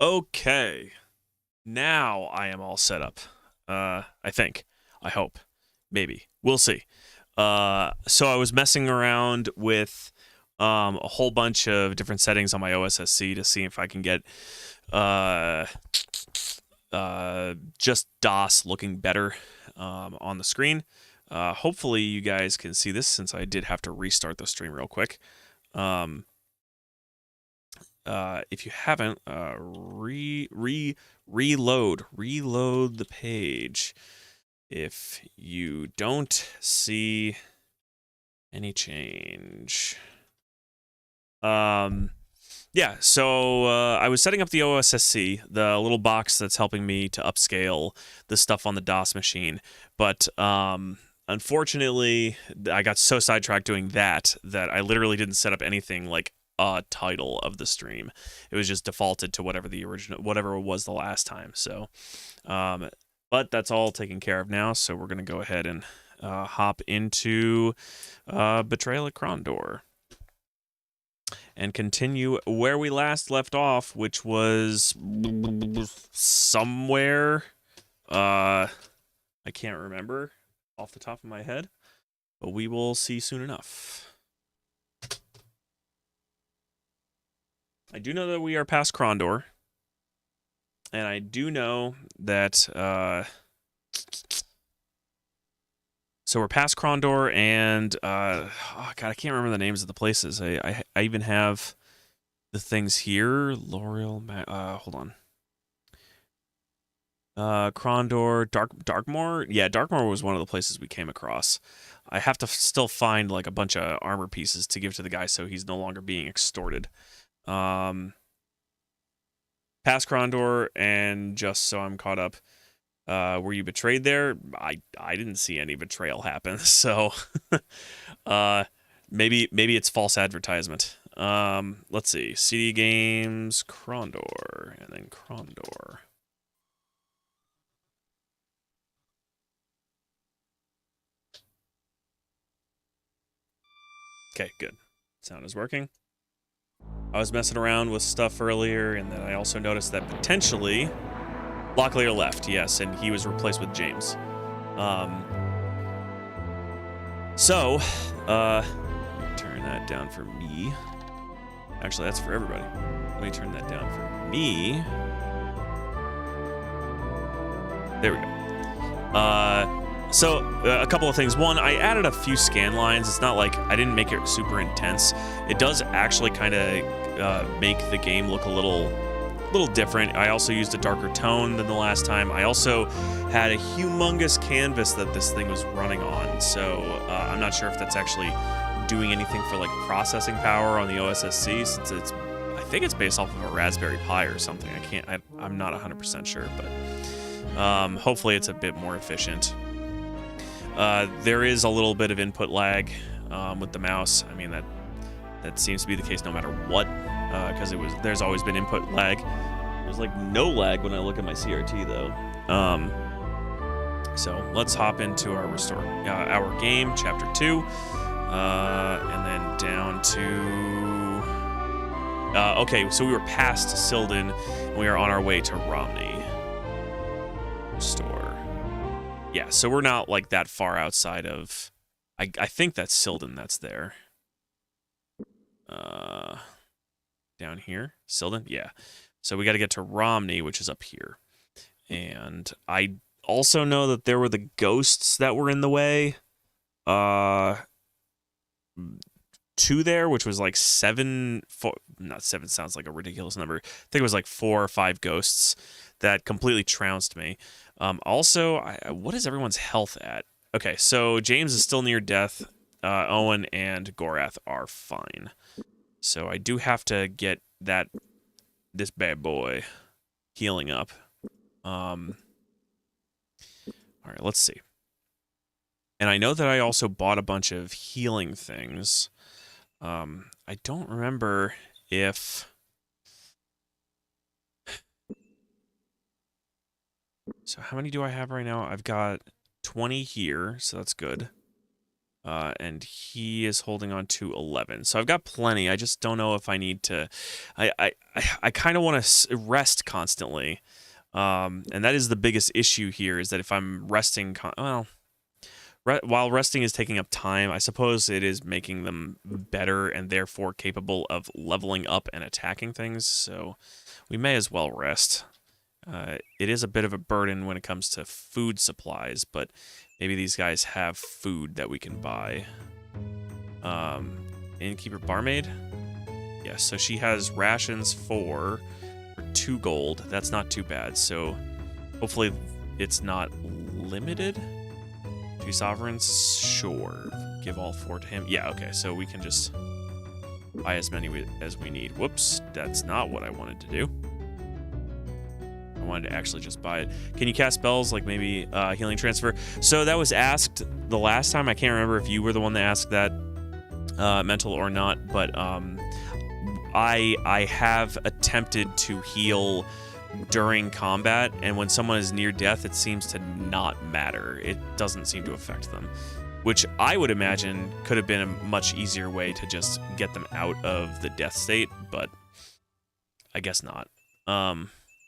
Okay, now I am all set up. I think. I hope. Maybe. We'll see. So I was messing around with a whole bunch of different settings on my OSSC to see if I can get uh, just DOS looking better on the screen. Hopefully you guys can see this since I did have to restart the stream real quick. If you haven't, reload the page. If you don't see any change. Yeah, so I was setting up the OSSC, the little box that's helping me to upscale the stuff on the DOS machine, but unfortunately, I got so sidetracked doing that I literally didn't set up anything like a title of the stream. It was just defaulted to whatever it was the last time. So, but that's all taken care of now. So we're gonna go ahead and hop into Betrayal at Krondor and continue where we last left off, which was somewhere. I can't remember off the top of my head, but we will see soon enough. I do know that we are past Krondor, and I do know that so we're past Krondor, and oh god, I can't remember the names of the places. I even have the things here. L'Oreal, hold on. Krondor, Darkmoor. Yeah, Darkmoor was one of the places we came across. I have to still find like a bunch of armor pieces to give to the guy so he's no longer being extorted. Past Krondor, and just so I'm caught up, were you betrayed there? I didn't see any betrayal happen, so maybe it's false advertisement. Let's see. CD Games, Krondor, and then Krondor. Okay, good. Sound is working. I was messing around with stuff earlier, and then I also noticed that potentially Locklear left, yes, and he was replaced with James. So, turn that down for me. Actually, that's for everybody. Let me turn that down for me. There we go. So, a couple of things. One, I added a few scan lines. It's not like I didn't make it super intense. It does actually kind of make the game look a little different. I also used a darker tone than the last time. I also had a humongous canvas that this thing was running on, so I'm not sure if that's actually doing anything for like processing power on the OSSC, since I think it's based off of a Raspberry Pi or something. I'm not 100% sure, but hopefully it's a bit more efficient. There is a little bit of input lag with the mouse. I mean, that seems to be the case no matter what, because there's always been input lag. There's like no lag when I look at my CRT though. So let's hop into our game, chapter 2, and then down to. Okay, so we were past Silden, and we are on our way to Romney. Restore. Yeah, so we're not like that far outside of. I think that's Silden that's there. Down here, Silden, yeah. So we got to get to Romney, which is up here. And I also know that there were the ghosts that were in the way. 2 there, which was like 7. Not 7 sounds like a ridiculous number. I think it was like 4 or 5 ghosts that completely trounced me. Also, what is everyone's health at? Okay, so James is still near death. Owen and Gorath are fine. So I do have to get this bad boy healing up. All right, let's see. And I know that I also bought a bunch of healing things. I don't remember if. So how many do I have right now? I've got 20 here, so that's good. And he is holding on to 11. So I've got plenty. I just don't know if I need to. I kind of want to rest constantly, and that is the biggest issue here. Is that if I'm resting, while resting is taking up time, I suppose it is making them better and therefore capable of leveling up and attacking things. So we may as well rest. It is a bit of a burden when it comes to food supplies, but maybe these guys have food that we can buy. Innkeeper barmaid? Yeah, so she has rations for 2 gold. That's not too bad. So hopefully it's not limited. 2 sovereigns? Sure. Give all 4 to him. Yeah, okay, so we can just buy as many as we need. Whoops, that's not what I wanted to do. I wanted to actually just buy it. Can you cast spells, like maybe healing transfer? So that was asked the last time. I can't remember if you were the one that asked that, Mental or not, but I have attempted to heal during combat, and when someone is near death, it seems to not matter. It doesn't seem to affect them, which I would imagine could have been a much easier way to just get them out of the death state, but I guess not.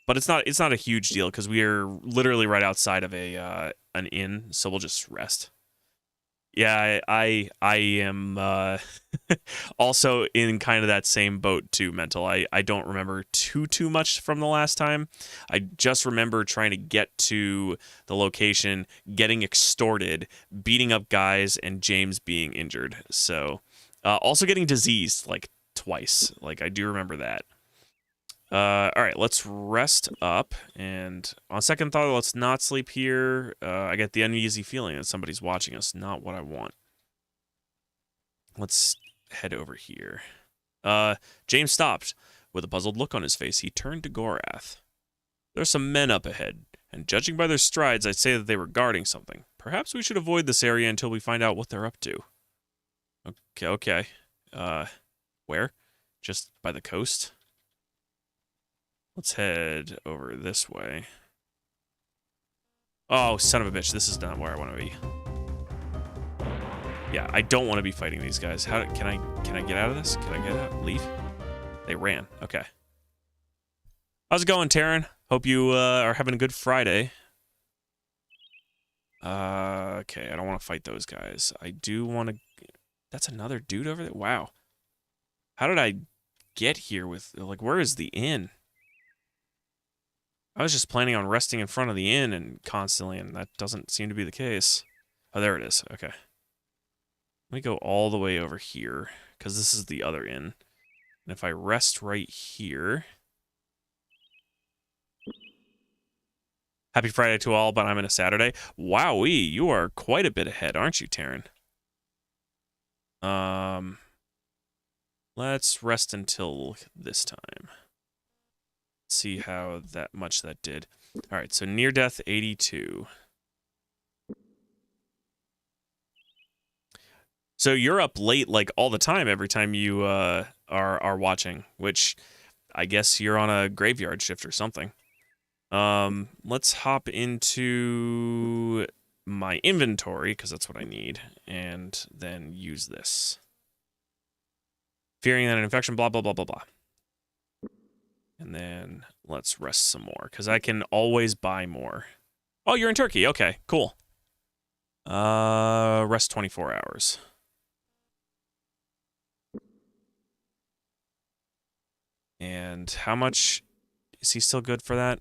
But it's not a huge deal because we are literally right outside of an inn, so we'll just rest. Yeah, I am also in kind of that same boat too, Mental. I don't remember too much from the last time. I just remember trying to get to the location, getting extorted, beating up guys, and James being injured. So, also getting diseased like twice. Like I do remember that. All right, let's rest up, and on second thought, let's not sleep here. I get the uneasy feeling that somebody's watching us, not what I want. Let's head over here. James stopped. With a puzzled look on his face, he turned to Gorath. There are some men up ahead, and judging by their strides, I'd say that they were guarding something. Perhaps we should avoid this area until we find out what they're up to. Okay. Where? Just by the coast? Let's head over this way. Oh, son of a bitch. This is not where I want to be. Yeah, I don't want to be fighting these guys. How can I get out of this? Can I get out? Leave? They ran. Okay. How's it going, Taryn? Hope you are having a good Friday. Okay, I don't want to fight those guys. I do want to... That's another dude over there? Wow. How did I get here with... Like, where is the inn? I was just planning on resting in front of the inn and constantly, and that doesn't seem to be the case. Oh, there it is. Okay. Let me go all the way over here, because this is the other inn. And if I rest right here... Happy Friday to all, but I'm in a Saturday. Wowee, you are quite a bit ahead, aren't you, Taryn? Let's rest until this time. See how much that did. All right, so near death 82. So you're up late like all the time every time you are watching, which I guess you're on a graveyard shift or something. Let's hop into my inventory because that's what I need, and then use this. Fearing that an infection, blah blah blah blah blah. And then let's rest some more, because I can always buy more. Oh, you're in Turkey. Okay, cool. Rest 24 hours. And how much is he still good for that?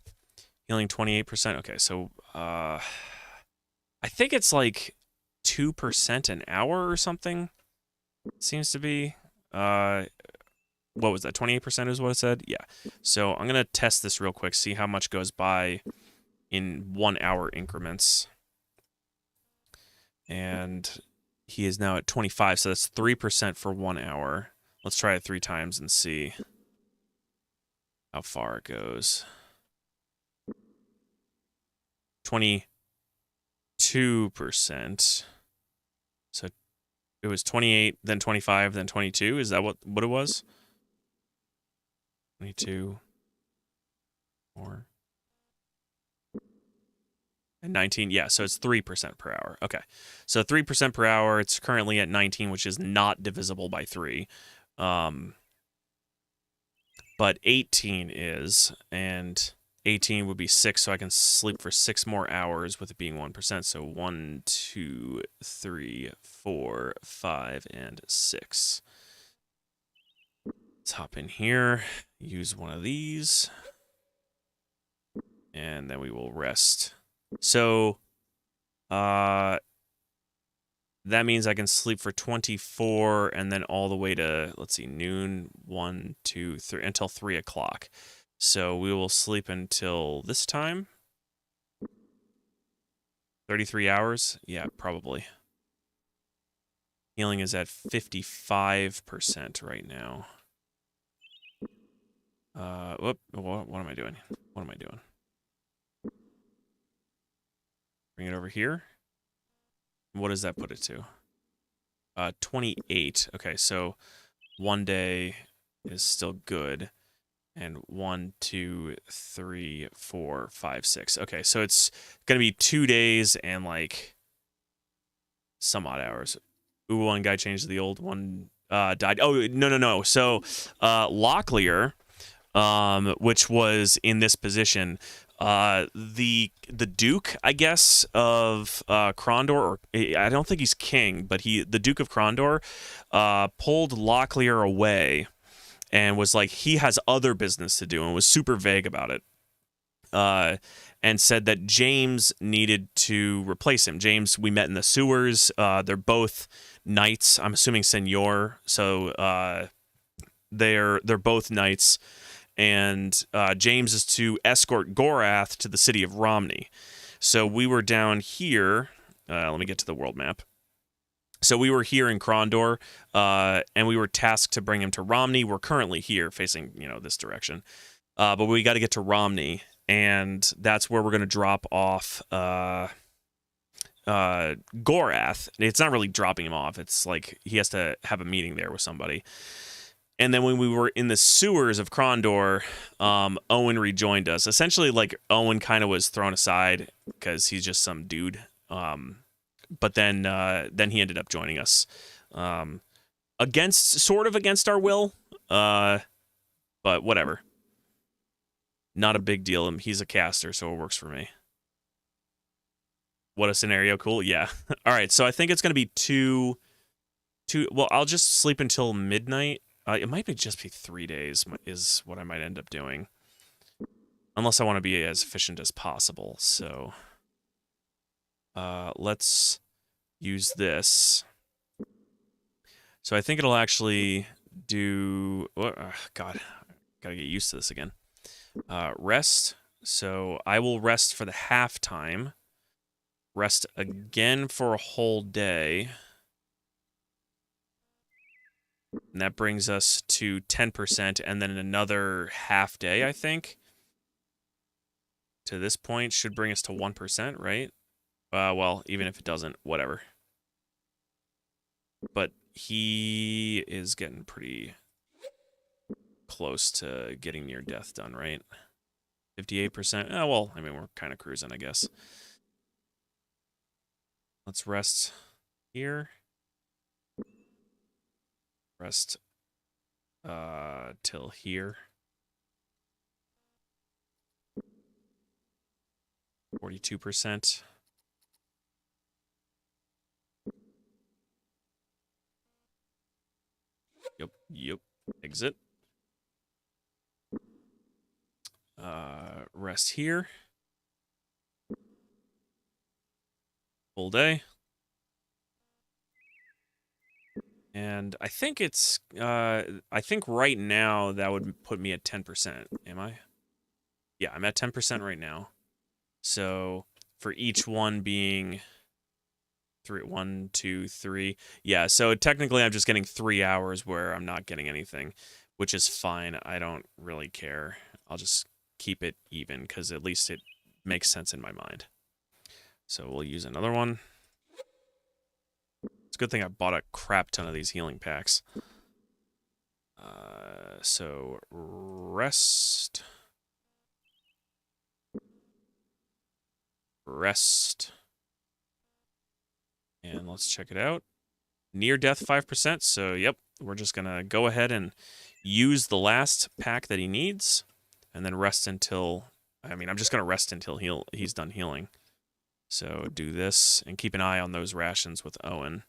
Healing 28%. Okay, so I think it's like 2% an hour or something. Seems to be. What was that? 28% is what it said? Yeah. So I'm going to test this real quick, see how much goes by in 1 hour increments. And he is now at 25, so that's 3% for 1 hour. Let's try it 3 times and see how far it goes. 22%. So it was 28, then 25, then 22. Is that what it was? 22. 4. And 19, yeah, so it's 3% per hour. Okay. So 3% per hour, it's currently at 19, which is not divisible by 3. But 18 is, and 18 would be 6, so I can sleep for 6 more hours with it being 1%. So 1, 2, 3, 4, 5, and 6. Let's hop in here, use one of these, and then we will rest. So, that means I can sleep for 24 and then all the way to, let's see, noon, 1, 2, 3, until 3 o'clock. So we will sleep until this time. 33 hours? Yeah, probably. Healing is at 55% right now. What am I doing? What am I doing? Bring it over here. What does that put it to? 28. Okay, so 1 day is still good. And 1, 2, 3, 4, 5, 6. Okay, so it's gonna be 2 days and like some odd hours. Ooh, one guy changed the old one. Died. Oh no. So, Locklear, which was in this position, the Duke, I guess, of Krondor, or I don't think he's king, but the Duke of Krondor, pulled Locklear away. And was like, he has other business to do, and was super vague about it. And said that James needed to replace him. James, we met in the sewers. They're both knights. I'm assuming Senor. So they're both knights. And James is to escort Gorath to the city of Romney. So we were down here. Let me get to the world map. So we were here in Krondor, and we were tasked to bring him to Romney. We're currently here, facing this direction, but we got to get to Romney, and that's where we're going to drop off Gorath. It's not really dropping him off. It's like he has to have a meeting there with somebody. And then when we were in the sewers of Krondor, Owen rejoined us. Essentially, like, Owen kind of was thrown aside because he's just some dude. But then he ended up joining us, sort of against our will, but whatever. Not a big deal. He's a caster, so it works for me. What a scenario! Cool, yeah. All right, so I think it's gonna be two. Well, I'll just sleep until midnight. It might just be 3 days is what I might end up doing, unless I want to be as efficient as possible. So, let's use this. So I think it'll actually do... God, gotta get used to this again. Rest. So I will rest for the halftime. Rest again for a whole day. And that brings us to 10%, and then another half day, I think. To this point, should bring us to 1%, right? Well, even if it doesn't, whatever. But he is getting pretty close to getting near death done, right? 58%. Oh, well, I mean, we're kind of cruising, I guess. Let's rest here. Rest till here. 42%. Yep. Exit. Rest here. Full day. And I think it's, I think right now that would put me at 10%. Am I? Yeah, I'm at 10% right now. So for each one being 1, 2, 3. Yeah, so technically I'm just getting 3 hours where I'm not getting anything, which is fine. I don't really care. I'll just keep it even because at least it makes sense in my mind. So we'll use another one. It's a good thing I bought a crap ton of these healing packs. So rest. Rest. And let's check it out. Near death 5%. So, yep, we're just going to go ahead and use the last pack that he needs. And then rest until... I mean, I'm just going to rest until he's done healing. So do this and keep an eye on those rations with Owen.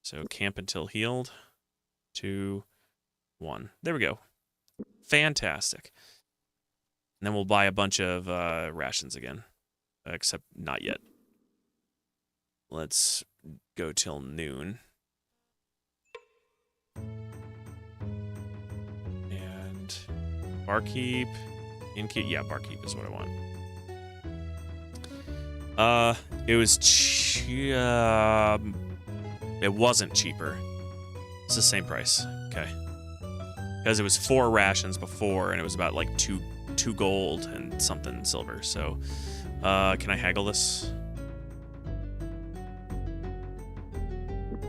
So camp until healed. 2, 1. There we go. Fantastic. And then we'll buy a bunch of rations again. Except not yet. Let's go till noon. And barkeep... Innkeep? Yeah, barkeep is what I want. It was it wasn't cheaper. It's the same price. Okay. Because it was 4 rations before, and it was about like 2 gold and something silver. So, can I haggle this?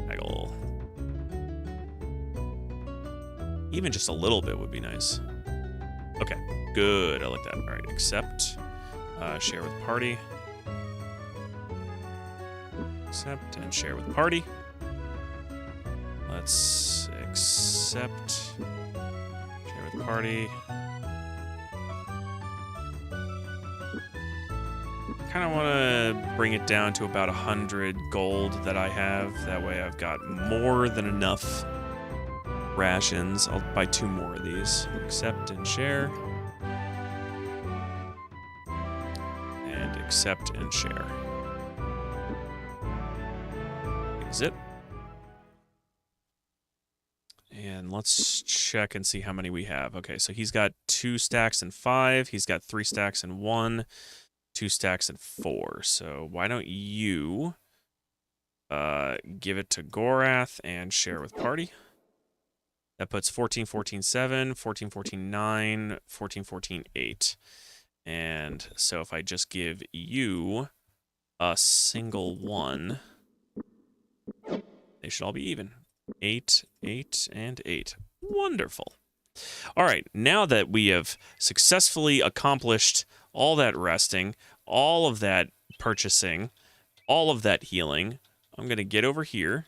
Haggle. Even just a little bit would be nice. Okay, good. I like that. All right, accept. Share with party. Accept and share with party. Let's accept. Share with party. Kind of want to bring it down to about 100 gold that I have. That way I've got more than enough rations. I'll buy 2 more of these. Accept and share. And accept and share. Exit. And let's check and see how many we have. Okay, so he's got 2 stacks and 5. He's got 3 stacks and 1. 2 stacks and 4. So why don't you give it to Gorath and share with party? That puts 14, 14, 7, 14, 14, 9, 14, 14, 8. And so if I just give you a single one, they should all be even. 8, 8, and 8. Wonderful. All right, now that we have successfully accomplished all that resting, all of that purchasing, all of that healing, I'm going to get over here.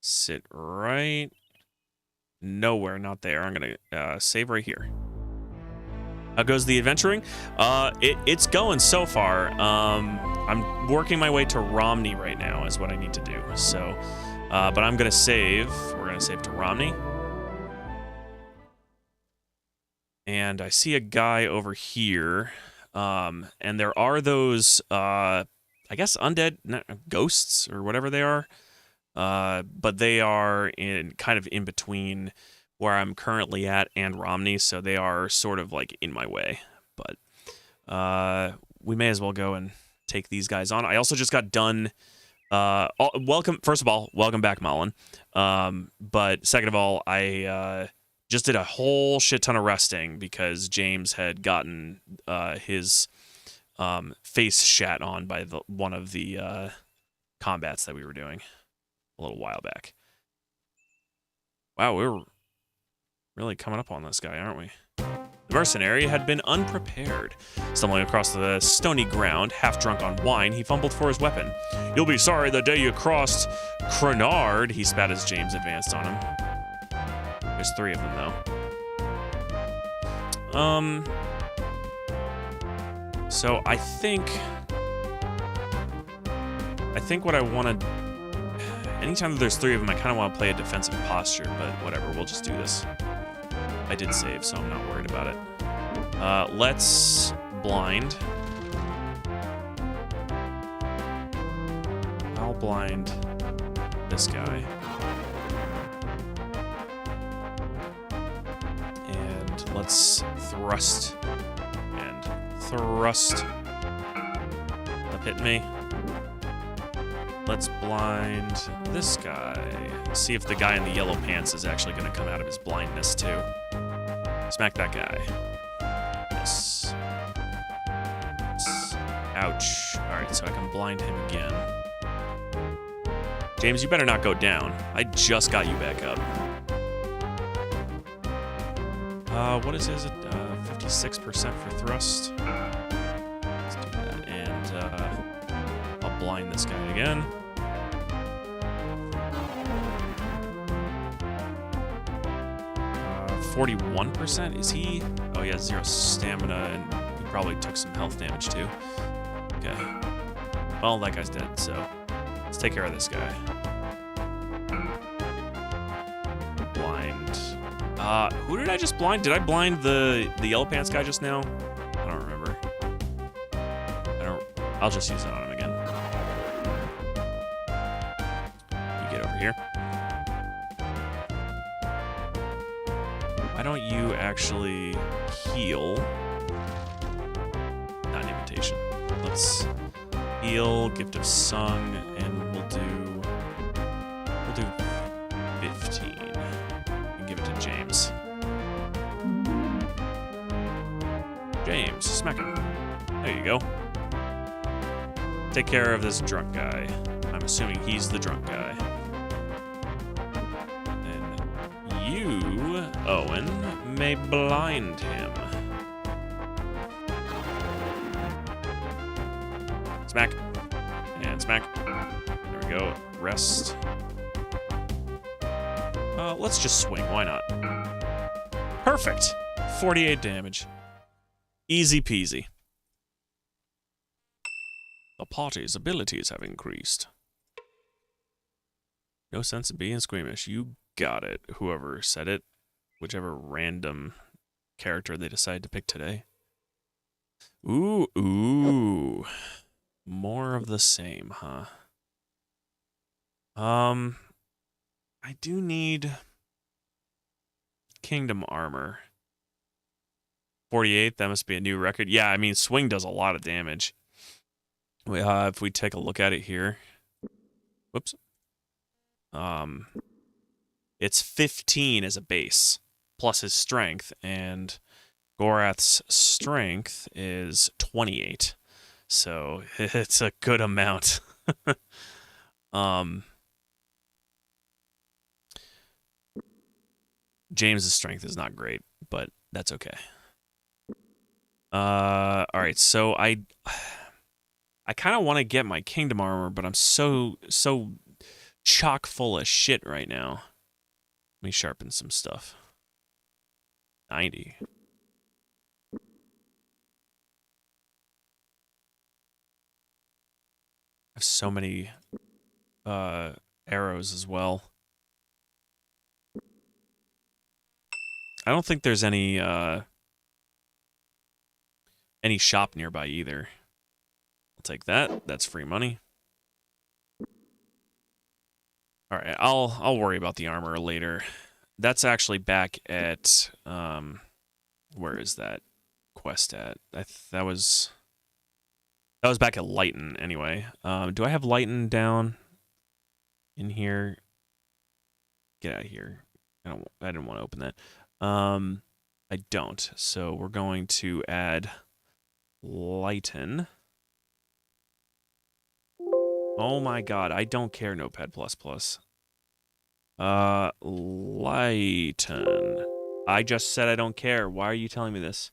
Sit right... Nowhere, not there. I'm going to save right here. How goes the adventuring? It's going so far. I'm working my way to Romney right now is what I need to do. So, but I'm going to save. We're going to save to Romney. And I see a guy over here. And there are those, I guess, undead ghosts or whatever they are. But they are kind of in between where I'm currently at and Romney, so they are sort of like in my way. But we may as well go and take these guys on. I also just got done. First of all, welcome back, Malin. But second of all, I just did a whole shit ton of resting because James had gotten his face shat on by one of the combats that we were doing a little while back. Wow, we're really coming up on this guy, aren't we? The mercenary had been unprepared. Stumbling across the stony ground, half drunk on wine, he fumbled for his weapon. "You'll be sorry the day you crossed Krondor," he spat as James advanced on him. There's 3 of them, though. So I think what I want to... Anytime that there's 3 of them, I kind of want to play a defensive posture, but whatever, we'll just do this. I did save, so I'm not worried about it. Let's blind. I'll blind this guy. And let's thrust. And thrust. Up hit me. Let's blind this guy. See if the guy in the yellow pants is actually going to come out of his blindness, too. Smack that guy. Yes. Ouch. Alright, so I can blind him again. James, you better not go down. I just got you back up. What is it? 56% for thrust. blind this guy again. 41%? Is he? Oh, he has 0 stamina, and he probably took some health damage too. Okay. Well, that guy's dead, so let's take care of this guy. Blind. Who did I just blind? Did I blind the yellow pants guy just now? I don't remember. I'll just use it on him again. You get over here. Why don't you actually heal? Not an invitation. Let's heal, Gift of Song, and we'll do 15. And give it to James. James, smack him. There you go. Take care of this drunk guy. I'm assuming he's the drunk guy. And you, Owen, may blind him. Smack. And smack. There we go. Rest. Let's just swing. Why not? Perfect. 48 damage. Easy peasy. The party's abilities have increased. No sense of being squeamish. You got it. Whoever said it. Whichever random character they decide to pick today. Ooh. More of the same, huh? I do need Kingdom Armor. 48, that must be a new record. Yeah, I mean, swing does a lot of damage. If we take a look at it here. Whoops. It's 15 as a base, plus his strength, and Gorath's strength is 28. So it's a good amount. James's strength is not great, but that's okay. All right, so I kind of want to get my Kingdom Armor, but I'm so chock full of shit right now. Let me sharpen some stuff. 90. I have so many arrows as well. I don't think there's any shop nearby either. I'll take that. That's free money. All right, I'll worry about the armor later. That's actually back at where is that quest at? That was back at Lighten anyway. Do I have Lighten down in here? Get out of here. I didn't want to open that. I don't. So we're going to add Lighten. Oh my god, I don't care, Notepad++. Lighten. I just said I don't care. Why are you telling me this?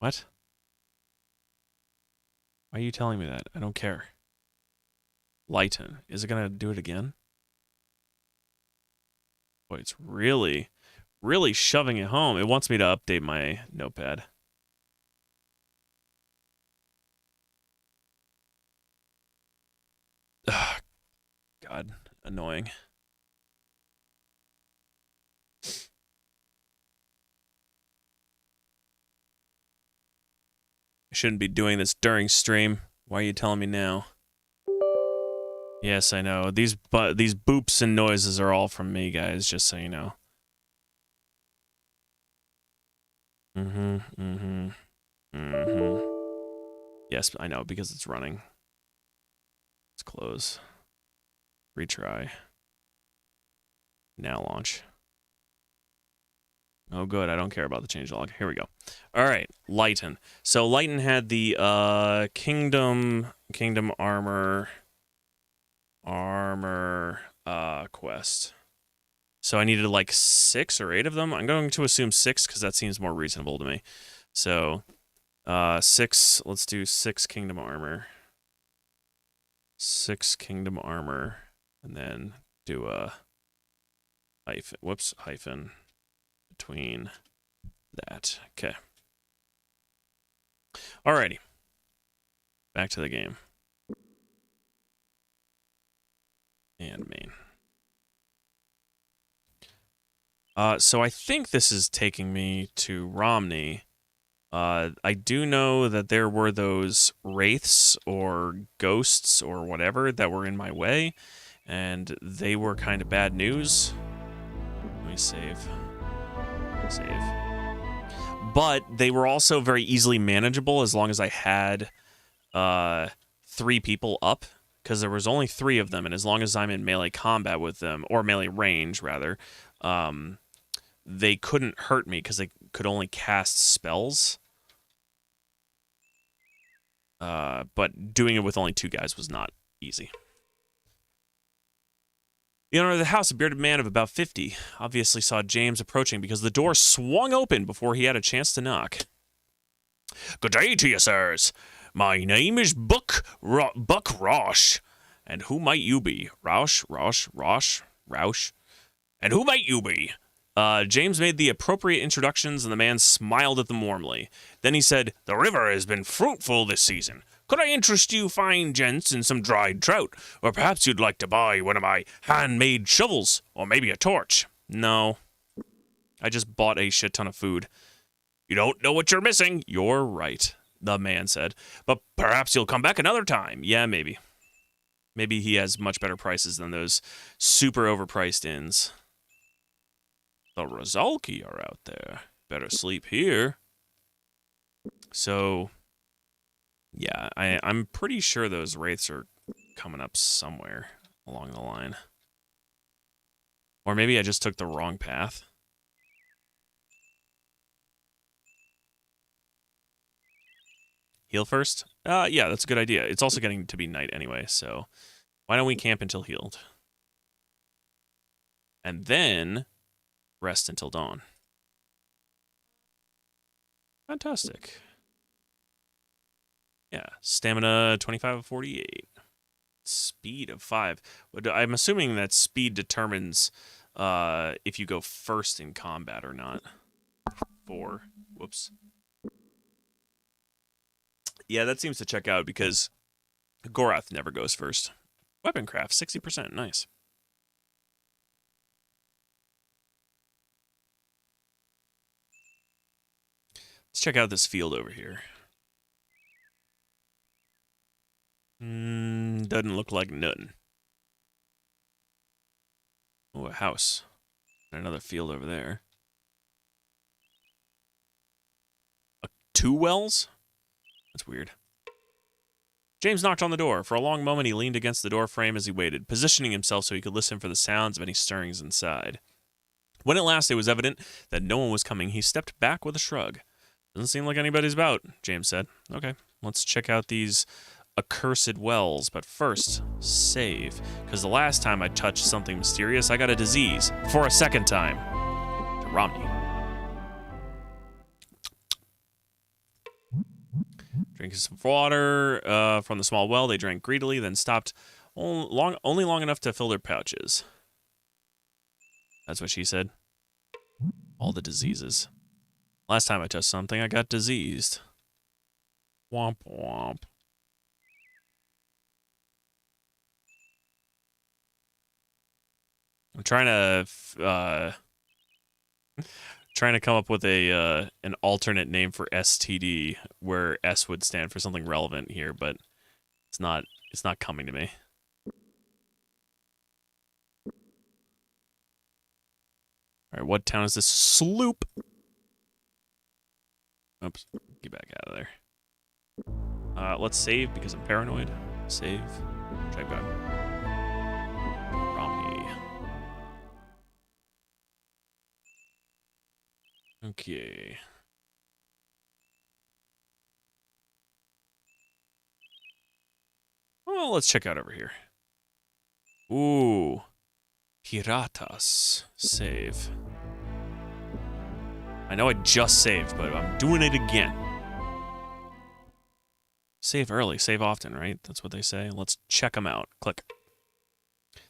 What? Why are you telling me that? I don't care. Lighten. Is it gonna do it again? Boy, it's really shoving it home. It wants me to update my notepad. Ugh, God, annoying. I shouldn't be doing this during stream. Why are you telling me now? Yes, I know. These boops and noises are all from me, guys, just so you know. Yes, I know, because it's running. Let's close. Retry. Now launch. Oh, good. I don't care about the changelog. Here we go. All right, Lighten. So Lighten had the Kingdom Armor quest. So I needed like 6 or 8 of them. I'm going to assume 6 because that seems more reasonable to me. So 6, let's do 6 kingdom armor. 6 kingdom armor. And then do a hyphen between that. Okay. Alrighty. Back to the game. And main. So I think this is taking me to Romney. I do know that there were those wraiths or ghosts or whatever that were in my way, and they were kind of bad news. Let me save. Save. But they were also very easily manageable as long as I had 3 people up, because there was only 3 of them, and as long as I'm in melee combat with them, or melee range, rather, they couldn't hurt me because they could only cast spells. But doing it with only 2 guys was not easy. The owner of the house, a bearded man of about 50, obviously saw James approaching because the door swung open before he had a chance to knock. "Good day to you, sirs. My name is Buck Roush. And who might you be? Roush? And who might you be?" James made the appropriate introductions, and the man smiled at them warmly. Then he said, "The river has been fruitful this season. Could I interest you fine gents in some dried trout? Or perhaps you'd like to buy one of my handmade shovels, or maybe a torch?" "No. I just bought a shit ton of food." "You don't know what you're missing." "You're right," the man said. "But perhaps you'll come back another time." Yeah, maybe. Maybe he has much better prices than those super overpriced inns. "The Rozalki are out there. Better sleep here." So, yeah, I'm pretty sure those wraiths are coming up somewhere along the line. Or maybe I just took the wrong path. Heal first? Yeah, that's a good idea. It's also getting to be night anyway, so why don't we camp until healed? And then rest until dawn. Fantastic. Yeah, stamina 25 of 48. Speed of 5. I'm assuming that speed determines if you go first in combat or not. 4. Whoops. Yeah, that seems to check out because Gorath never goes first. Weapon craft, 60%. Nice. Let's check out this field over here. Doesn't look like nothing. Oh, a house. And another field over there. 2 wells? That's weird. James knocked on the door. For a long moment, he leaned against the door frame as he waited, positioning himself so he could listen for the sounds of any stirrings inside. When at last it was evident that no one was coming, he stepped back with a shrug. "Doesn't seem like anybody's about," James said. "Okay, let's check out these accursed wells, but first, save. Because the last time I touched something mysterious, I got a disease. For a second time." To Romney. Drinking some water from the small well, they drank greedily, then stopped only long enough to fill their pouches. That's what she said. All the diseases. Last time I touched something, I got diseased. Womp womp. I'm trying to come up with a an alternate name for STD where S would stand for something relevant here, but it's not coming to me. All right, what town is this? Sloop. Oops, get back out of there. Let's save because I'm paranoid. Save. Check back. Romney. Okay. Well, let's check out over here. Ooh. Piratas. Save. I know I just saved, but I'm doing it again. Save early, save often, right? That's what they say. Let's check them out. Click.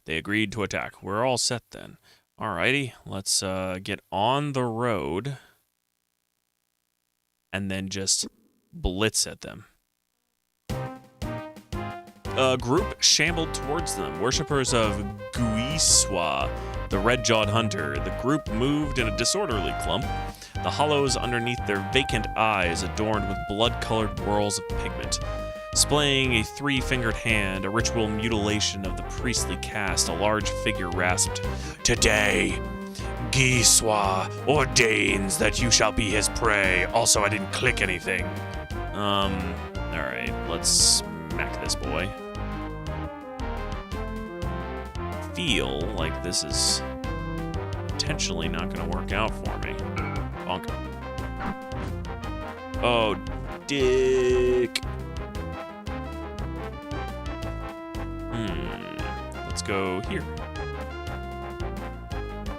They agreed to attack. We're all set then. Alrighty, let's get on the road and then just blitz at them. A group shambled towards them, worshippers of Guiswa, the red-jawed hunter. The group moved in a disorderly clump, the hollows underneath their vacant eyes adorned with blood-colored whorls of pigment. Displaying a three-fingered hand, a ritual mutilation of the priestly caste, a large figure rasped, "Today, Guiswa ordains that you shall be his prey." Also, I didn't click anything. Alright, let's smack this boy. Feel like this is potentially not going to work out for me. Bonk. Oh, dick. Let's go here.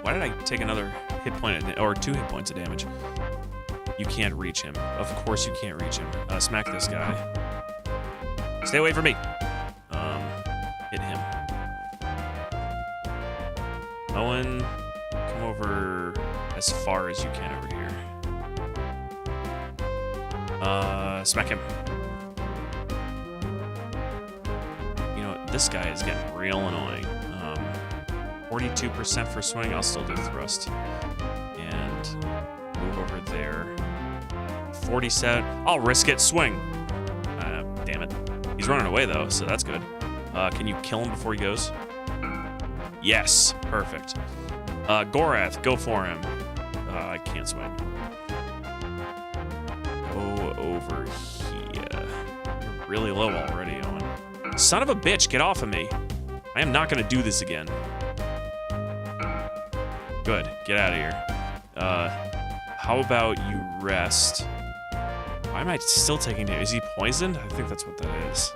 Why did I take another hit point, or 2 hit points of damage? You can't reach him. Of course you can't reach him. Smack this guy. Stay away from me. Hit him. Owen, come over as far as you can over here. Smack him. You know what? This guy is getting real annoying. 42% for swing. I'll still do thrust. And move over there. 47. I'll risk it. Swing. Damn it. He's running away, though, so that's good. Can you kill him before he goes? Yes. Perfect. Gorath, go for him. I can't swing. Go over here. You're really low already, Owen. Son of a bitch, get off of me. I am not going to do this again. Good. Get out of here. How about you rest? Why am I still taking damage? Is he poisoned? I think that's what that is.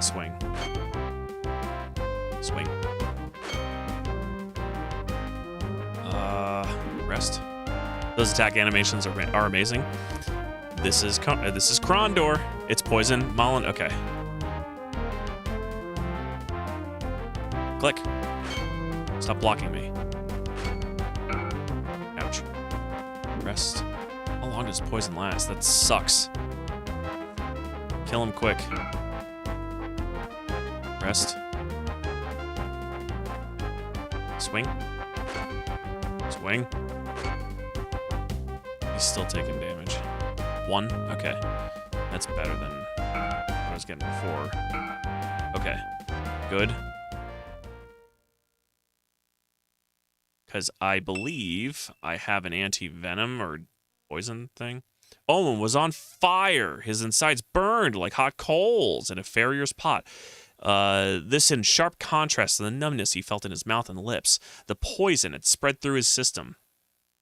Swing. Swing. Rest. Those attack animations are amazing. This is Krondor. It's poison. Mullen. Okay. Click. Stop blocking me. Ouch. Rest. How long does poison last? That sucks. Kill him quick. Rest. Swing. Swing. He's still taking damage. 1? Okay. That's better than what I was getting before. Okay. Good. Because I believe I have an anti-venom or poison thing. Owen was on fire. His insides burned like hot coals in a farrier's pot. This in sharp contrast to the numbness he felt in his mouth and lips. The poison had spread through his system,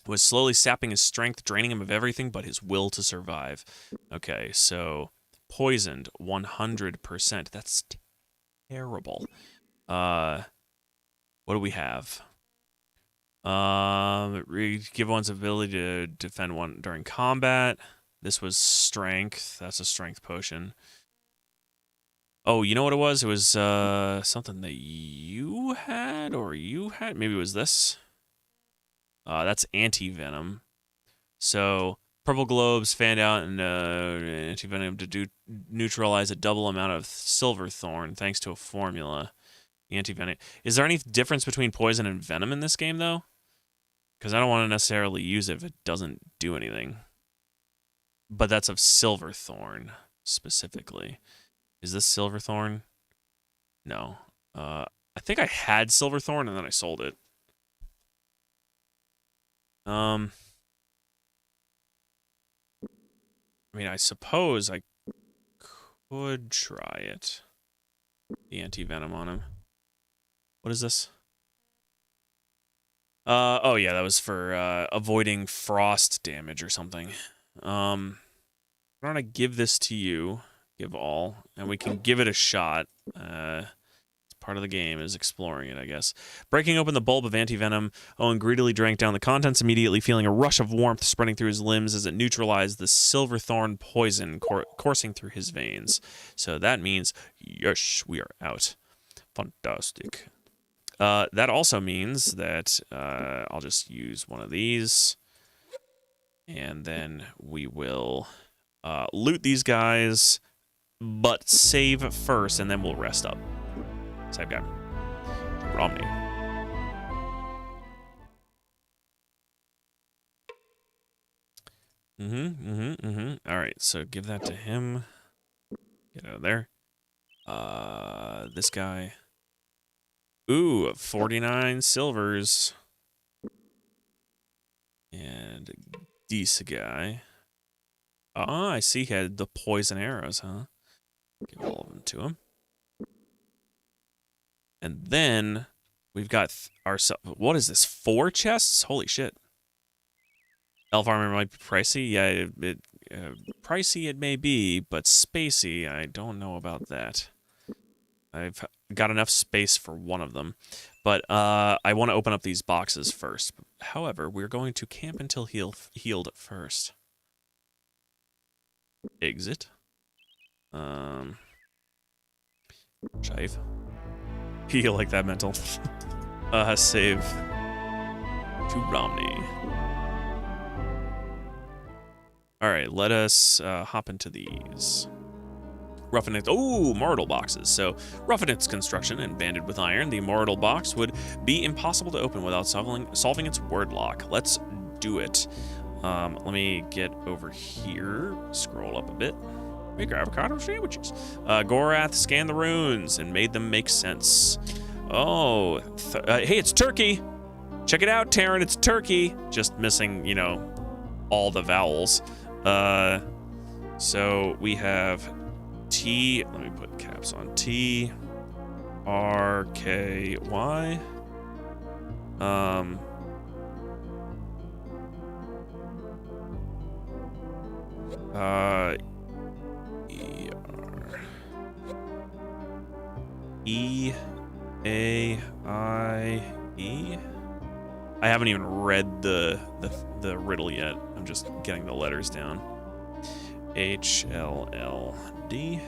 was slowly sapping his strength, draining him of everything but his will to survive. Okay, so poisoned 100%. That's terrible. What do we have? Give one's ability to defend one during combat. This was strength. That's a strength potion. Oh, you know what it was? It was something that you had, or you had? Maybe it was this. That's anti-venom. So purple globes fanned out and anti-venom to neutralize a double amount of silver thorn thanks to a formula. Anti-venom. Is there any difference between poison and venom in this game, though? Because I don't want to necessarily use it if it doesn't do anything. But that's of Silverthorn, specifically. Is this Silverthorn? No. I think I had Silverthorn and then I sold it. I mean, I suppose I could try it. The anti-venom on him. What is this? Oh yeah, that was for avoiding frost damage or something. Why don't I give this to you? Give all, and we can give it a shot. It's part of the game is exploring it, I guess. Breaking open the bulb of anti-venom, Owen greedily drank down the contents, immediately feeling a rush of warmth spreading through his limbs as it neutralized the silverthorn poison coursing through his veins. So that means, yes, we are out. Fantastic. That also means that I'll just use one of these, and then we will loot these guys, but save first, and then we'll rest up. So I've got Romney. All right, so give that to him. Get out of there. This guy. Ooh, 49 silvers. And this guy. Ah, I see he had the poison arrows, huh? Give all of them to him. And then we've got ourselves. What is this? 4 chests? Holy shit. Elf armor might be pricey. Yeah, pricey it may be, but spacey, I don't know about that. I've got enough space for one of them, but I want to open up these boxes first. However, we're going to camp until healed first. Exit. Chive. You like that mental. Save to Romney. All right, let us hop into these. Roughened, oh, mortal boxes. So, Roughened's construction and banded with iron, the mortal box would be impossible to open without solving its word lock. Let's do it. Let me get over here, scroll up a bit. Make avocado sandwiches. Gorath scanned the runes and made them make sense. Oh, hey, it's turkey. Check it out, Taryn, it's turkey. Just missing, you know, all the vowels. So we have T, let me put caps on, T, R, K, Y. E, R, E, A, I, E. I haven't even read the riddle yet. I'm just getting the letters down. H, L, L, D.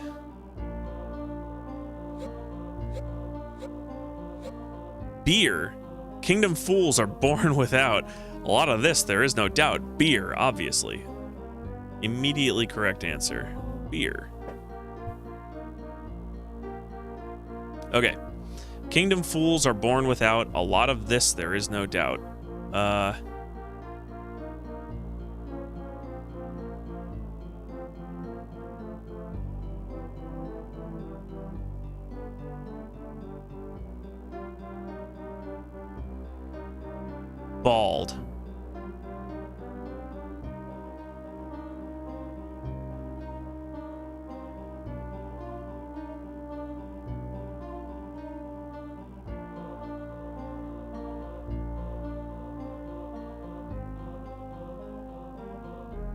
Beer. Kingdom fools are born without. A lot of this, there is no doubt. Beer, obviously. Immediately correct answer. Beer. Okay. Kingdom fools are born without. A lot of this, there is no doubt. Bald.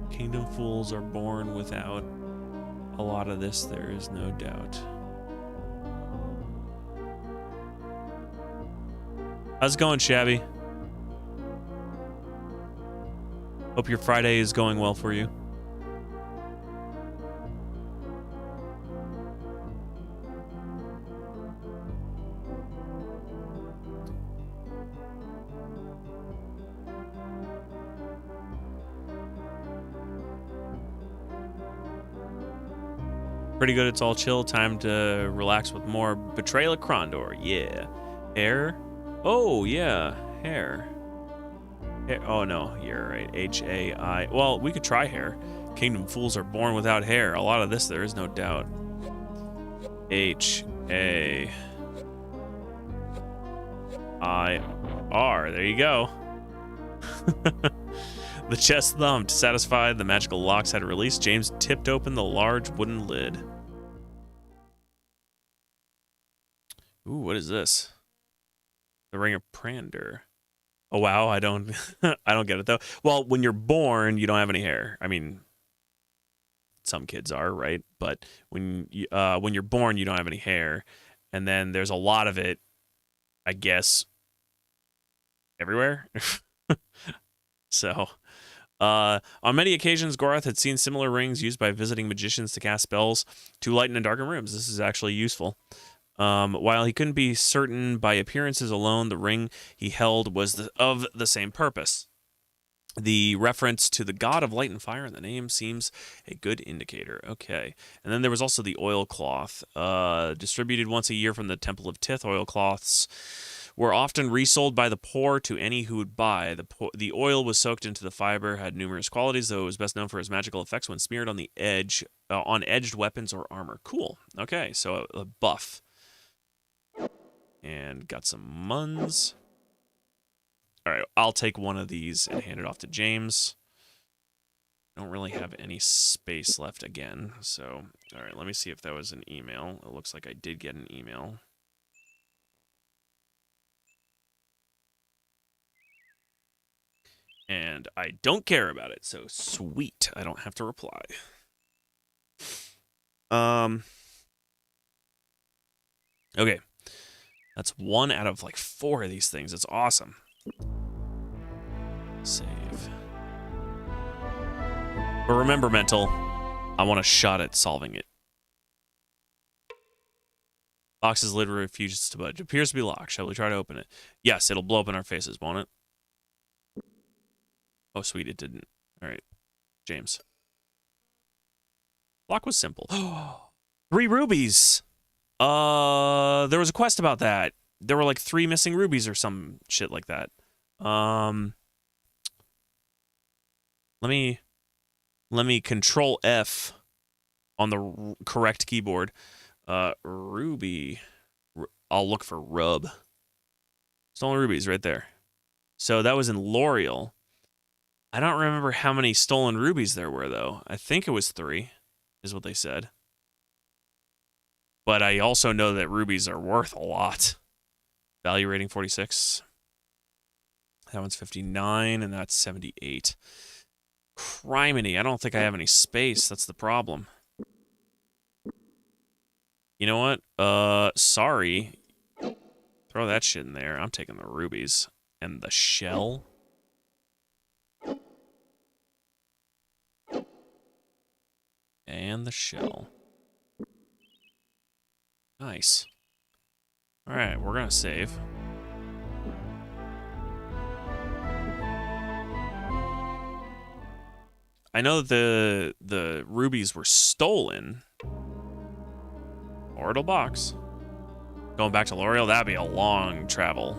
Kingdom fools are born without. A lot of this, there is no doubt. How's it going, Shabby? Hope your Friday is going well for you. Pretty good, it's all chill. Time to relax with more Betrayal at Krondor. Yeah. Hair? Oh, yeah. Hair. Oh, no, you're right. H-A-I. Well, we could try hair. Kingdom fools are born without hair. A lot of this, there is no doubt. H-A-I-R. There you go. The chest thumped. Satisfied the magical locks had released, James tipped open the large wooden lid. Ooh, what is this? The Ring of Prander. Oh wow, I don't I don't get it though. Well, when you're born, you don't have any hair. I mean, some kids are, right? But when you're born, you don't have any hair. And then there's a lot of it, I guess, everywhere. So, on many occasions, Gorath had seen similar rings used by visiting magicians to cast spells to lighten and darken rooms. This is actually useful. While he couldn't be certain by appearances alone, the ring he held was of the same purpose. The reference to the god of light and fire in the name seems a good indicator. Okay. And then there was also the oilcloth. Distributed once a year from the Temple of Tith, oilcloths were often resold by the poor to any who would buy. The oil was soaked into the fiber, had numerous qualities, though it was best known for its magical effects when smeared on the edge, on edged weapons or armor. Cool. Okay, so a buff. And got some muns. All right, I'll take one of these and hand it off to James. I don't really have any space left again, so... All right, let me see if that was an email. It looks like I did get an email. And I don't care about it, so sweet. I don't have to reply. Okay. That's 1 out of, like, 4 of these things. It's awesome. Save. But remember, Mental, I want a shot at solving it. Box's lid refuses to budge. Appears to be locked. Shall we try to open it? Yes, it'll blow up in our faces, won't it? Oh, sweet, it didn't. All right, James. Lock was simple. 3 rubies! There was a quest about that. There were like 3 missing rubies or some shit like that. Let me control F on the correct keyboard. Ruby. I'll look for rub. Stolen rubies right there. So that was in L'Oreal. I don't remember how many stolen rubies there were, though. I think it was 3, is what they said. But I also know that rubies are worth a lot. Value rating 46. That one's 59, and that's 78. Criminy, I don't think I have any space. That's the problem. You know what? Sorry. Throw that shit in there. I'm taking the rubies. And the shell. And the shell. Nice. Alright, we're gonna save. I know that the rubies were stolen. Orbital box. Going back to L'Oreal, that'd be a long travel.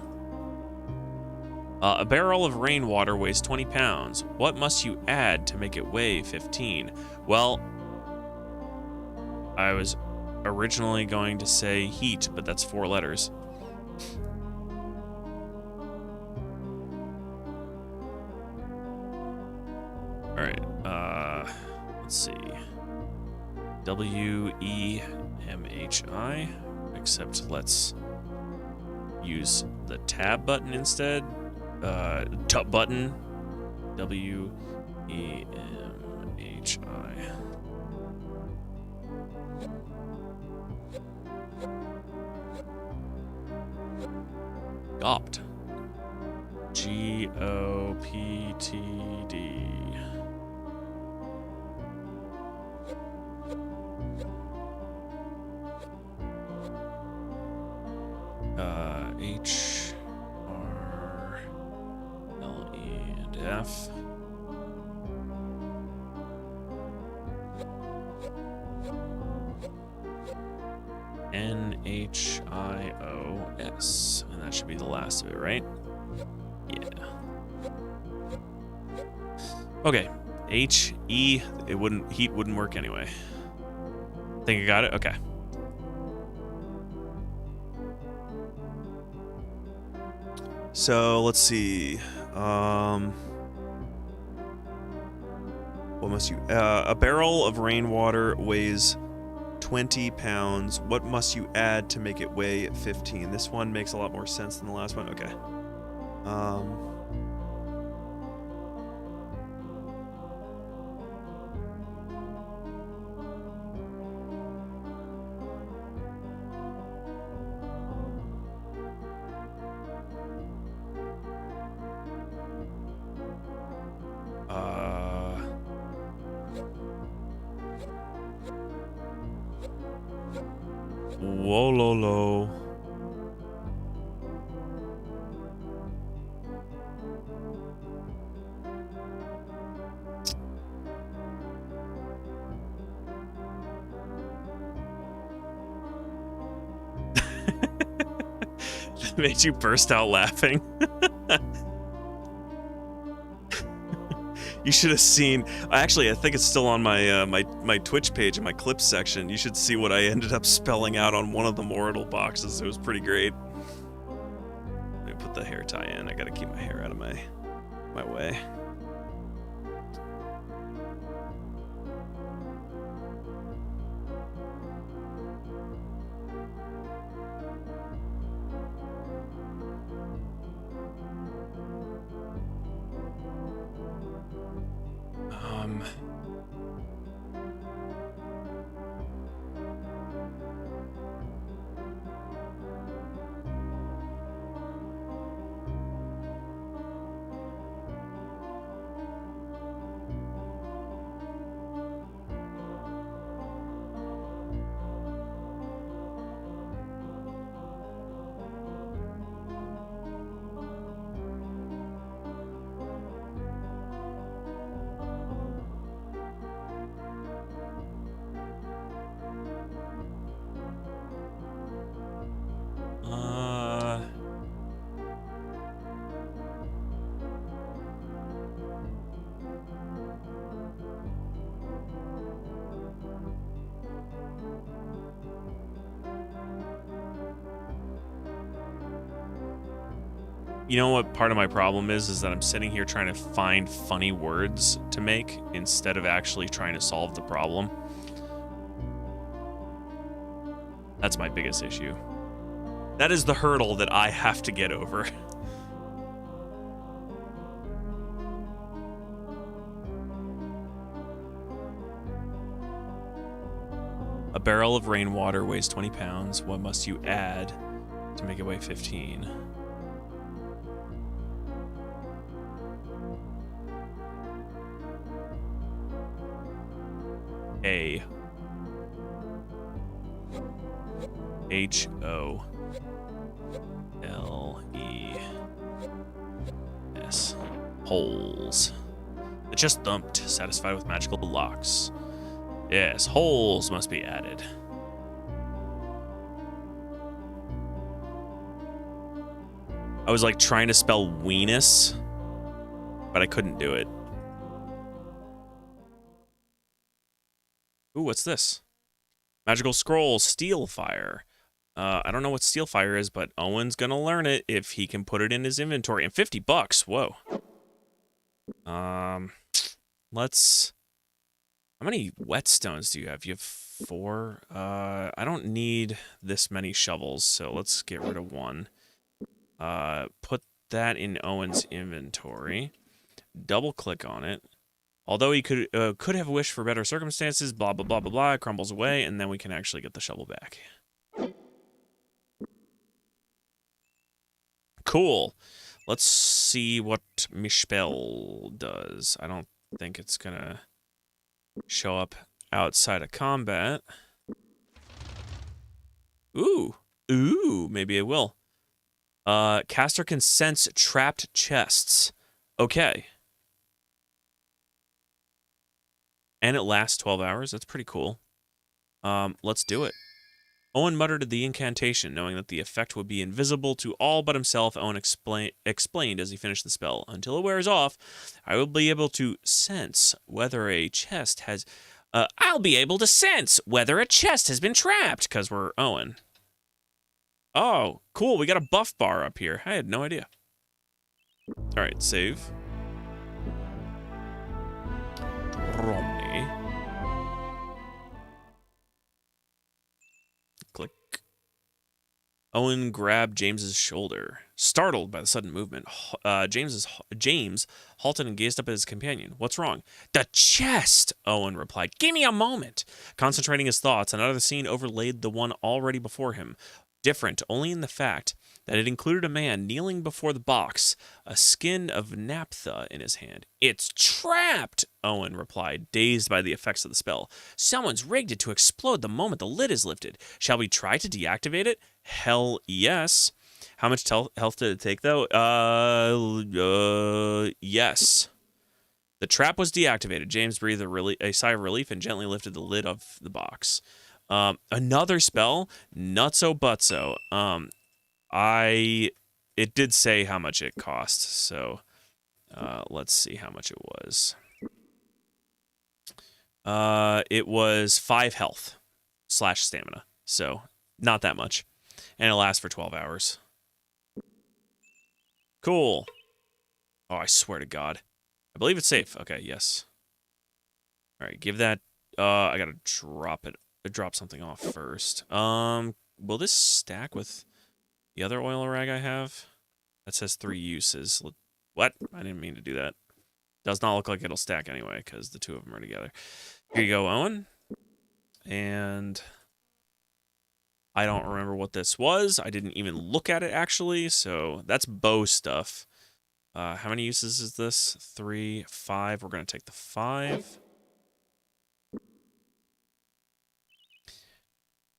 A barrel of rainwater weighs 20 pounds. What must you add to make it weigh 15? Well, I was originally going to say heat, but that's 4 letters. All right, let's see. W-E-M-H-I, except let's use the tab button instead. Tub button. W-E-M-H-I. Gopt. G-O-P-T-D. H-R-L-E and F. N-H-I-O-S. And that should be the last of it, right? Yeah. Okay. H-E. Heat wouldn't work anyway. Think I got it? Okay. So let's see. What must you? A barrel of rainwater weighs 20 pounds. What must you add to make it weigh 15? This one makes a lot more sense than the last one. Okay. Wololo. That made you burst out laughing. You should have seen. Actually, I think it's still on my my Twitch page in my clips section. You should see what I ended up spelling out on one of the Mortal boxes. It was pretty great. Let me put the hair tie in. I gotta keep my hair out of my way. You know what part of my problem is that I'm sitting here trying to find funny words to make instead of actually trying to solve the problem. That's my biggest issue. That is the hurdle that I have to get over. A barrel of rainwater weighs 20 pounds. What must you add to make it weigh 15? A. H-O-L-E-S. Holes. The chest thumped, satisfied with magical locks. Yes, holes must be added. I was like trying to spell weenus, but I couldn't do it. Ooh, what's this? Magical scroll, steel fire. I don't know what steel fire is, but Owen's gonna learn it if he can put it in his inventory. And 50 bucks, whoa. Let's... How many whetstones do you have? You have 4? I don't need this many shovels, so let's get rid of 1. Put that in Owen's inventory. Double click on it. Although he could have wished for better circumstances, blah, blah, blah, blah, blah, it crumbles away, and then we can actually get the shovel back. Cool. Let's see what Mishpel does. I don't think it's gonna show up outside of combat. Ooh. Ooh, maybe it will. Caster can sense trapped chests. Okay. And it lasts 12 hours. That's pretty cool. Let's do it. Owen muttered the incantation, knowing that the effect would be invisible to all but himself. Owen explained as he finished the spell. Until it wears off, I will be able to sense whether a chest has... I'll be able to sense whether a chest has been trapped, because we're Owen. Oh, cool. We got a buff bar up here. I had no idea. All right, save. Romney. Click. Owen grabbed James's shoulder. Startled by the sudden movement, James halted and gazed up at his companion. What's wrong? The chest, Owen replied. Give me a moment. Concentrating his thoughts, another scene overlaid the one already before him. Different only in the fact that it included a man kneeling before the box, a skin of naphtha in his hand. "It's trapped," Owen replied, dazed by the effects of the spell. "Someone's rigged it to explode the moment the lid is lifted. Shall we try to deactivate it?" "Hell yes." How much health did it take, though? Yes. The trap was deactivated. James breathed a sigh of relief and gently lifted the lid of the box. Another spell? Nutso butso. It did say how much it cost, so let's see how much it was. It was 5 health / stamina, so not that much. And it lasts for 12 hours. Cool. Oh, I swear to God. I believe it's safe. Okay, yes. All right, give that... I gotta drop something off first. Will this stack with the other oil rag I have? That says 3 uses. What? I didn't mean to do that. Does not look like it'll stack anyway, because the two of them are together. Here you go, Owen. And... I don't remember what this was. I didn't even look at it, actually, so that's bow stuff. How many uses is this? 3, 5. We're going to take the 5.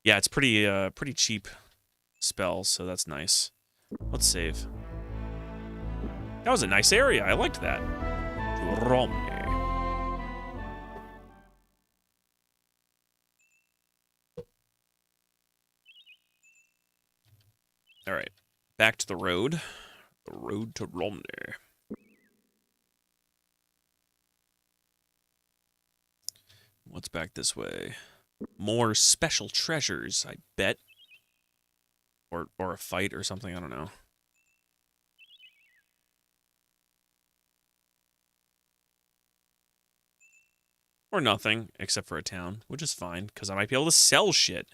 Yeah, it's pretty cheap spell, so that's nice. Let's save. That was a nice area. I liked that. Romney. All right, back to the road. The road to Romney. What's back this way? More special treasures, I bet. Or a fight or something, I don't know. Or nothing, except for a town, which is fine, because I might be able to sell shit.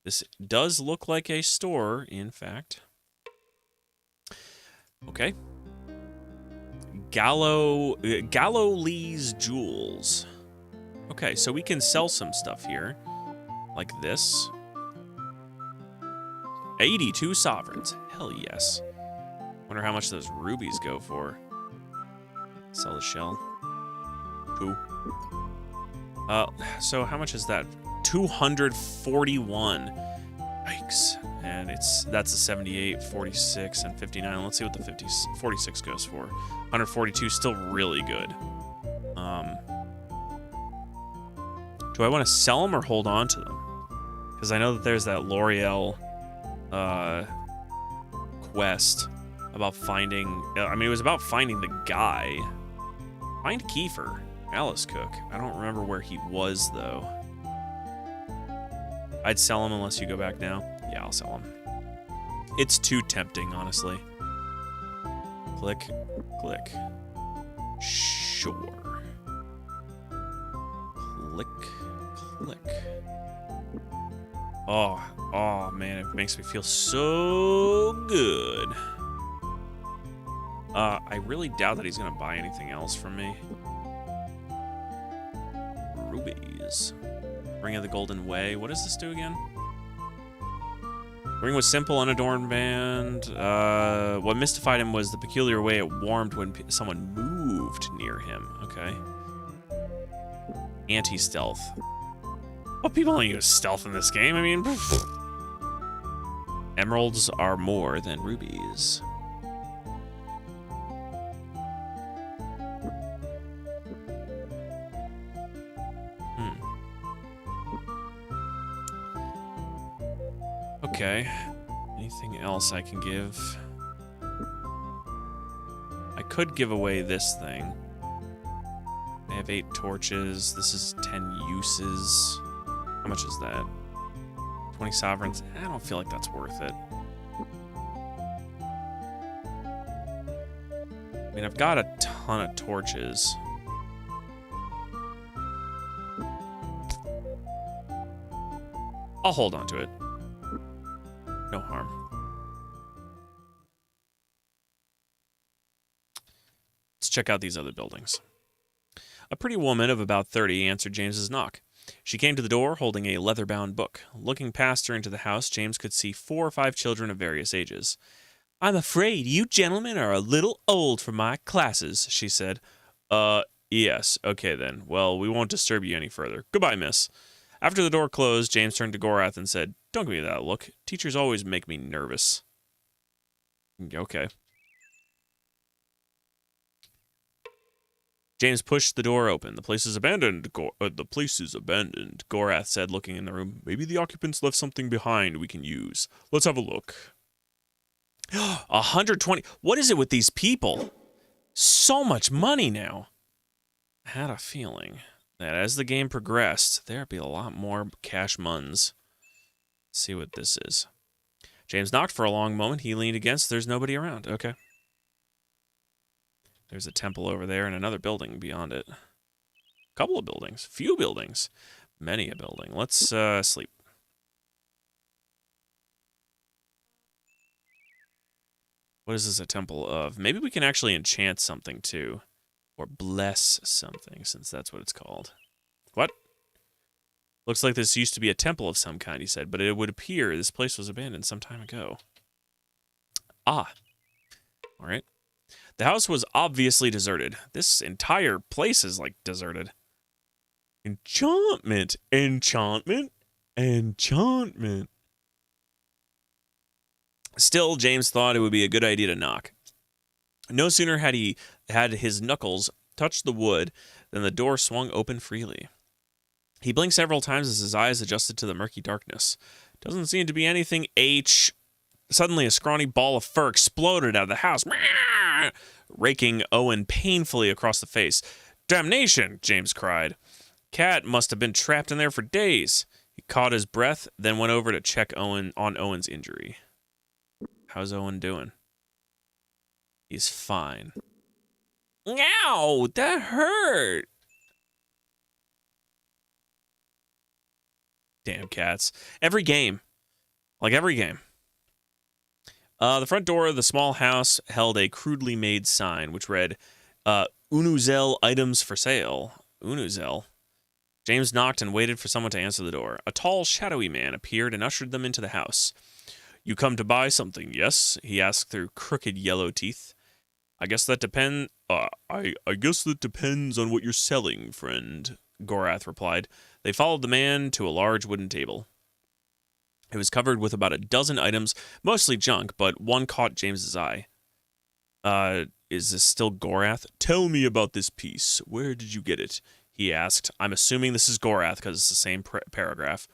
This does look like a store, in fact. Okay. Gallowlee's Jewels. Okay, so we can sell some stuff here. Like this. 82 sovereigns. Hell yes. Wonder how much those rubies go for. Sell the shell. 2. So how much is that? 241. Yikes. And that's a 78, 46, and 59. Let's see what the 46 goes for. 142, still really good. Do I want to sell them or hold on to them? Because I know that there's that L'Oreal quest about finding... I mean, it was about finding the guy. Find Kiefer. Alice Cook. I don't remember where he was, though. I'd sell him unless you go back now. Yeah, I'll sell him. It's too tempting, honestly. Click. Click. Sure. Click. Click. Oh, man, it makes me feel so good. I really doubt that he's gonna buy anything else from me. Rubies. Ring of the Golden Way. What does this do again? Ring was simple, unadorned band. What mystified him was the peculiar way it warmed when someone moved near him. Okay. Anti-stealth. Well, people don't use stealth in this game. I mean, emeralds are more than rubies. Okay. Anything else I can give? I could give away this thing. I have 8 torches. This is 10 uses. How much is that? 20 sovereigns. I don't feel like that's worth it. I mean, I've got a ton of torches. I'll hold on to it. No harm. Let's check out these other buildings. A pretty woman of about 30 answered James's knock. She came to the door holding a leather-bound book. Looking past her into the house, James could see 4 or 5 children of various ages. "I'm afraid you gentlemen are a little old for my classes," she said. Yes. Okay, then. Well, we won't disturb you any further. Goodbye, miss." After the door closed, James turned to Gorath and said, "Don't give me that look. Teachers always make me nervous." Okay. James pushed the door open. "The place is abandoned. The place is abandoned," Gorath said, looking in the room. "Maybe the occupants left something behind we can use. Let's have a look." 120. What is it with these people? So much money now. I had a feeling that as the game progressed, there'd be a lot more cash muns. Let's see what this is. James knocked for a long moment. He leaned against. There's nobody around. Okay. There's a temple over there and another building beyond it. A couple of buildings. Few buildings. Many a building. Let's sleep. What is this a temple of? Maybe we can actually enchant something, too. Or bless something, since that's what it's called. What? Looks like this used to be a temple of some kind, he said, but it would appear this place was abandoned some time ago. Ah. All right. The house was obviously deserted. This entire place is, like, deserted. Enchantment. Enchantment. Enchantment. Still, James thought it would be a good idea to knock. No sooner had he had his knuckles touch the wood than the door swung open freely. He blinked several times as his eyes adjusted to the murky darkness. Doesn't seem to be anything, H. Suddenly, a scrawny ball of fur exploded out of the house, raking Owen painfully across the face. "Damnation!" James cried. Cat must have been trapped in there for days. He caught his breath, then went over to check on Owen's injury. How's Owen doing? He's fine. Ow! That hurt! Damn cats. Every game. Like every game. The front door of the small house held a crudely made sign, which read, Unuzel items for sale. Unuzel. James knocked and waited for someone to answer the door. A tall, shadowy man appeared and ushered them into the house. "You come to buy something, yes?" he asked through crooked yellow teeth. I guess that depends on what you're selling, friend," Gorath replied. They followed the man to a large wooden table. It was covered with about a dozen items, mostly junk, but one caught James's eye. Is this still Gorath? "Tell me about this piece. Where did you get it?" he asked. I'm assuming this is Gorath because it's the same paragraph.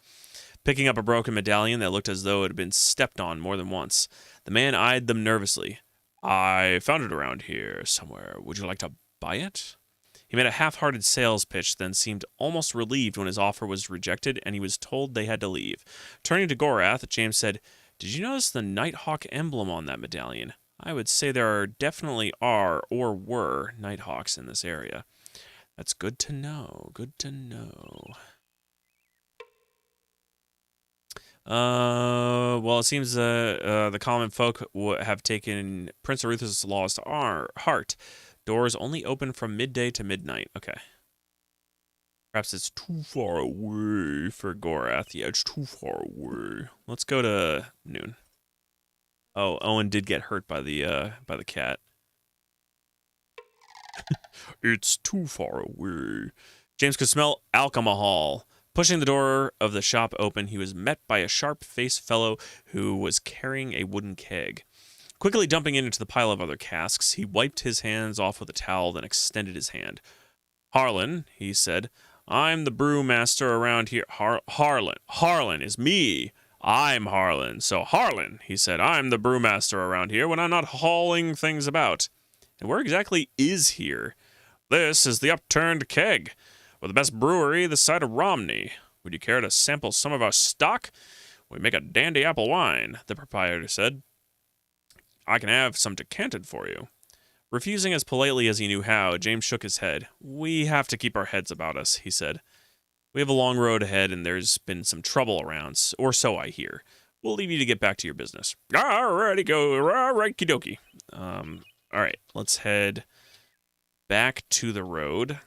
Picking up a broken medallion that looked as though it had been stepped on more than once, the man eyed them nervously. "I found it around here somewhere. Would you like to buy it?" He made a half-hearted sales pitch, then seemed almost relieved when his offer was rejected and he was told they had to leave. Turning to Gorath, James said, "Did you notice the Nighthawk emblem on that medallion? I would say there definitely are or were Nighthawks in this area." "That's good to know. Good to know." Well, it seems the common folk have taken Prince Aruth's laws to heart. Doors only open from midday to midnight. Okay. Perhaps it's too far away for Gorath. Yeah, it's too far away. Let's go to noon. Oh, Owen did get hurt by the cat. "It's too far away." James could smell alcohol. Pushing the door of the shop open, he was met by a sharp-faced fellow who was carrying a wooden keg. Quickly dumping it into the pile of other casks, he wiped his hands off with a towel, then extended his hand. "Harlan," he said, "I'm the brewmaster around here." Harlan is me. I'm Harlan. So Harlan, he said, "I'm the brewmaster around here when I'm not hauling things about." "And where exactly is here?" "This is the Upturned Keg. We're the best brewery this side of Romney. Would you care to sample some of our stock? We make a dandy apple wine," the proprietor said. "I can have some decanted for you." Refusing as politely as he knew how, James shook his head. "We have to keep our heads about us," he said. "We have a long road ahead, and there's been some trouble around, or so I hear. We'll leave you to get back to your business." "Alrighty, go. Righty dokie." All right, let's head back to the road.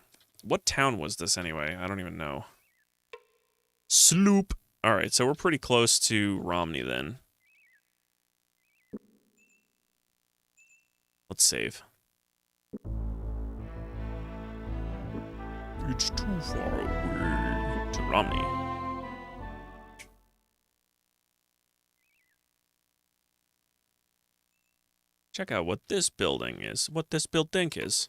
What town was this anyway? I don't even know. Sloop. All right, so we're pretty close to Romney then. Let's save. It's too far away to Romney. Check out what this building is. What this building is.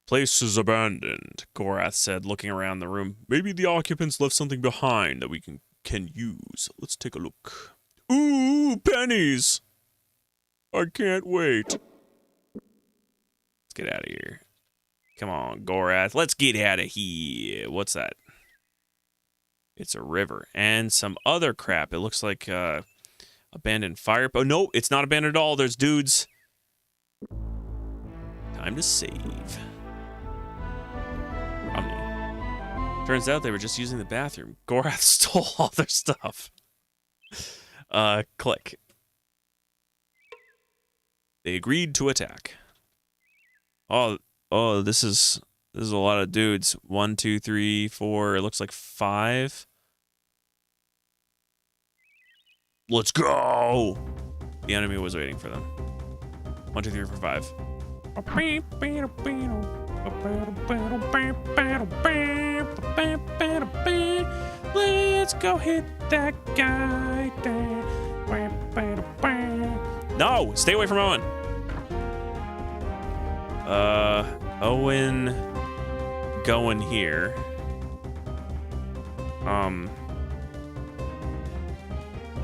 Place is abandoned, Gorath said, looking around the room. Maybe the occupants left something behind that we can use. Let's take a look. Ooh, pennies! I can't wait. Let's get out of here. Come on, Gorath. Let's get out of here. What's that? It's a river. And some other crap. It looks like abandoned fire. Oh, no, it's not abandoned at all. There's dudes. Time to save. Turns out they were just using the bathroom. Gorath stole all their stuff. Click. They agreed to attack. Oh, this is a lot of dudes. 1, 2, 3, 4. It looks like 5. Let's go. The enemy was waiting for them. 1, 2, 3, 4, 5. Let's go hit that guy. No, stay away from Owen. Owen going here.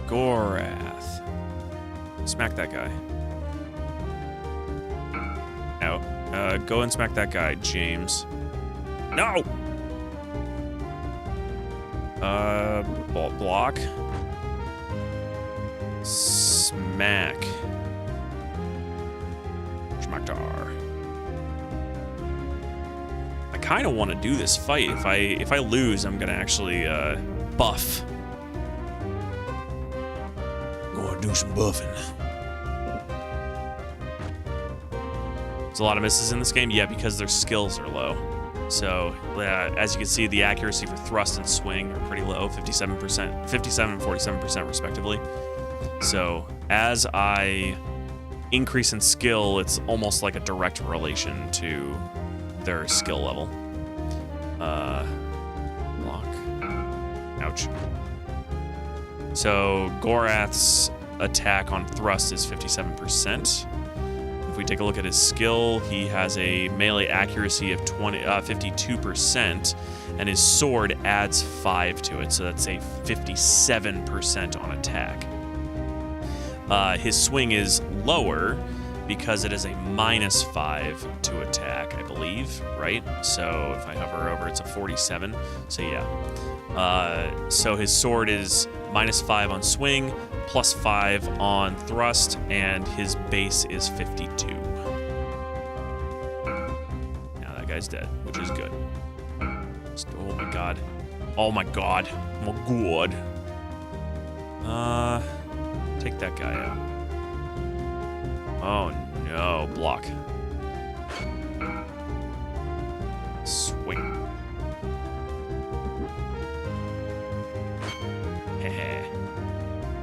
Gorath. Smack that guy. Out. Go and smack that guy, James. No! Block. Smack. Schmacktar. I kind of want to do this fight. If I lose, I'm gonna actually buff. Gonna do some buffing. There's a lot of misses in this game, yeah, because their skills are low. So, as you can see, the accuracy for thrust and swing are pretty low, 57%, 57 and 47% respectively. So, as I increase in skill, it's almost like a direct relation to their skill level. Block. Ouch. So, Gorath's attack on thrust is 57%. If we take a look at his skill, he has a melee accuracy of 52%, and his sword adds 5 to it, so that's a 57% on attack. His swing is lower because it is a -5 to attack, I believe, right? So if I hover over, it's a 47. So yeah. So his sword is -5 on swing, +5 on thrust, and his base is 52. Now that guy's dead, which is good. Oh my god. Oh my god. Oh my god. Take that guy out. Oh no, block. Swing.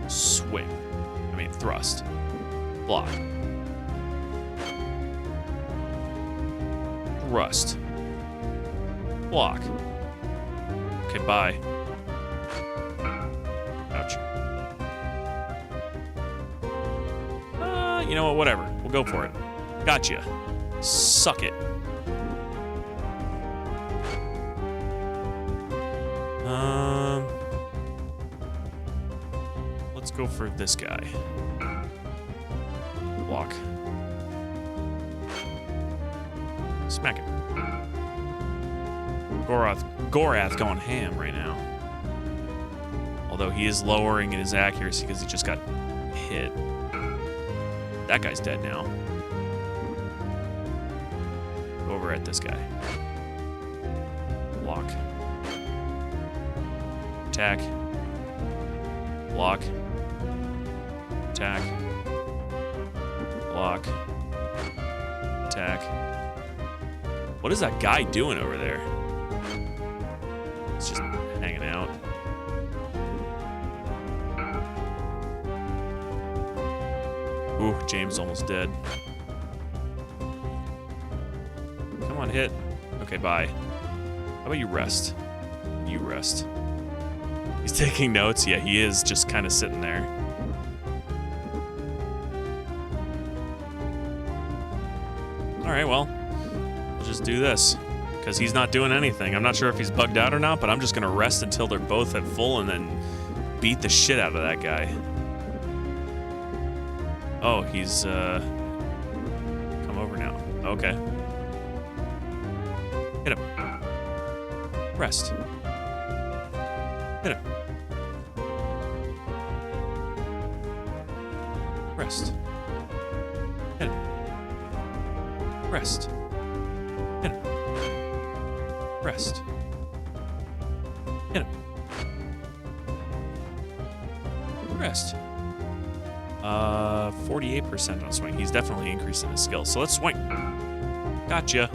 Swing. I mean, thrust. Block. Thrust. Block. Okay, bye. Ouch. You know what? Whatever. We'll go for it. Gotcha. Suck it. Let's go for this guy. Block. Smack him. Gorath going ham right now. Although he is lowering in his accuracy because he just got hit. That guy's dead now. Go over at this guy. Block. Attack. Block. Attack. Block. Attack. What is that guy doing over there? It's just hanging out. Ooh, James almost dead. Come on, hit. Okay, bye. How about you rest? You rest. He's taking notes. Yeah, he is just kind of sitting there. All right, well, we'll just do this because he's not doing anything. I'm not sure if he's bugged out or not, but I'm just going to rest until they're both at full and then beat the shit out of that guy. Oh, he's come over now. Okay. Hit him. Rest. Hit him. Rest. Hit him. Rest. Hit him. Rest. Hit him. Rest. 48% on swing. He's definitely increasing his skill. So let's swing. Gotcha.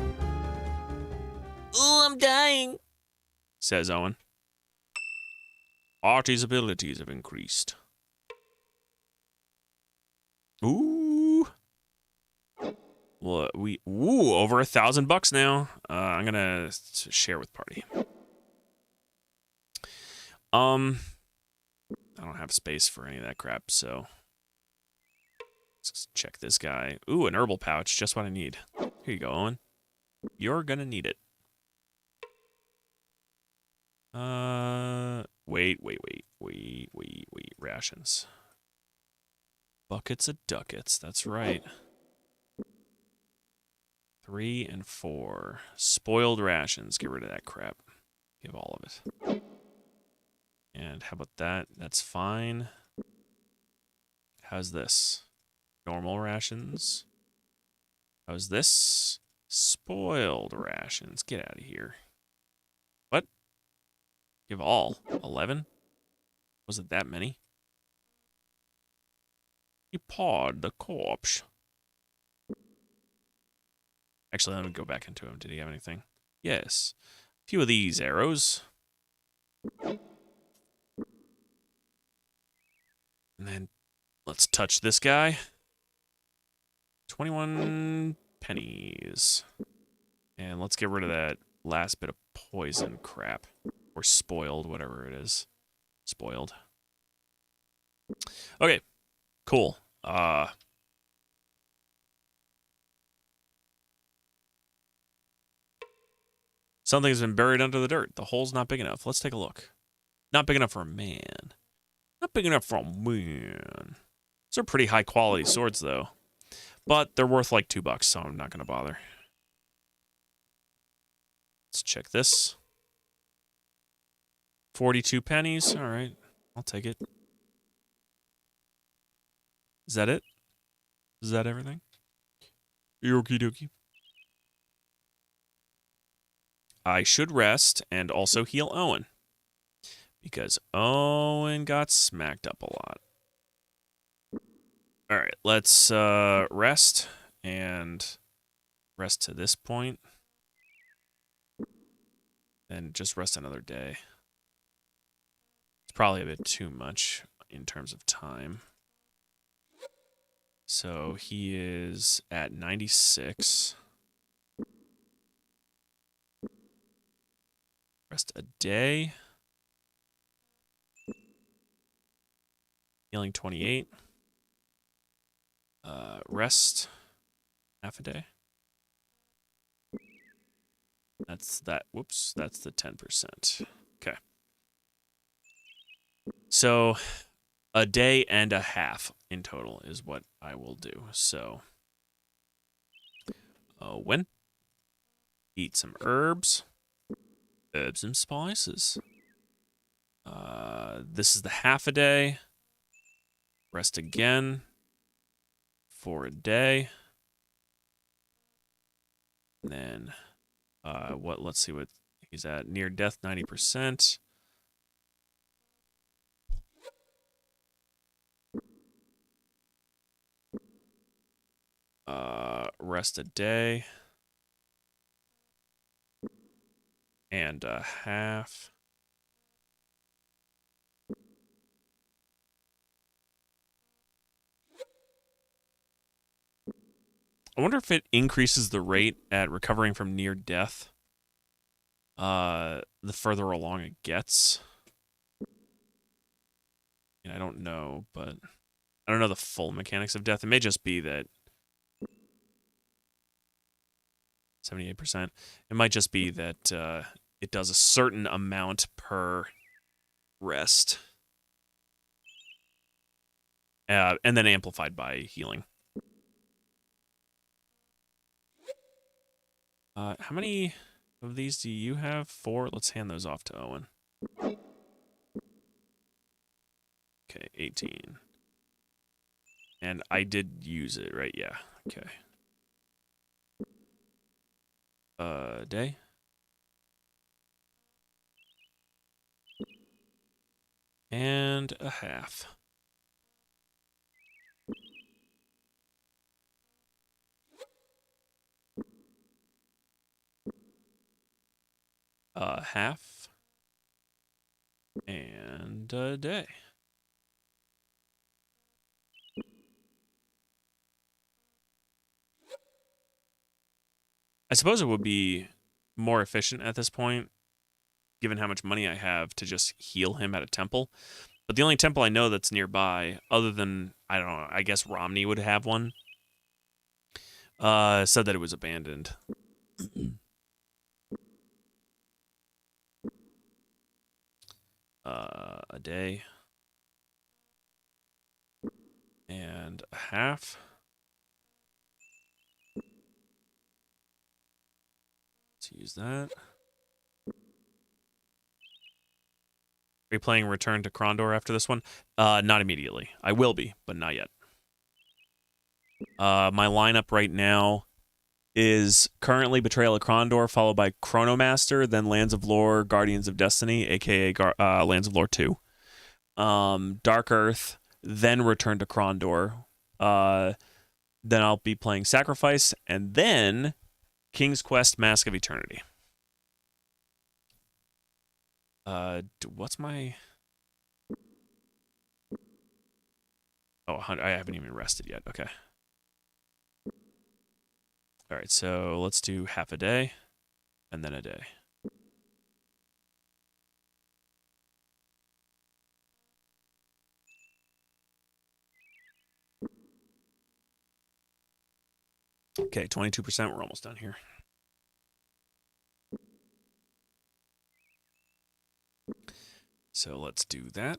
Oh, I'm dying, says Owen. Artie's abilities have increased. Ooh. Well, over $1,000 now. I'm gonna share with party. I don't have space for any of that crap, so let's check this guy. Ooh, an herbal pouch, just what I need. Here you go, Owen. You're gonna need it. Wait. Rations. Buckets of ducats, that's right. 3 and 4. Spoiled rations. Get rid of that crap. Give all of it. And how about that? That's fine. How's this? Normal rations. How's this? Spoiled rations. Get out of here. What? Give all. 11? Was it that many? He pawed the corpse. Actually, let me go back into him. Did he have anything? Yes. A few of these arrows. And then let's touch this guy. 21 pennies. And let's get rid of that last bit of poison crap. Or spoiled, whatever it is. Spoiled. Okay. Cool. Something's been buried under the dirt. The hole's not big enough. Let's take a look. Not big enough for a man. Not big enough for a man. These are pretty high quality swords, though. But they're worth like $2, so I'm not going to bother. Let's check this. 42 pennies. All right. I'll take it. Is that it? Is that everything? Okie dokie. I should rest and also heal Owen. Because Owen got smacked up a lot. All right, let's rest and rest to this point. And just rest another day. It's probably a bit too much in terms of time. So he is at 96. Rest a day. Healing 28. Rest half a day. That's that. Whoops, that's the 10%. Okay. So a day and a half in total is what I will do. So when eat some herbs and spices. This is the half a day. Rest again for a day. And then let's see what he's at. Near death 90%. Rest a day. And a half. I wonder if it increases the rate at recovering from near death. The further along it gets. I don't know, but I don't know the full mechanics of death. It may just be that 78%. It might just be that it does a certain amount per rest. And then amplified by healing. How many of these do you have? 4? Let's hand those off to Owen. Okay, 18. And I did use it, right? Yeah, okay. Day? And a half. Half. And a day. I suppose it would be more efficient at this point, given how much money I have, to just heal him at a temple. But the only temple I know that's nearby, other than, I don't know, I guess Romney would have one, said that it was abandoned. A day. And a half. Let's use that. Are you playing Return to Krondor after this one? Not immediately. I will be, but not yet. My lineup right now is currently Betrayal of Krondor, followed by Chronomaster, then Lands of Lore, Guardians of Destiny, aka Lands of Lore 2. Dark Earth, then Return to Krondor. Then I'll be playing Sacrifice, and then King's Quest, Mask of Eternity. What's my... Oh, I haven't even rested yet. Okay. All right, so let's do half a day, and then a day. Okay, 22%. We're almost done here. So let's do that.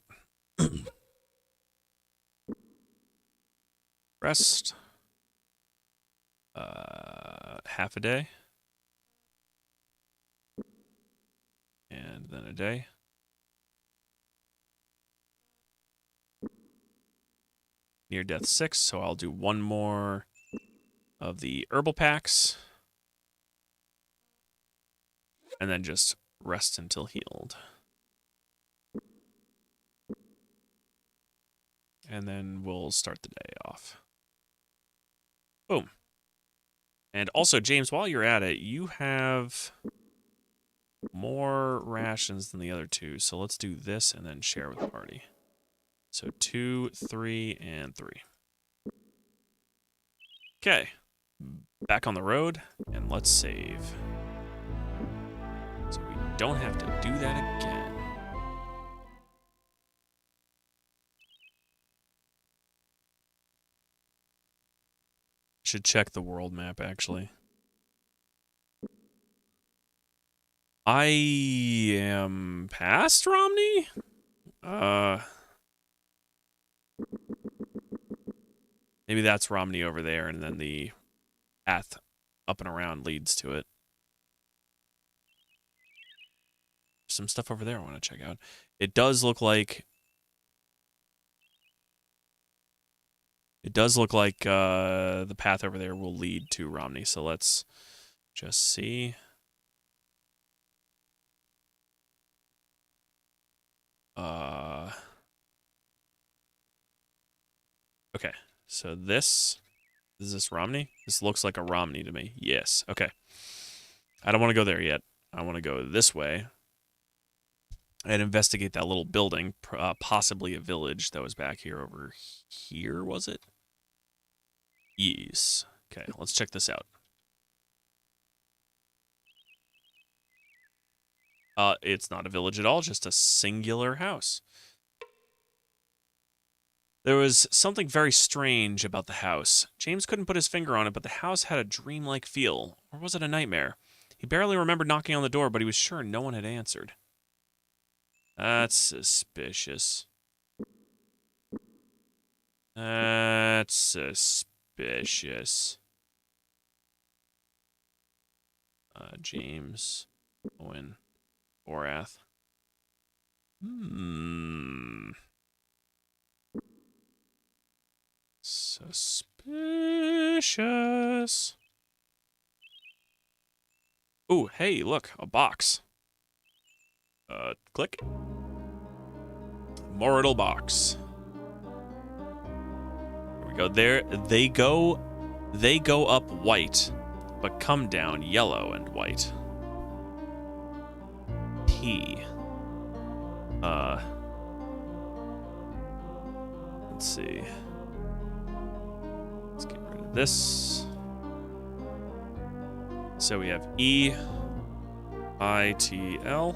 Rest. Half a day. And then a day. Near Death 6, so I'll do one more of the herbal packs. And then just rest until healed. And then we'll start the day off. Boom. And also, James, while you're at it, you have more rations than the other two. So let's do this and then share with the party. So 2, 3, and 3. Okay. Back on the road, and let's save. So we don't have to do that again. Should check the world map, actually. I am past Romney? Maybe that's Romney over there, and then the path up and around leads to it. Some stuff over there I want to check out. It does look like... the path over there will lead to Romney, so let's just see. Okay, so is this Romney? This looks like a Romney to me. Yes, okay. I don't want to go there yet. I want to go this way and investigate that little building, possibly a village that was back here over here, was it? Yes. Okay, let's check this out. It's not a village at all, just a singular house. There was something very strange about the house. James couldn't put his finger on it, but the house had a dreamlike feel. Or was it a nightmare? He barely remembered knocking on the door, but he was sure no one had answered. That's suspicious. That's suspicious. James Owen Borath. Suspicious. Ooh, hey, look, a box. Click. Mortal box. There we go. There they go. They go up white, but come down yellow and white. T. Let's see. Let's get rid of this. So we have E, I, T, L.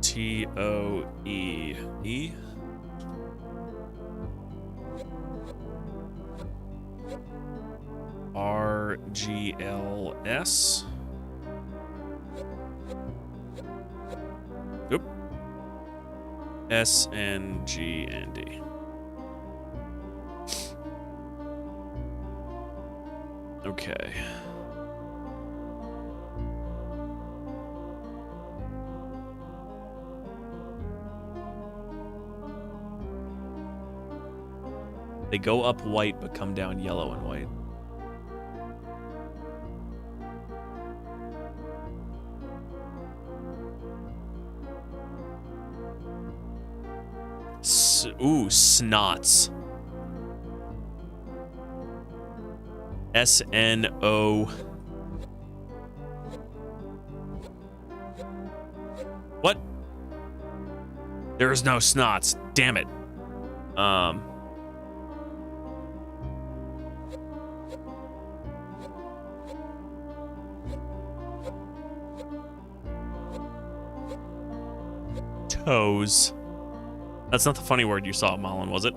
T, O, E, E. R, G, L, S. Oop. S, N, G, and D. Okay. They go up white but come down yellow and white. Ooh, snots. S-N-O. What? There is no snots. Damn it. Toes. That's not the funny word you saw, Malin, was it?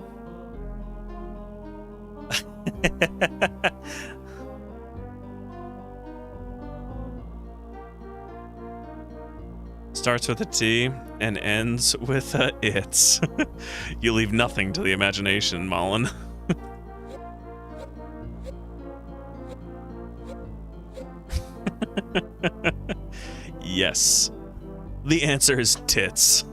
Starts with a T and ends with a it's. You leave nothing to the imagination, Malin. Yes. The answer is tits.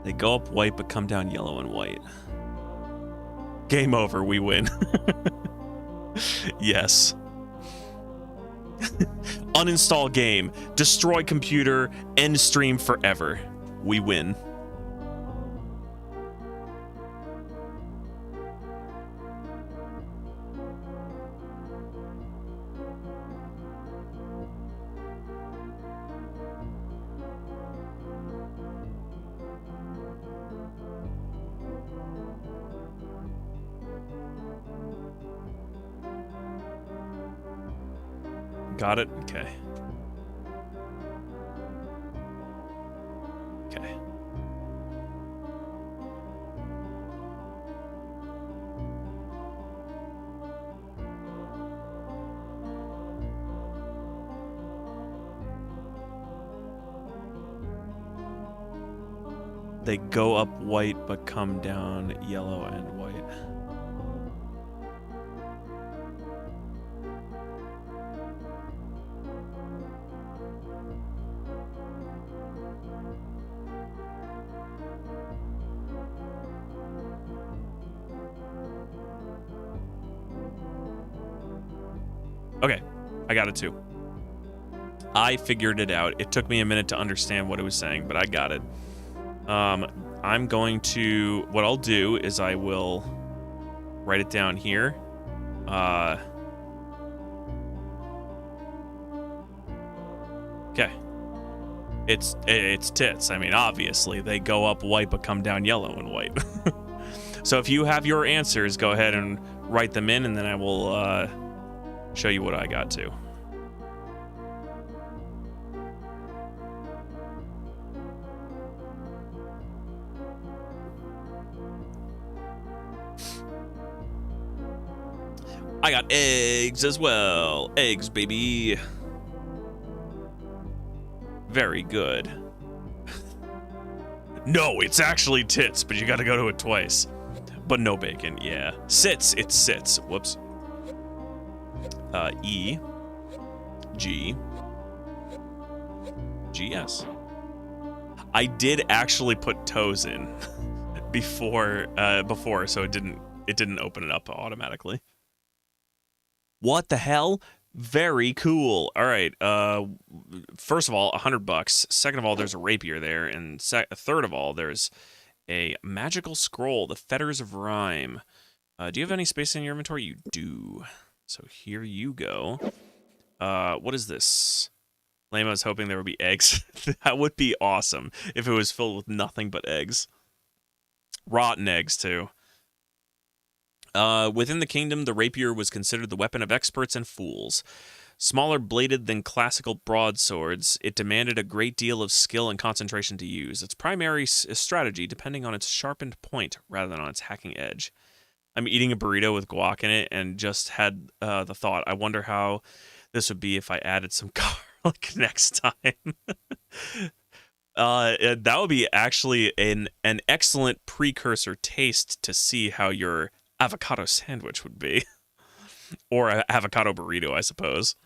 They go up white but come down yellow and white. Game over, we win. Yes. Uninstall game. Destroy computer. End stream forever. We win. Got it? Okay. Okay. They go up white but come down yellow and white. Okay, I got it too. I figured it out. It took me a minute to understand what it was saying, but I got it. I'm going to, what I'll do is I will write it down here. Okay. It's tits. I mean, obviously, they go up white but come down yellow and white. So if you have your answers, go ahead and write them in, and then I will show you what I got to. I got eggs as well. Eggs, baby. Very good. No, it's actually tits, but you gotta go to it twice. But no bacon, yeah. Sits, it's sits. Whoops. E. G. GS. I did actually put toes in before, so it didn't open it up automatically. What the hell? Very cool. All right. First of all, $100. Second of all, there's a rapier there, and third of all, there's a magical scroll, the Fetters of Rhyme. Do you have any space in your inventory? You do. So here you go. What is this? Lama was hoping there would be eggs. That would be awesome if it was filled with nothing but eggs. Rotten eggs, too. Within the kingdom, the rapier was considered the weapon of experts and fools. Smaller bladed than classical broadswords, it demanded a great deal of skill and concentration to use. Its primary strategy depending on its sharpened point rather than on its hacking edge. I'm eating a burrito with guac in it and just had the thought, I wonder how this would be if I added some garlic next time. That would be actually an excellent precursor taste to see how your avocado sandwich would be. Or an avocado burrito, I suppose.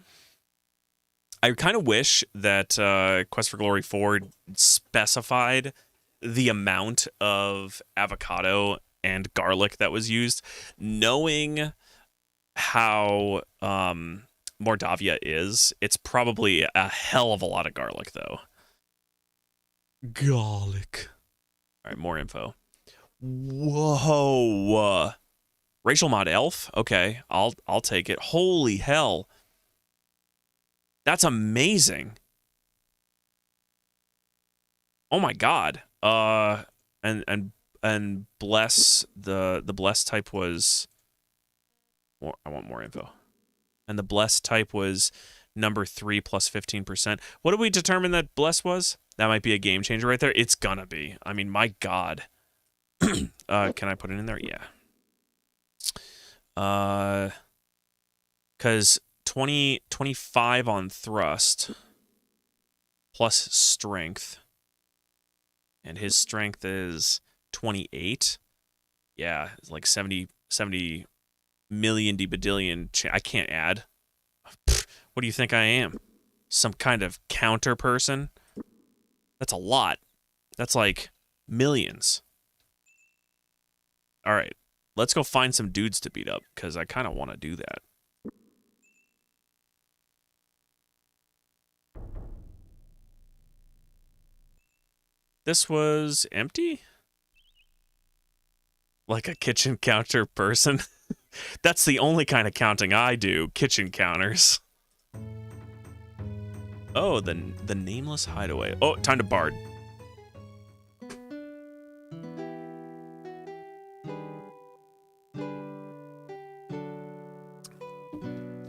I kind of wish that Quest for Glory 4 specified the amount of avocado and garlic that was used. Knowing how Mordavia is, it's probably a hell of a lot of garlic, though. Garlic. All right, more info. Whoa. Racial mod elf? Okay, I'll take it. Holy hell. That's amazing. Oh my god. And bless the bless type was more, I want more info. And the bless type was number 3 plus 15%. What did we determine that bless was? That might be a game changer right there. It's gonna be. I mean, my god. Can I put it in there? Yeah. Because 25 on thrust plus strength, and his strength is 28. Yeah, it's like 70 million debadillion. I can't add. What do you think I am? Some kind of counter person? That's a lot. That's like millions. All right. Let's go find some dudes to beat up, because I kind of want to do that. This was empty? Like a kitchen counter person? That's the only kind of counting I do, kitchen counters. Oh, the nameless hideaway. Oh, time to bard.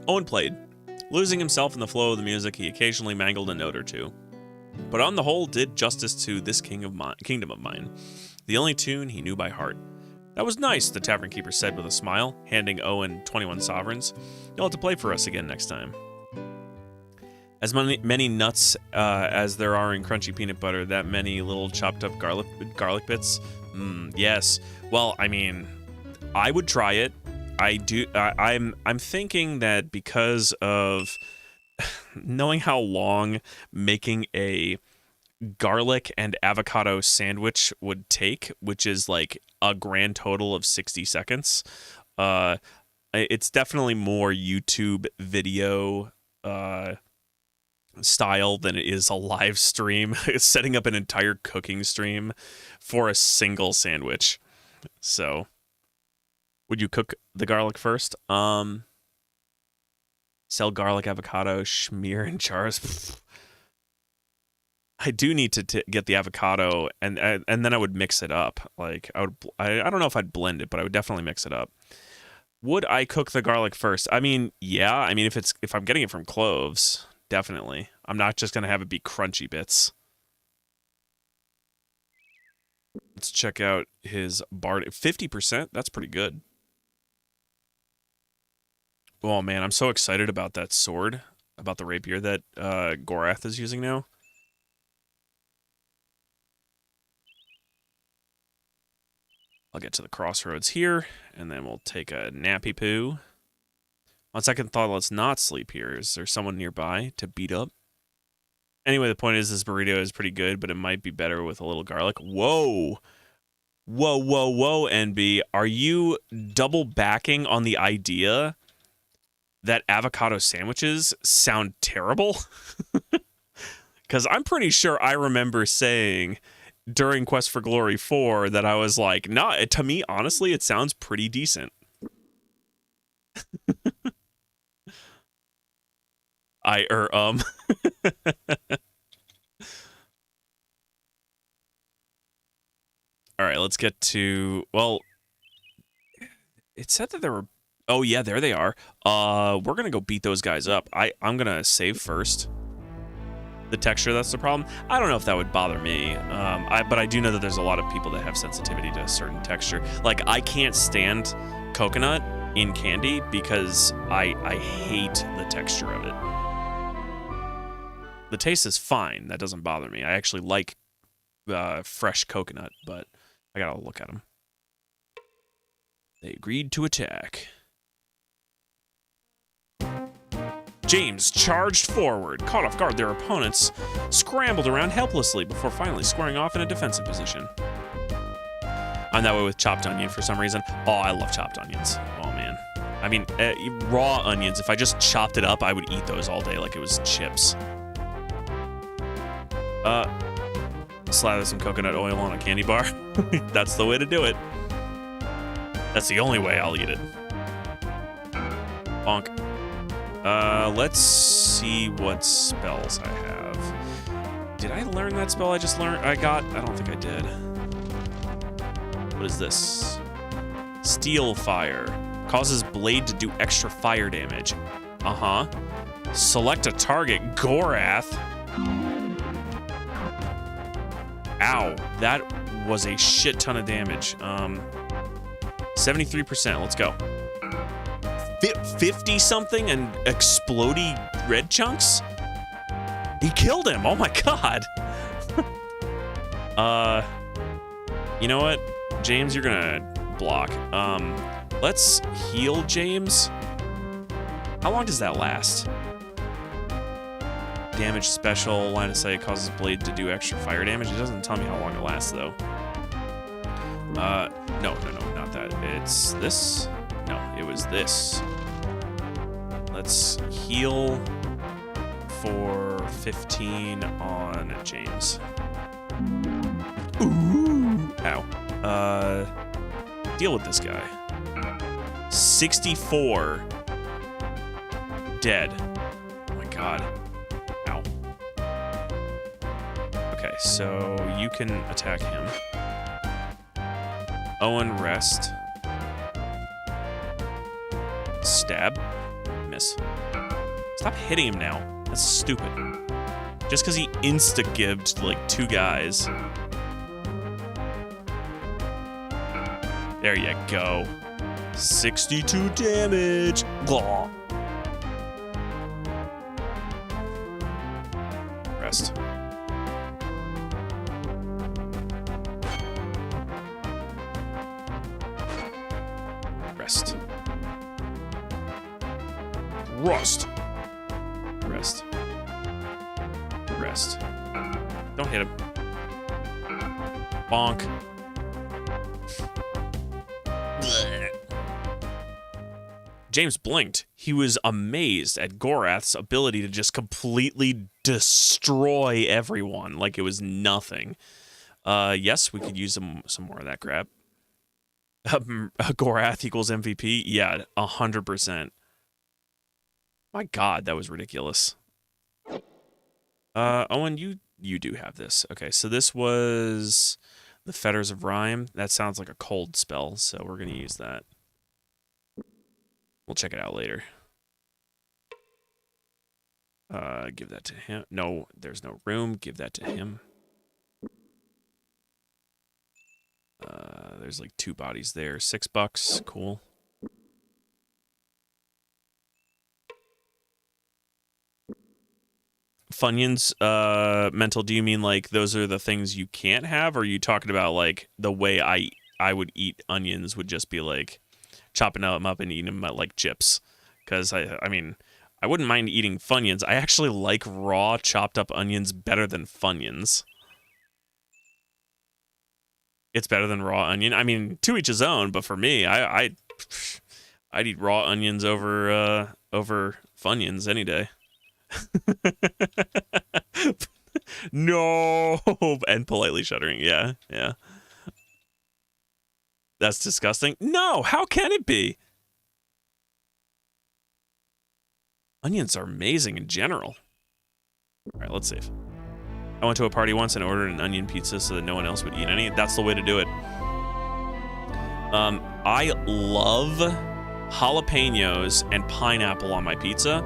Owen played. Losing himself in the flow of the music, he occasionally mangled a note or two. But on the whole, did justice to this kingdom of mine, the only tune he knew by heart. That was nice, the tavern keeper said with a smile, handing Owen 21 sovereigns. You'll have to play for us again next time. As many nuts as there are in crunchy peanut butter, that many little chopped up garlic bits. Yes. Well, I mean, I would try it. I'm thinking that because of knowing how long making a garlic and avocado sandwich would take, which is like a grand total of 60 seconds. It's definitely more YouTube video style than it is a live stream. It's setting up an entire cooking stream for a single sandwich. So, would you cook the garlic first? Sell garlic, avocado, schmear, and chars. I do need to get the avocado, and then I would mix it up. Like I don't know if I'd blend it, but I would definitely mix it up. Would I cook the garlic first? I mean, yeah. I mean, if I'm getting it from cloves, definitely. I'm not just gonna have it be crunchy bits. Let's check out his bard. 50%. That's pretty good. Oh man, I'm so excited about that sword, about the rapier that Gorath is using now. I'll get to the crossroads here, and then we'll take a nappy poo. On second thought, let's not sleep here. Is there someone nearby to beat up? Anyway, the point is this burrito is pretty good, but it might be better with a little garlic. Whoa! Whoa, whoa, whoa, NB. Are you double backing on the idea that avocado sandwiches sound terrible? Because I'm pretty sure I remember saying during Quest for Glory 4 that I was like, nah, to me, honestly, it sounds pretty decent. All right, let's get to, well, it said that there were, oh yeah, there they are. We're gonna go beat those guys up. I'm gonna save first. The texture, that's the problem. I don't know if that would bother me, but I do know that there's a lot of people that have sensitivity to a certain texture. Like, I can't stand coconut in candy because I hate the texture of it. The taste is fine. That doesn't bother me. I actually like fresh coconut, but I gotta look at them. They agreed to attack. James charged forward. Caught off guard, their opponents scrambled around helplessly before finally squaring off in a defensive position. I'm that way with chopped onion for some reason. Oh, I love chopped onions. Oh, man. I mean, raw onions, if I just chopped it up, I would eat those all day like it was chips. Slather some coconut oil on a candy bar. That's the way to do it. That's the only way I'll eat it. Bonk. Let's see what spells I have. Did I learn that spell I just learned? I don't think I did. What is this? Steel Fire. Causes blade to do extra fire damage. Uh-huh. Select a target. Gorath. Ow. That was a shit ton of damage. 73%. Let's go. 50-something and explodey red chunks? He killed him. Oh my god. You know what? James, you're gonna block. Let's heal James. How long does that last? Damage special, line of sight, causes blade to do extra fire damage. It doesn't tell me how long it lasts, though. No, not that. It's this. No, it was this. Let's heal for 15 on James. Ooh. Ow. Deal with this guy. 64. Dead. Oh my god. Ow. Okay, so you can attack him. Owen, rest. Stab. Miss. Stop hitting him now. That's stupid. Just because he insta-gibbed like 2 guys. There you go. 62 damage. Blah. Rest. Rest. Rust. Rest. Rest. Don't hit him. Bonk. James blinked. He was amazed at Gorath's ability to just completely destroy everyone like it was nothing. Yes, we could use some more of that crap. Gorath equals MVP? Yeah, 100%. My God, that was ridiculous. Owen, you do have this. Okay, so this was the Fetters of Rhyme. That sounds like a cold spell, so we're going to use that. We'll check it out later. Give that to him. No, there's no room. Give that to him. There's like 2 bodies there. $6. Cool. Funyuns, Mental, do you mean like those are the things you can't have? Or are you talking about like the way I would eat onions would just be like chopping them up and eating them like chips? Because I mean, I wouldn't mind eating Funyuns. I actually like raw chopped up onions better than Funyuns. It's better than raw onion. I mean, to each his own, but for me, I'd eat raw onions over Funyuns any day. No, and politely shuddering. Yeah. That's disgusting. No, how can it be? Onions are amazing in general. All right, let's save. I went to a party once and ordered an onion pizza so that no one else would eat any. That's the way to do it. I love jalapenos and pineapple on my pizza.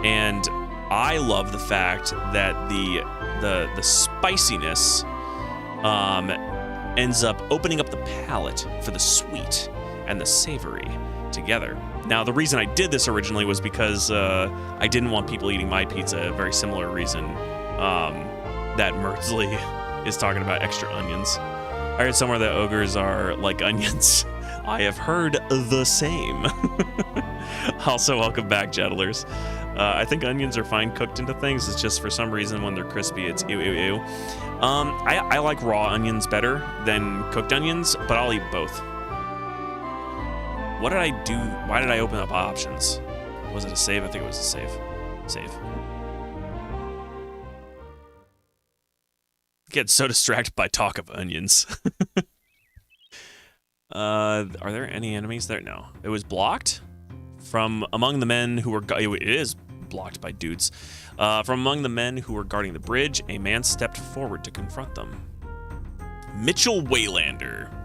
And I love the fact that the spiciness ends up opening up the palate for the sweet and the savory together. Now, the reason I did this originally was because I didn't want people eating my pizza. A very similar reason that Merdsley is talking about extra onions. I heard somewhere that ogres are like onions. I have heard the same. Also, welcome back, Jettlers. I think onions are fine cooked into things. It's just for some reason when they're crispy, it's ew, ew, ew. I like raw onions better than cooked onions, but I'll eat both. What did I do? Why did I open up options? Was it a save? I think it was a save. Save. Get so distracted by talk of onions. Are there any enemies there? No. It was blocked from among the men who were... It is blocked by dudes. From among the men who were guarding the bridge, a man stepped forward to confront them. Mitchell Waylander.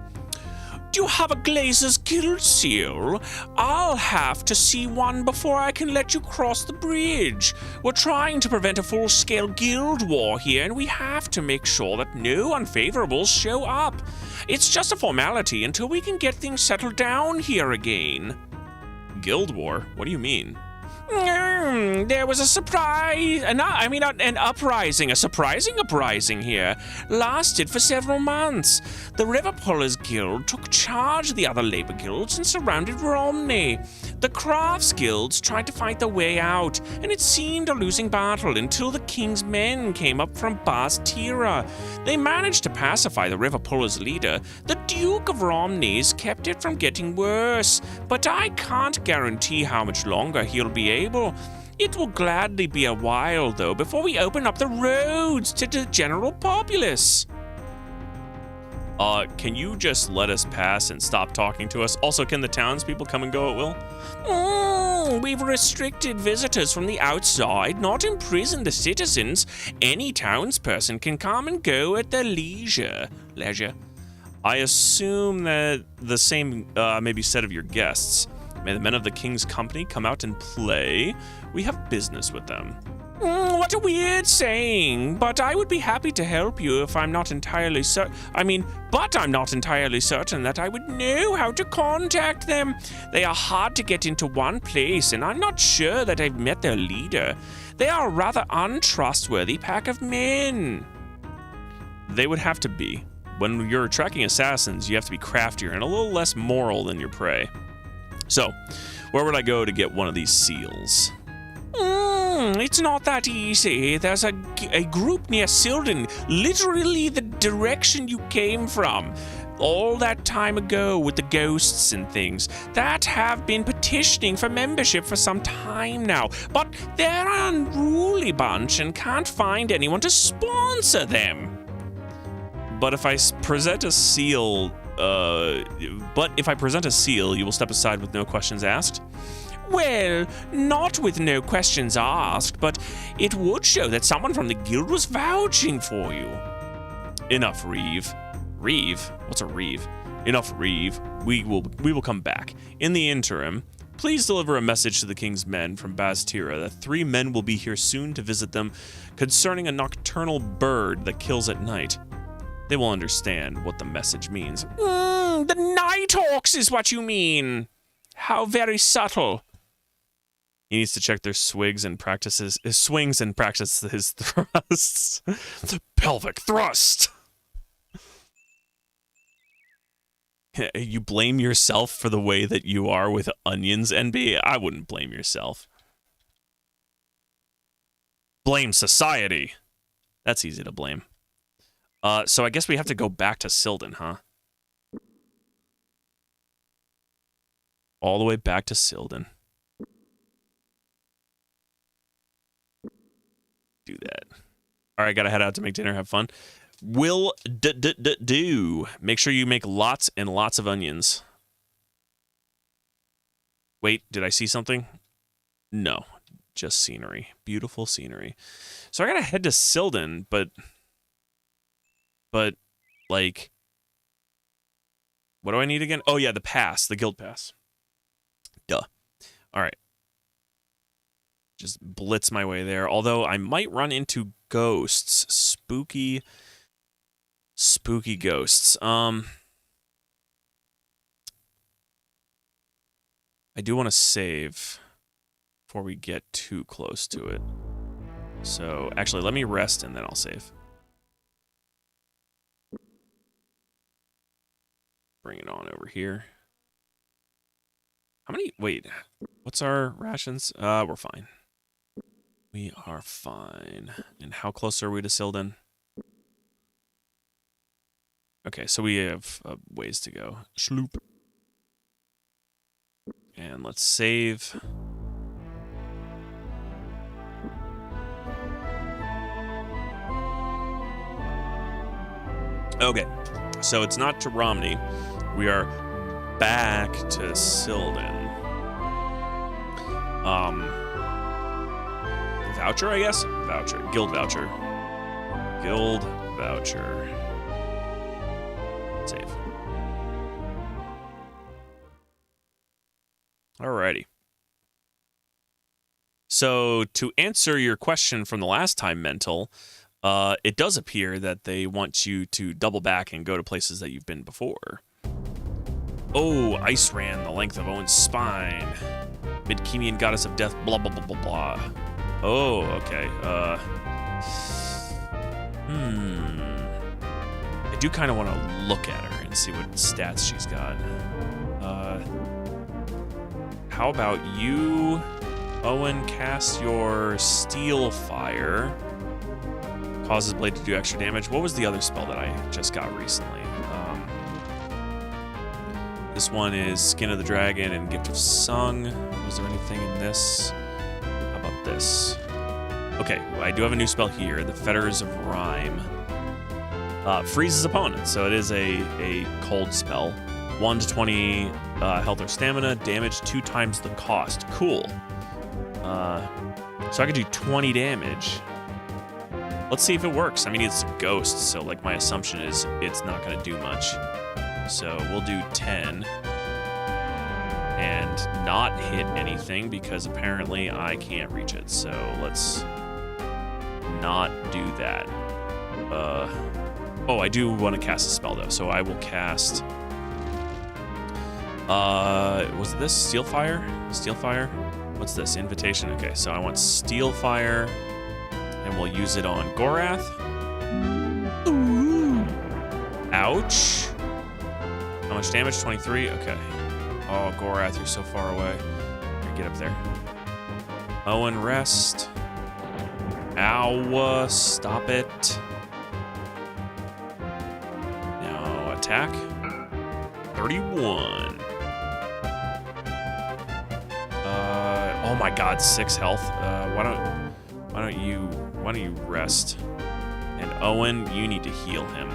Do you have a Glazer's Guild seal? I'll have to see one before I can let you cross the bridge. We're trying to prevent a full-scale guild war here, and we have to make sure that no unfavorables show up. It's just a formality until we can get things settled down here again. Guild war? What do you mean? There was a surprise, an uprising, a surprising uprising here. Lasted for several months. The River Pullers Guild took charge of the other labor guilds and surrounded Romney. The Crafts Guilds tried to fight their way out, and it seemed a losing battle until the King's men came up from Bas Tira. They managed to pacify the River Pullers leader. The Duke of Romney's kept it from getting worse, but I can't guarantee how much longer he'll be able. It will gladly be a while, though, before we open up the roads to the general populace. Can you just let us pass and stop talking to us? Also, can the townspeople come and go at will? We've restricted visitors from the outside, not imprisoned the citizens. Any townsperson can come and go at their leisure. I assume that the same may be said of your guests. May the men of the King's company come out and play. We have business with them. What a weird saying, but I would be happy to help you if I'm not entirely certain. But I'm not entirely certain that I would know how to contact them. They are hard to get into one place, and I'm not sure that I've met their leader. They are a rather untrustworthy pack of men. They would have to be. When you're tracking assassins, you have to be craftier and a little less moral than your prey. So, where would I go to get one of these seals? It's not that easy. There's a group near Silden, literally the direction you came from. all that time ago with the ghosts and things that have been petitioning for membership for some time now, but they're an unruly bunch and can't find anyone to sponsor them. But if I present a seal, you will step aside with no questions asked. Well, not with no questions asked, but it would show that someone from the guild was vouching for you. Enough, Reeve. Reeve? What's a Reeve? Enough, Reeve. We will come back. In the interim, please deliver a message to the king's men from Bastira that 3 men will be here soon to visit them concerning a nocturnal bird that kills at night. They will understand what the message means. The Nighthawks is what you mean. How very subtle. He needs to check their swings and practice his thrusts. Pelvic thrust. You blame yourself for the way that you are with onions, NB? I wouldn't blame yourself. Blame society. That's easy to blame. So I guess we have to go back to Sildon, huh? All the way back to Sildon. Do that. All right, gotta head out to make dinner, have fun. Will do. Make sure you make lots and lots of onions. Wait, did I see something? No, just scenery. Beautiful scenery. So I gotta head to Sildon, but like, what do I need again? Oh yeah, the pass, the guild pass. Duh. All right. Just blitz my way there. Although I might run into ghosts. Spooky ghosts. I do want to save before we get too close to it. So actually, let me rest and then I'll save. Bring it on over here. How many? Wait, what's our rations? We're fine. We are fine. And how close are we to Sildon? Okay, so we have ways to go. Sloop. And let's save. Okay, so it's not to Romney. We are back to Sildon. Voucher, I guess? Voucher. Guild voucher. Guild voucher. Save. Alrighty. So, to answer your question from the last time, Mental, it does appear that they want you to double back and go to places that you've been before. Oh, Ice Ran, the length of Owen's spine. Midkemian goddess of death, blah, blah, blah, blah, blah. Oh, okay. I do kind of want to look at her and see what stats she's got. How about you, Owen, cast your Steel Fire. Causes blade to do extra damage. What was the other spell that I just got recently? This one is Skin of the Dragon and Gift of Sung. Was there anything in this? How about this? Okay, well, I do have a new spell here, the Fetters of Rhyme. Freezes opponent, so it is a cold spell. 1 to 20 health or stamina, damage 2 times the cost. Cool. So I could do 20 damage. Let's see if it works. I mean, it's a ghost, so like my assumption is it's not going to do much. So we'll do 10 and not hit anything because apparently I can't reach it. So let's not do that. Oh, I do want to cast a spell though. So I will cast, was this Steel Fire? Steel Fire? What's this? Invitation? Okay, so I want Steel Fire and we'll use it on Gorath. Ooh. Ouch. How much damage? 23? Okay. Oh, Gorath, you're so far away. Here, get up there. Owen, rest. Ow, stop it. Now, attack. 31. Oh my God, 6 health. Why don't you rest? And Owen, you need to heal him.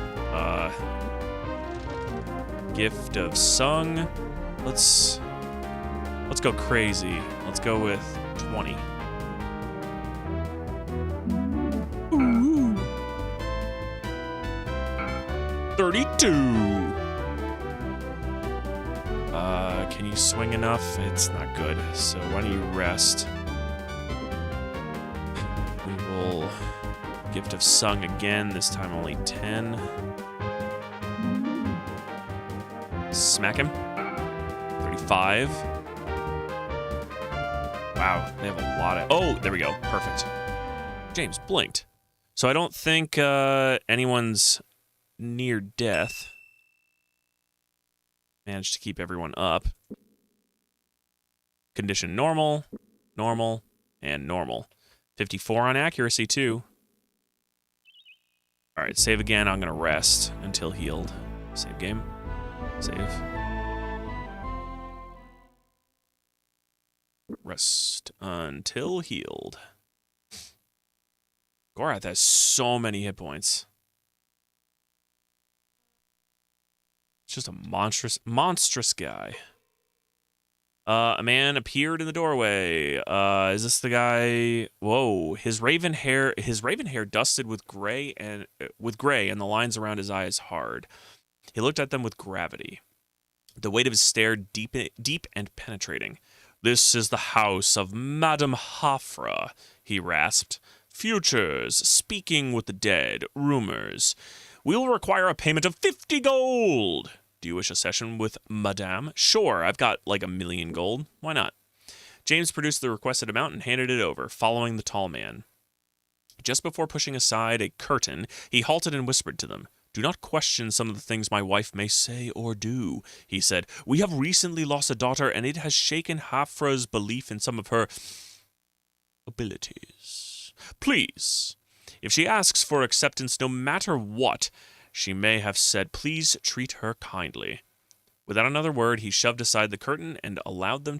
Gift of Sung. Let's go crazy. Let's go with 20. Ooh. 32. Can you swing enough? It's not good. So why don't you rest? We will Gift of Sung again, this time only 10. Smack him. 35. Wow, they have a lot of... Oh, there we go. Perfect. James blinked. So I don't think anyone's near death. Managed to keep everyone up. Condition normal, normal, and normal. 54 on accuracy, too. All right, save again. I'm going to rest until healed. Save game. Save. Rest until healed. Gorath has so many hit points. It's just a monstrous guy. A man appeared in the doorway. Is this the guy? Whoa! His raven hair dusted with gray, and the lines around his eyes hard. He looked at them with gravity. The weight of his stare deep and penetrating. "This is the house of Madame Hafra," he rasped. "Futures, speaking with the dead, rumors. We will require a payment of 50 gold. Do you wish a session with Madame? Sure, I've got like 1,000,000 gold. Why not?" James produced the requested amount and handed it over, following the tall man. Just before pushing aside a curtain, he halted and whispered to them. "Do not question some of the things my wife may say or do," he said. "We have recently lost a daughter, and it has shaken Hafra's belief in some of her abilities. Please, if she asks for acceptance no matter what she may have said, please treat her kindly." Without another word, he shoved aside the curtain and allowed them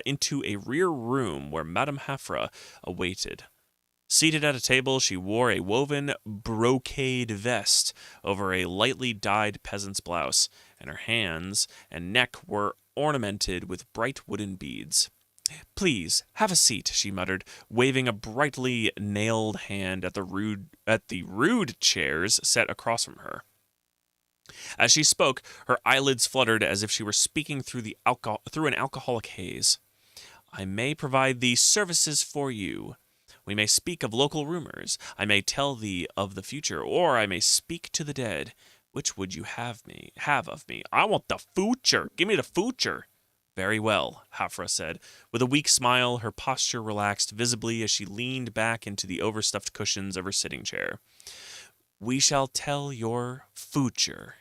into a rear room where Madame Hafra awaited. Seated at a table, she wore a woven brocade vest over a lightly dyed peasant's blouse, and her hands and neck were ornamented with bright wooden beads. "Please, have a seat," she muttered, waving a brightly nailed hand at the rude chairs set across from her. As she spoke, her eyelids fluttered as if she were speaking through an alcoholic haze. "I may provide these services for you. We may speak of local rumors. I may tell thee of the future, or I may speak to the dead. Which would you have of me?" "I want the future. Give me the future." "Very well," Hafra said. With a weak smile, her posture relaxed visibly as she leaned back into the overstuffed cushions of her sitting chair. "We shall tell your future."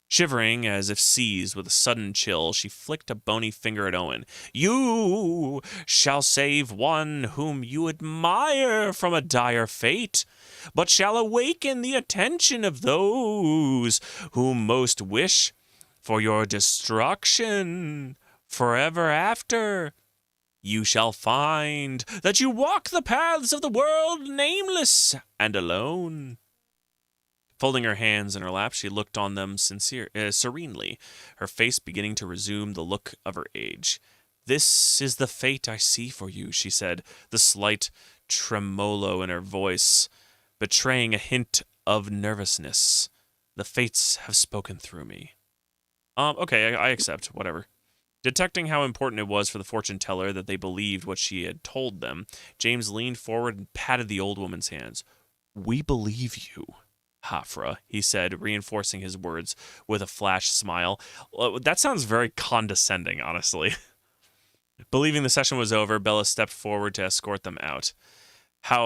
Shivering as if seized with a sudden chill, she flicked a bony finger at Owen. "You shall save one whom you admire from a dire fate, but shall awaken the attention of those who most wish for your destruction forever after. You shall find that you walk the paths of the world nameless and alone." Folding her hands in her lap, she looked on them serenely, her face beginning to resume the look of her age. "This is the fate I see for you," she said, the slight tremolo in her voice betraying a hint of nervousness. "The fates have spoken through me." Okay, I accept, whatever. Detecting how important it was for the fortune teller that they believed what she had told them, James leaned forward and patted the old woman's hands. "We believe you, Hafra," he said, reinforcing his words with a flash smile. That sounds very condescending, honestly. Believing the session was over, Bella stepped forward to escort them out. But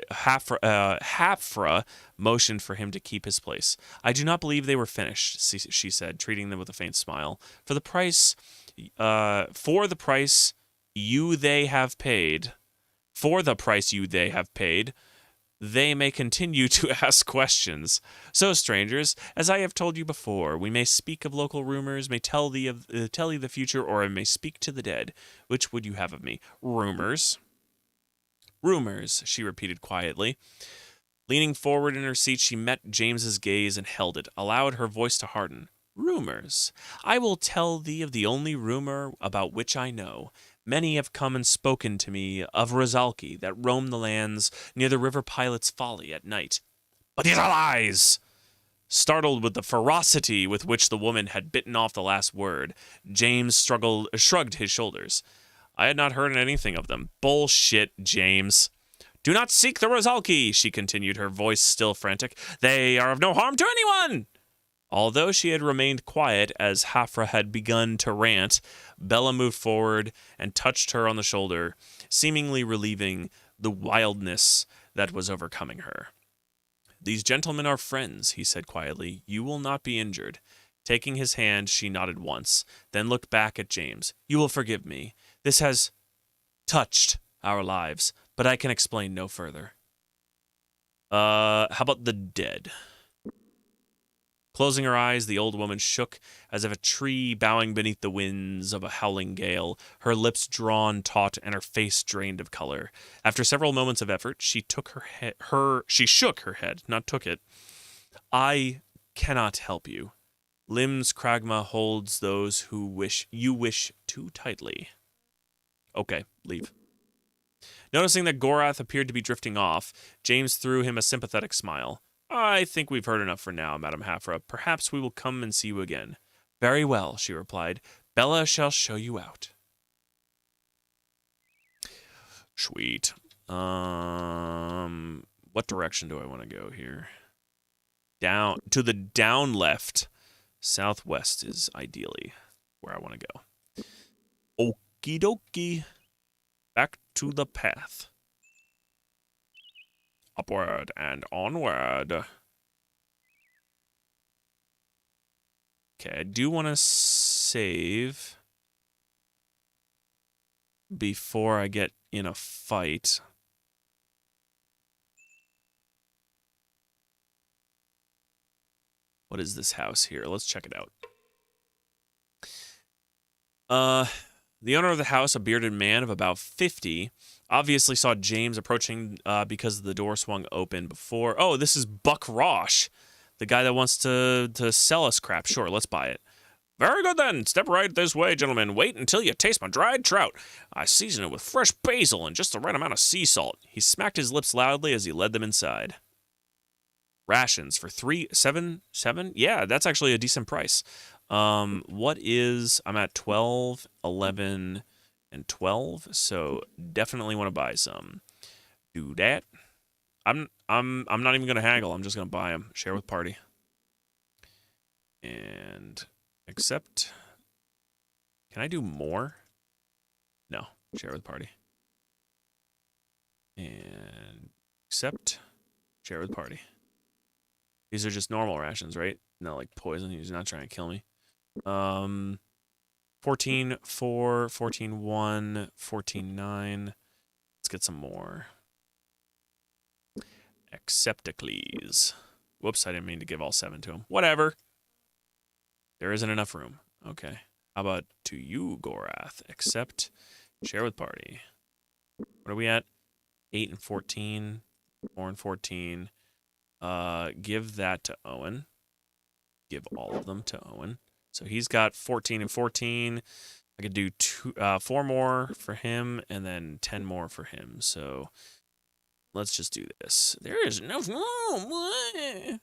Hafra motioned for him to keep his place. "I do not believe they were finished," she said, treating them with a faint smile. For the price you they have paid, they may continue to ask questions. So, strangers, as I have told you before, we may speak of local rumors, may tell you the future, or I may speak to the dead. Which would you have of me? Rumors. Rumors, she repeated quietly. Leaning forward in her seat, she met James's gaze and held it, allowed her voice to harden. Rumors. I will tell thee of the only rumor about which I know. Many have come and spoken to me of Rozalki that roam the lands near the river Pilot's Folly at night. But these are lies! Startled with the ferocity with which the woman had bitten off the last word, James shrugged his shoulders. I had not heard anything of them. Bullshit, James. Do not seek the Rozalki, she continued, her voice still frantic. They are of no harm to anyone! Although she had remained quiet as Hafra had begun to rant, Bella moved forward and touched her on the shoulder, seemingly relieving the wildness that was overcoming her. These gentlemen are friends, he said quietly. You will not be injured. Taking his hand, she nodded once, then looked back at James. You will forgive me. This has touched our lives, but I can explain no further. How about the dead? Closing her eyes, the old woman shook as if a tree bowing beneath the winds of a howling gale, her lips drawn taut and her face drained of color. After several moments of effort, she shook her head, not took it. I cannot help you. Lim's Kragma holds those who you wish too tightly. Okay, leave. Noticing that Gorath appeared to be drifting off, James threw him a sympathetic smile. I think we've heard enough for now, Madam Hafra. Perhaps we will come and see you again. Very well, she replied. Bella shall show you out. Sweet. What direction do I want to go here? Down to the down left. Southwest is ideally where I want to go. Okie dokie. Back to the path. Upward and onward. Okay, I do want to save before I get in a fight. What is this house here? Let's check it out. The owner of the house, a bearded man of about 50, obviously saw James approaching because the door swung open before. Oh, this is Buck Rosh, the guy that wants to sell us crap. Sure, let's buy it. Very good then. Step right this way, gentlemen. Wait until you taste my dried trout. I season it with fresh basil and just the right amount of sea salt. He smacked his lips loudly as he led them inside. Rations for 7? Yeah, that's actually a decent price. What is... I'm at 12, 11, and 12, so definitely want to buy some. Do that. I'm not even going to haggle. I'm just going to buy them. Share with party. And accept. Can I do more? No. Share with party. And accept. Share with party. These are just normal rations, right? Not like poison. He's not trying to kill me. 14, 4, 14, 1, 14, 9. Let's get some more. Acceptacles. Whoops, I didn't mean to give all 7 to him. Whatever. There isn't enough room. Okay. How about to you, Gorath? Accept. Share with party. What are we at? 8 and 14. 4 and 14. Give that to Owen. Give all of them to Owen. So he's got 14 and 14. I could do 4 more for him and then 10 more for him. So let's just do this. There is enough room.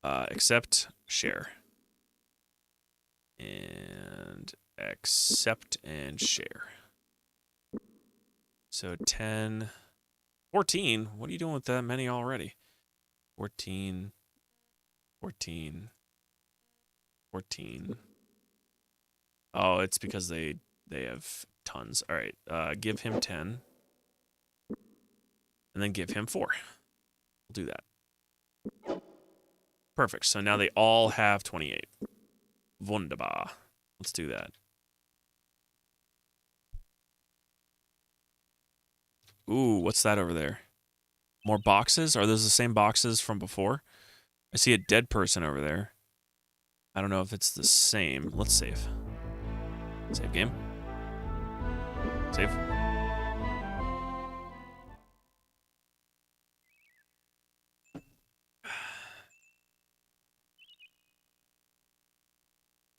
Accept, share. And accept and share. So 10, 14. What are you doing with that many already? 14, 14, 14. Oh, it's because they have tons. All right, give him 10. And then give him 4. We'll do that. Perfect. So now they all have 28. Wunderbar. Let's do that. Ooh, what's that over there? More boxes? Are those the same boxes from before? I see a dead person over there. I don't know if it's the same. Let's save. Save game. Save.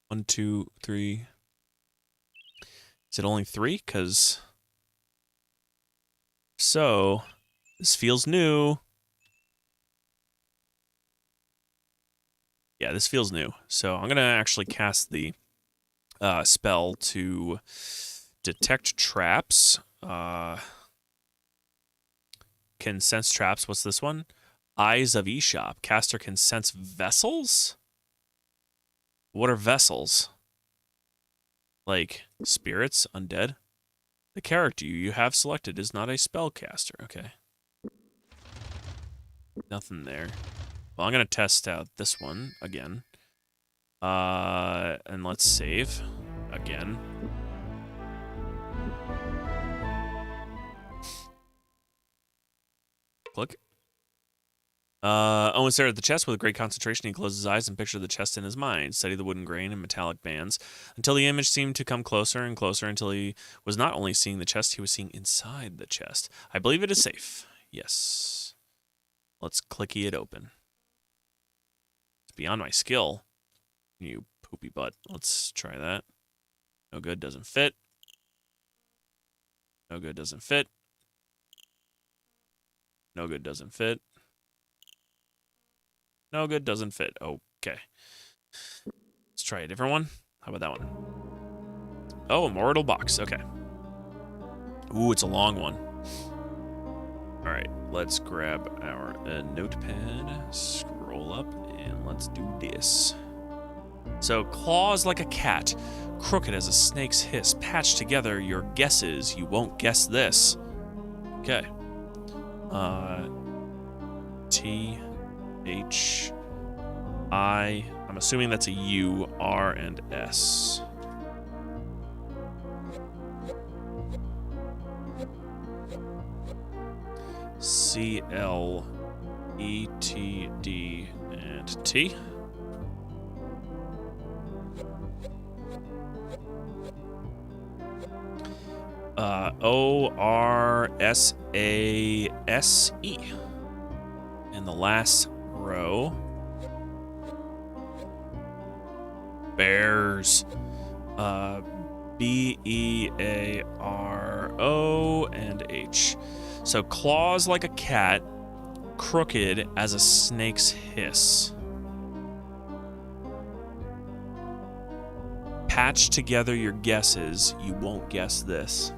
One, two, three. Is it only 3? Because so this feels new. Yeah, this feels new. So I'm gonna actually cast the spell to detect traps. Can sense traps. What's this one? Eyes of Eshop. Caster can sense vessels? What are vessels? Like spirits? Undead? The character you have selected is not a spellcaster. Okay. Nothing there. Well, I'm going to test out this one again. And let's save again. Click. Owen stared at the chest with a great concentration. He closed his eyes and pictured the chest in his mind, studied the wooden grain and metallic bands, until the image seemed to come closer and closer until he was not only seeing the chest, he was seeing inside the chest. I believe it is safe. Yes. Let's clicky it open. It's beyond my skill. You poopy butt. Let's try that. No good, doesn't fit. No good, doesn't fit. No good, doesn't fit. No good, doesn't fit. Okay. Let's try a different one. How about that one? Oh, a mortal box. Okay. Ooh, it's a long one. All right, let's grab our notepad, scroll up, and let's do this. So, claws like a cat, crooked as a snake's hiss, patch together your guesses, you won't guess this. Okay. T, H, I, I'm assuming that's a U, R, and S. C, L, E, T, D, and T. O, R, S, A, S, E. And the last row. Bears. B, E, A, R, O, and H. So claws like a cat, crooked as a snake's hiss. Patch together your guesses, you won't guess this.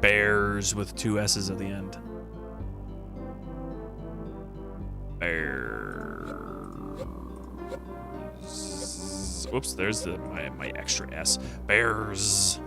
Bears with 2 S's at the end. Bears. Whoops, there's my extra S. Bears.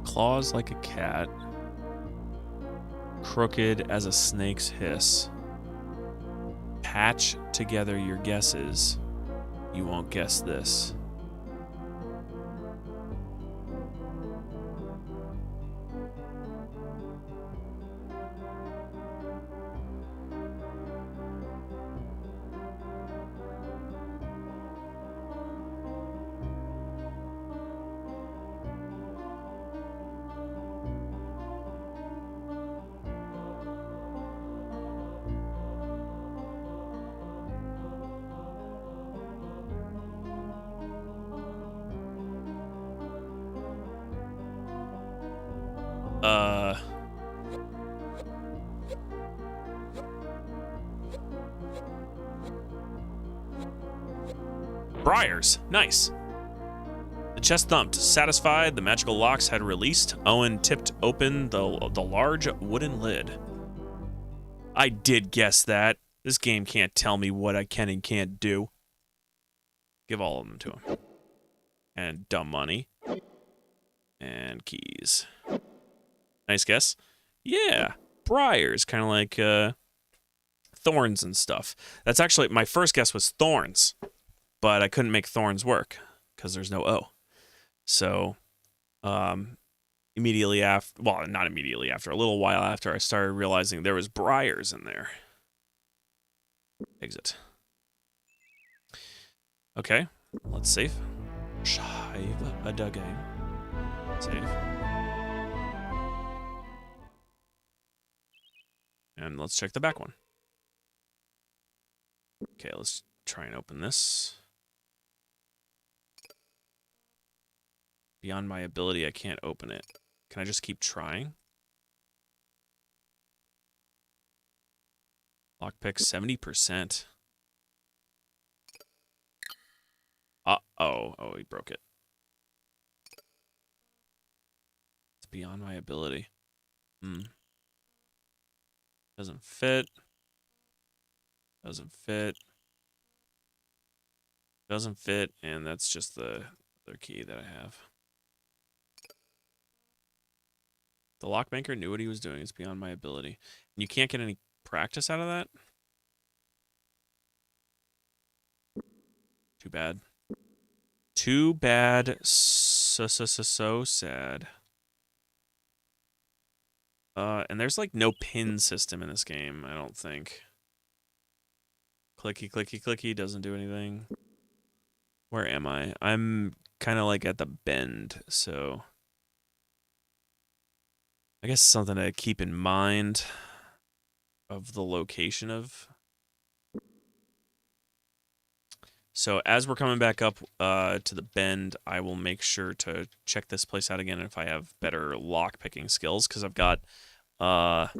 Claws like a cat, crooked as a snake's hiss. Patch together your guesses, you won't guess this. Briars. Nice. The chest thumped. Satisfied, the magical locks had released. Owen tipped open the large wooden lid. I did guess that. This game can't tell me what I can and can't do. Give all of them to him. And dumb money. And keys. Nice guess. Yeah. Briars. Kind of like thorns and stuff. That's actually, my first guess was thorns. But I couldn't make thorns work. Because there's no O. So, immediately after, well, not immediately after, a little while after, I started realizing there was briars in there. Exit. Okay, let's save. Save a game. Save. And let's check the back one. Okay, let's try and open this. Beyond my ability, I can't open it. Can I just keep trying? Lockpick 70%. Uh-oh. Oh, he broke it. It's beyond my ability. Doesn't fit. Doesn't fit. Doesn't fit, and that's just the other key that I have. The lockmaker knew what he was doing. It's beyond my ability. And you can't get any practice out of that? Too bad. Too bad. So sad. And there's like no pin system in this game, I don't think. Clicky, clicky, clicky doesn't do anything. Where am I? I'm kind of like at the bend, so I guess something to keep in mind of the location of. So as we're coming back up to the bend, I will make sure to check this place out again if I have better lock picking skills, because I've got 70%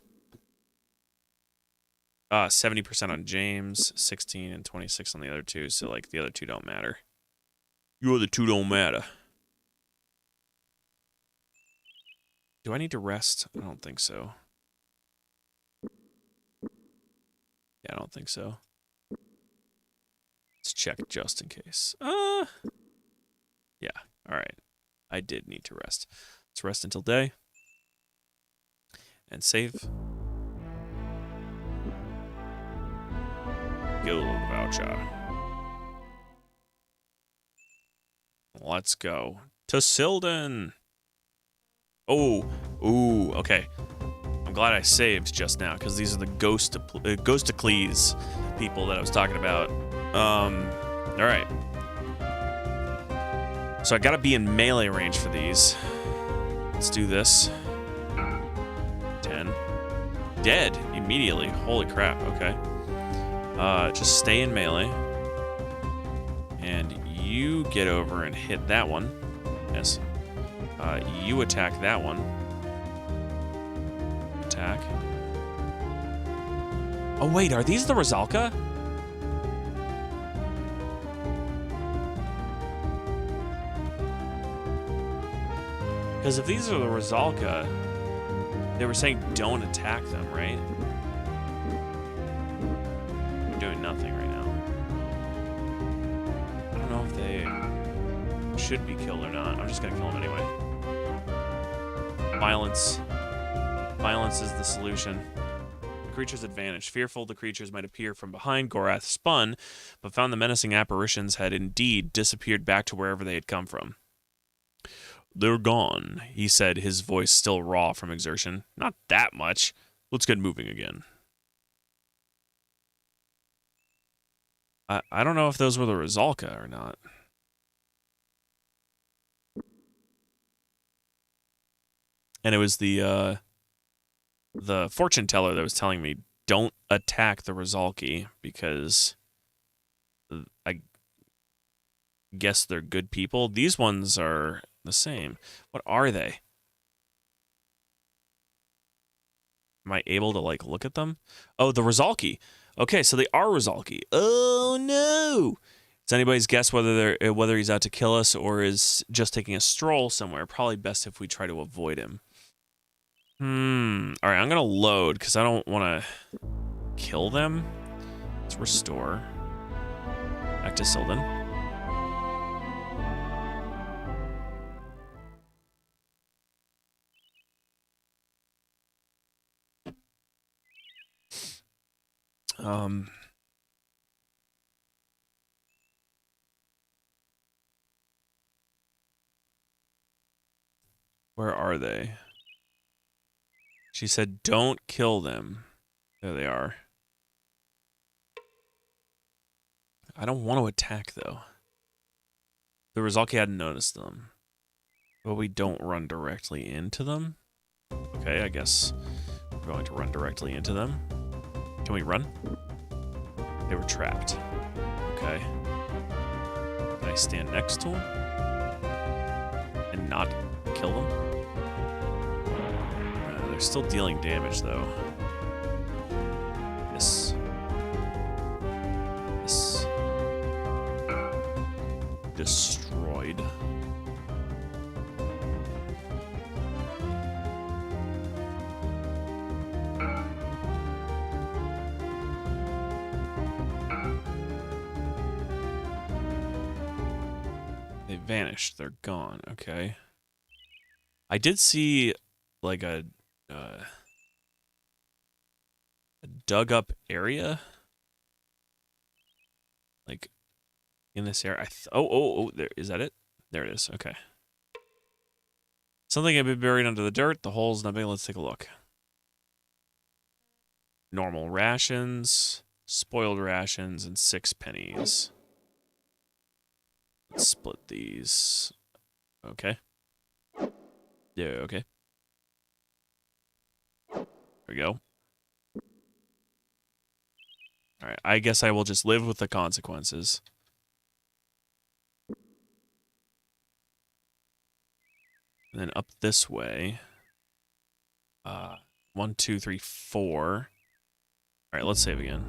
on James, 16 and 26 on the other two, so like the other two don't matter. Your other two don't matter. Do I need to rest? I don't think so. Yeah, I don't think so. Let's check just in case. Yeah, alright. I did need to rest. Let's rest until day. And save. Guild voucher. Let's go to Silden. Oh, ooh, okay. I'm glad I saved just now, because these are the Ghostacles people that I was talking about. All right. So I gotta be in melee range for these. Let's do this. 10. Dead immediately. Holy crap. Okay. Just stay in melee. And you get over and hit that one. Yes. You attack that one. Attack. Oh, wait, are these the Rosalka? Because if these are the Rosalka, they were saying don't attack them, right? They're doing nothing right now. I don't know if they should be killed or not. I'm just going to kill them anyway. Violence. Violence is the solution. The creature's advantage. Fearful the creatures might appear from behind, Gorath spun, but found the menacing apparitions had indeed disappeared back to wherever they had come from. They're gone, he said, his voice still raw from exertion. Not that much. Let's get moving again. I don't know if those were the Rosalka or not. And it was the fortune teller that was telling me, don't attack the Rosalki, because I guess they're good people. These ones are the same. What are they? Am I able to, like, look at them? Oh, the Rizalki. Okay, so they are Rizalki. Oh, no. It's anybody's guess whether he's out to kill us or is just taking a stroll somewhere. Probably best if we try to avoid him. All right, I'm going to load because I don't want to kill them. Let's restore. Back to Sildon. Where are they? She said, don't kill them. There they are. I don't want to attack, though. The Rizalki hadn't noticed them. But we don't run directly into them. Okay, I guess we're going to run directly into them. Can we run? They were trapped. Okay. Can I stand next to them? And not kill them? They're still dealing damage, though. This. Destroyed. They vanished. They're gone. Okay. I did see like a dug up area, like in this area. Oh, there is that it? There it is. Okay. Something had been buried under the dirt. The hole's not big. Let's take a look. Normal rations, spoiled rations, and 6 pennies. Let's split these. Okay. Yeah, okay. There we go. Alright, I guess I will just live with the consequences. And then up this way. 1, 2, 3, 4. Alright, let's save again.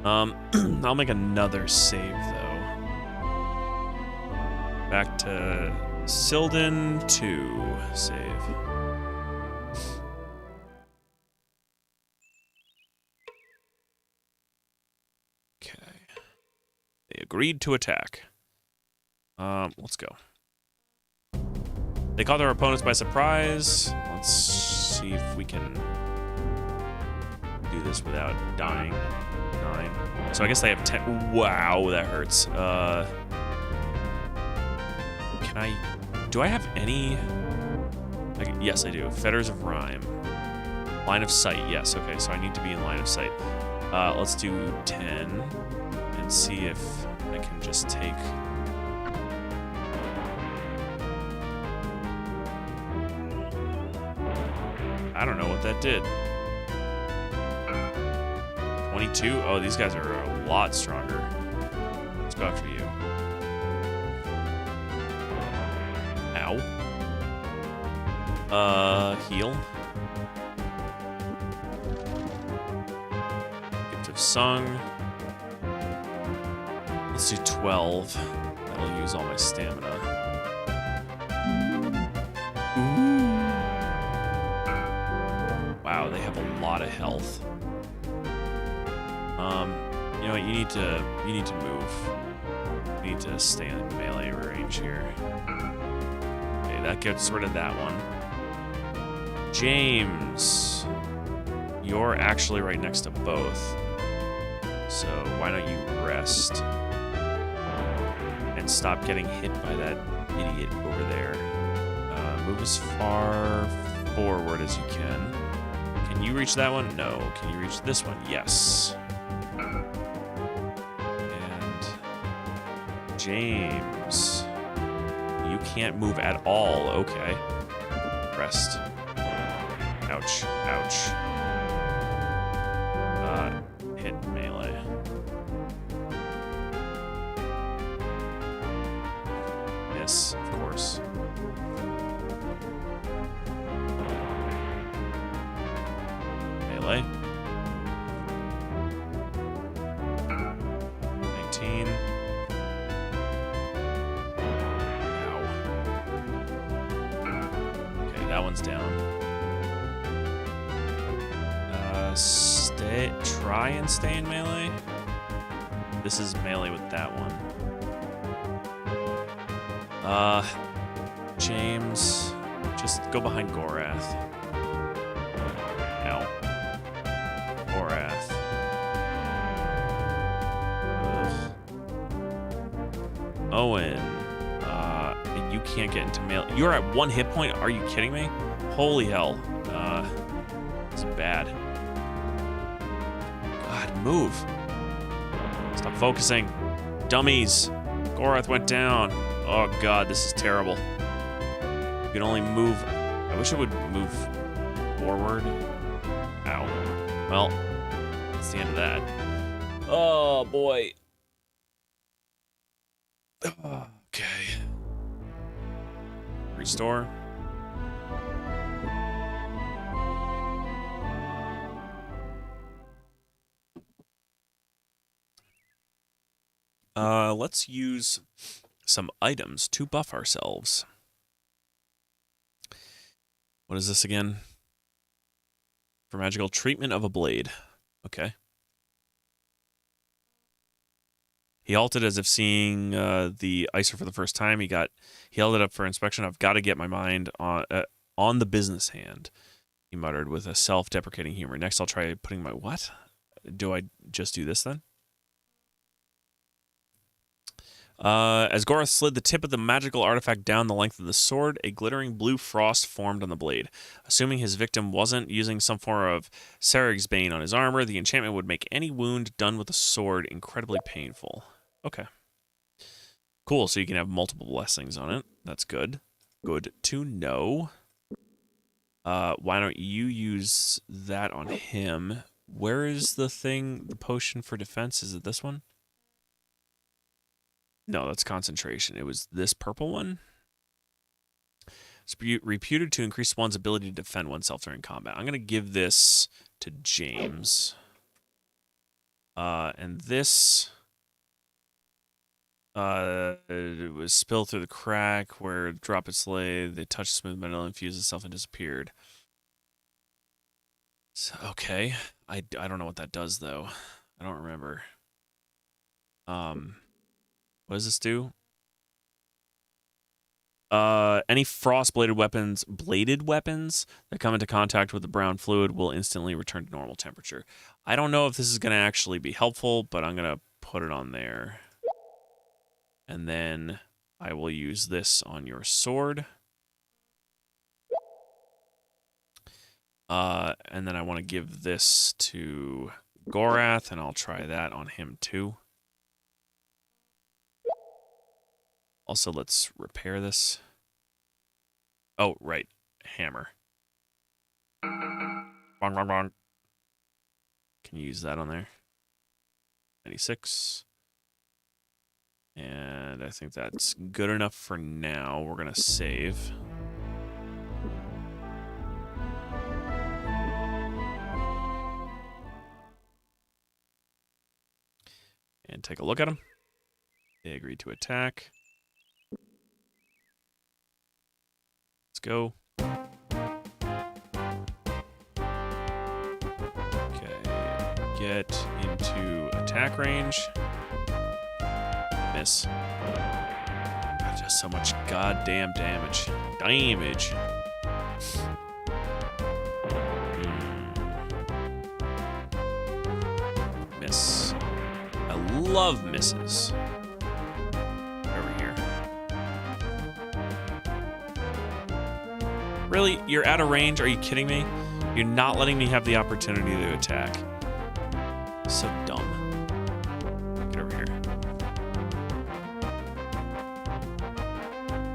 I'll make another save, though. Back to Sildon 2. Save. Okay. They agreed to attack. Let's go. They caught their opponents by surprise. Let's see if we can do this without dying. 9. So I guess they have 10. Wow, that hurts. Do I have any? Yes, I do. Fetters of Rhyme. Line of sight. Yes, okay, so I need to be in line of sight. Let's do 10 and see if I can just take... I don't know what that did. 22? Oh, these guys are a lot stronger. Let's go after you. Ow. Heal. Gift of Sung. Let's do 12. That'll use all my stamina. Ooh. Wow, they have a lot of health. You know what? You need to move. You need to stay in melee range here. Okay, that gets rid of that one. James, you're actually right next to both. So why don't you rest and stop getting hit by that idiot over there? Move as far forward as you can. Can you reach that one? No. Can you reach this one? Yes. And James, you can't move at all. Okay. Rest. Ouch. Ouch. Hit melee. Miss, of course. melee. 19. Ow. Okay, that one's down. Try and stay in melee. This is melee with that one. James, just go behind Gorath. Ow. Gorath. Ugh. Owen, you can't get into melee. You're at 1 hit point? Are you kidding me? Holy hell. This is bad. God, move. Stop focusing. Dummies. Gorath went down. Oh, God, this is terrible. You can only move... I wish it would move forward. Ow. Well, that's the end of that. Oh, boy. Okay. Restore. Let's use some items to buff ourselves. What is this again? For magical treatment of a blade. Okay. He halted as if seeing the icer for the first time. He held it up for inspection. I've got to get my mind on the business hand, he muttered with a self-deprecating humor. Next, I'll try putting my... What? Do I just do this then? As Gorath slid the tip of the magical artifact down the length of the sword, a glittering blue frost formed on the blade. Assuming his victim wasn't using some form of Sarig's Bane on his armor, the enchantment would make any wound done with the sword incredibly painful. Okay. Cool, so you can have multiple blessings on it. That's good. Good to know. Why don't you use that on him? Where is the thing, the potion for defense? Is it this one? No, that's concentration. It was this purple one. It's reputed to increase one's ability to defend oneself during combat. I'm going to give this to James. And this... it was spilled through the crack where it dropped its lay. They touched smooth metal, infused itself, and disappeared. So, okay. I don't know what that does, though. I don't remember. What does this do? Any frost-bladed weapons that come into contact with the brown fluid will instantly return to normal temperature. I don't know if this is going to actually be helpful, but I'm going to put it on there. And then I will use this on your sword. And then I want to give this to Gorath, and I'll try that on him too. Also, let's repair this. Oh, right. Hammer. Wrong, wrong, wrong. Can you use that on there? 96. And I think that's good enough for now. We're going to save. And take a look at them. They agreed to attack. Let's go. Okay. Get into attack range. Miss. God, just so much goddamn damage. Miss. I love misses. Over here. Really? You're out of range? Are you kidding me? You're not letting me have the opportunity to attack. So dumb. Get over here.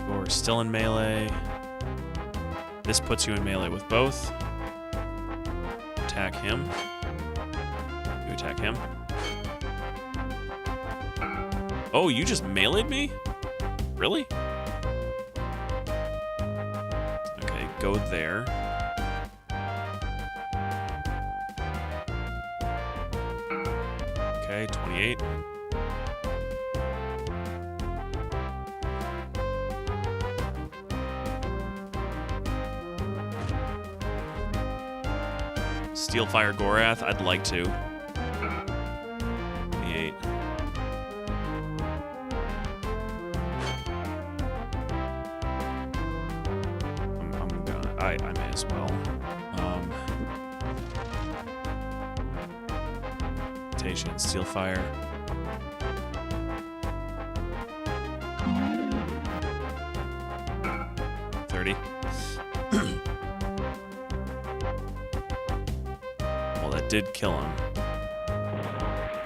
You're still in melee. This puts you in melee with both. Attack him. You attack him. Oh, you just melee'd me? Really? Okay, go there. Okay, 28. Steelfire Gorath, I'd like to. 28. I may as well. Mutation, Steelfire. Well, that did kill him.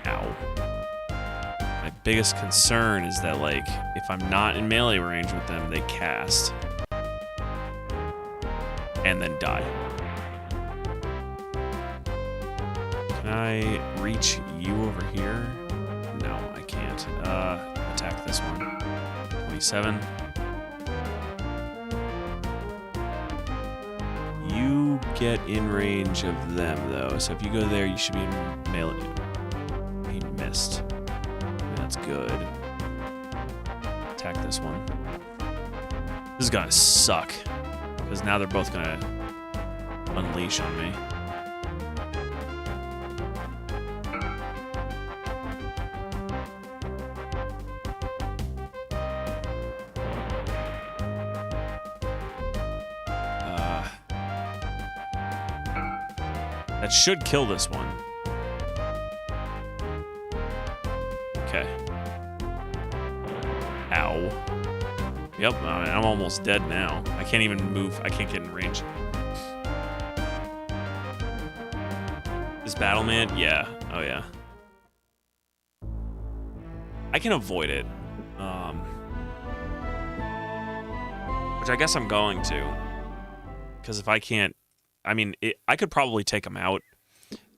Ow. My biggest concern is that, like, if I'm not in melee range with them, they cast. And then die. Can I reach you over here? No, I can't. Attack this one. 27. You get in range of them, though. So if you go there, you should be in melee. He missed. That's good. Attack this one. This is gonna suck. Because now they're both gonna unleash on me. That should kill this one. Okay. Ow. Yep, I'm almost dead now. I can't even move. I can't get in range. This Battlement? Yeah. Oh, yeah. I can avoid it. Which I guess I'm going to. Because if I can't... I mean, I could probably take him out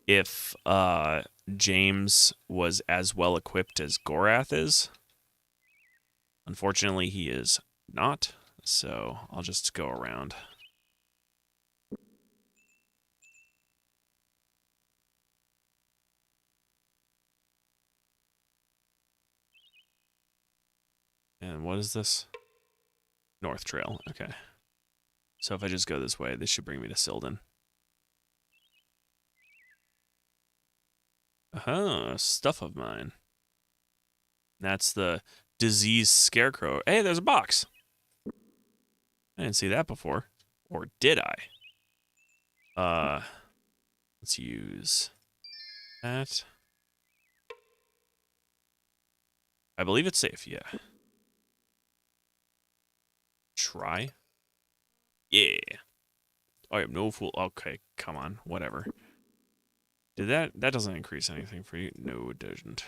if James was as well equipped as Gorath is. Unfortunately, he is not, so I'll just go around. And what is this? North Trail, okay. So if I just go this way, this should bring me to Sildon. Stuff of mine. That's the disease scarecrow. Hey, there's a box. I didn't see that before. Or did I? Let's use that. I believe it's safe, yeah. Try. Yeah. I am no fool. Okay, come on. Whatever. Did that doesn't increase anything for you? No, it doesn't.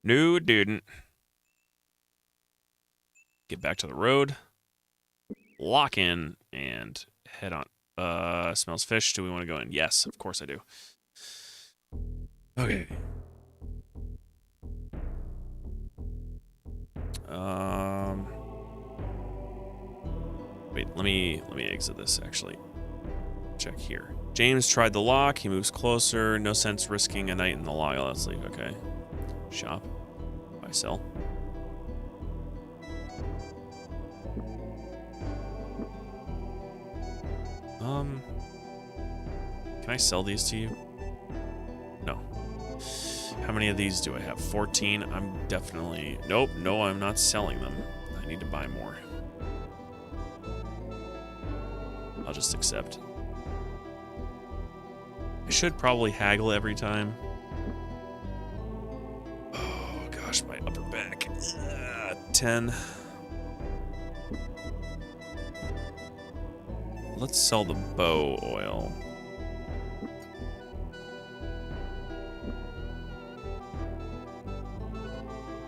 No, it didn't. Get back to the road. Lock in and head on. Smells fish. Do we want to go in? Yes, of course I do. Okay. Wait, let me exit this actually. Check here. James tried the lock. He moves closer. No sense risking a night in the lock. Let's leave. Okay. Shop. Buy, sell. Can I sell these to you? No. How many of these do I have? 14. I'm definitely... Nope. No, I'm not selling them. I need to buy more. I'll just accept. I should probably haggle every time. Oh, gosh, my upper back. 10. Let's sell the bow oil.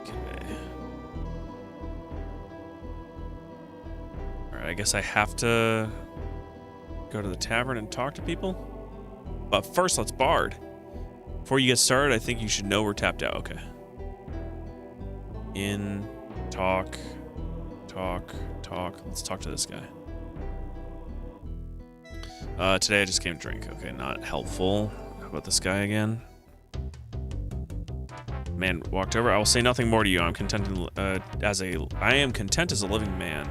Okay. Alright, I guess I have to go to the tavern and talk to people. But first, let's bard. Before you get started, I think you should know we're tapped out. Okay. In, talk. Let's talk to this guy. Today I just came to drink. Okay, not helpful. How about this guy again? Man walked over. I will say nothing more to you. I am content as a living man.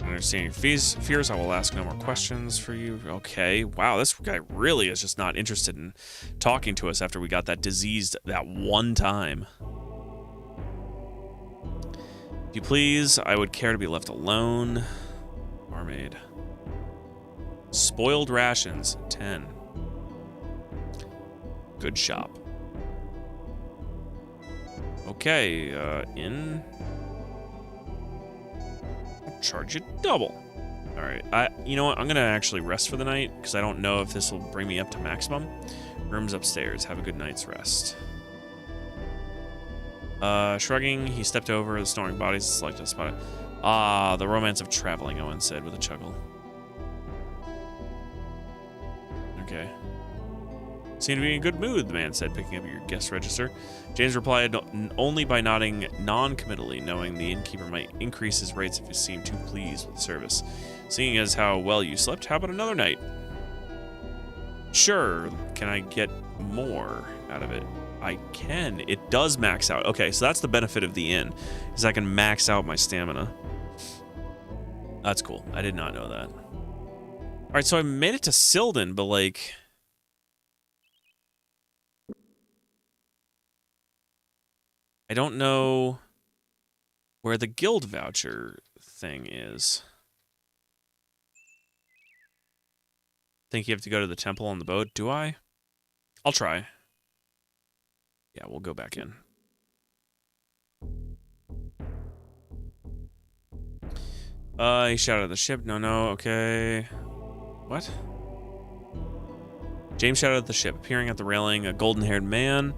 Understand your fears. I will ask no more questions for you. Okay. Wow, this guy really is just not interested in talking to us after we got that diseased that one time. If you please, I would care to be left alone. Barmaid. Spoiled rations, 10. Good shop. Okay, in. I'll charge you double. All right, you know what? I'm gonna actually rest for the night because I don't know if this will bring me up to maximum. Room's upstairs. Have a good night's rest. Shrugging, he stepped over the snoring bodies and selected a spot. Ah, the romance of traveling, Owen said with a chuckle. Okay. Seem to be in a good mood, the man said, picking up your guest register. James replied only by nodding non-committally, knowing the innkeeper might increase his rates if he seemed too pleased with the service. Seeing as how well you slept, how about another night? Sure. Can I get more out of it? I can. It does max out. Okay, so that's the benefit of the inn, is I can max out my stamina. That's cool. I did not know that. All right, so I made it to Silden, but like, I don't know where the guild voucher thing is. Think you have to go to the temple on the boat? Do I? I'll try. Yeah, we'll go back in. He shouted at the ship. No, okay. What? James shouted at the ship, appearing at the railing, a golden-haired man.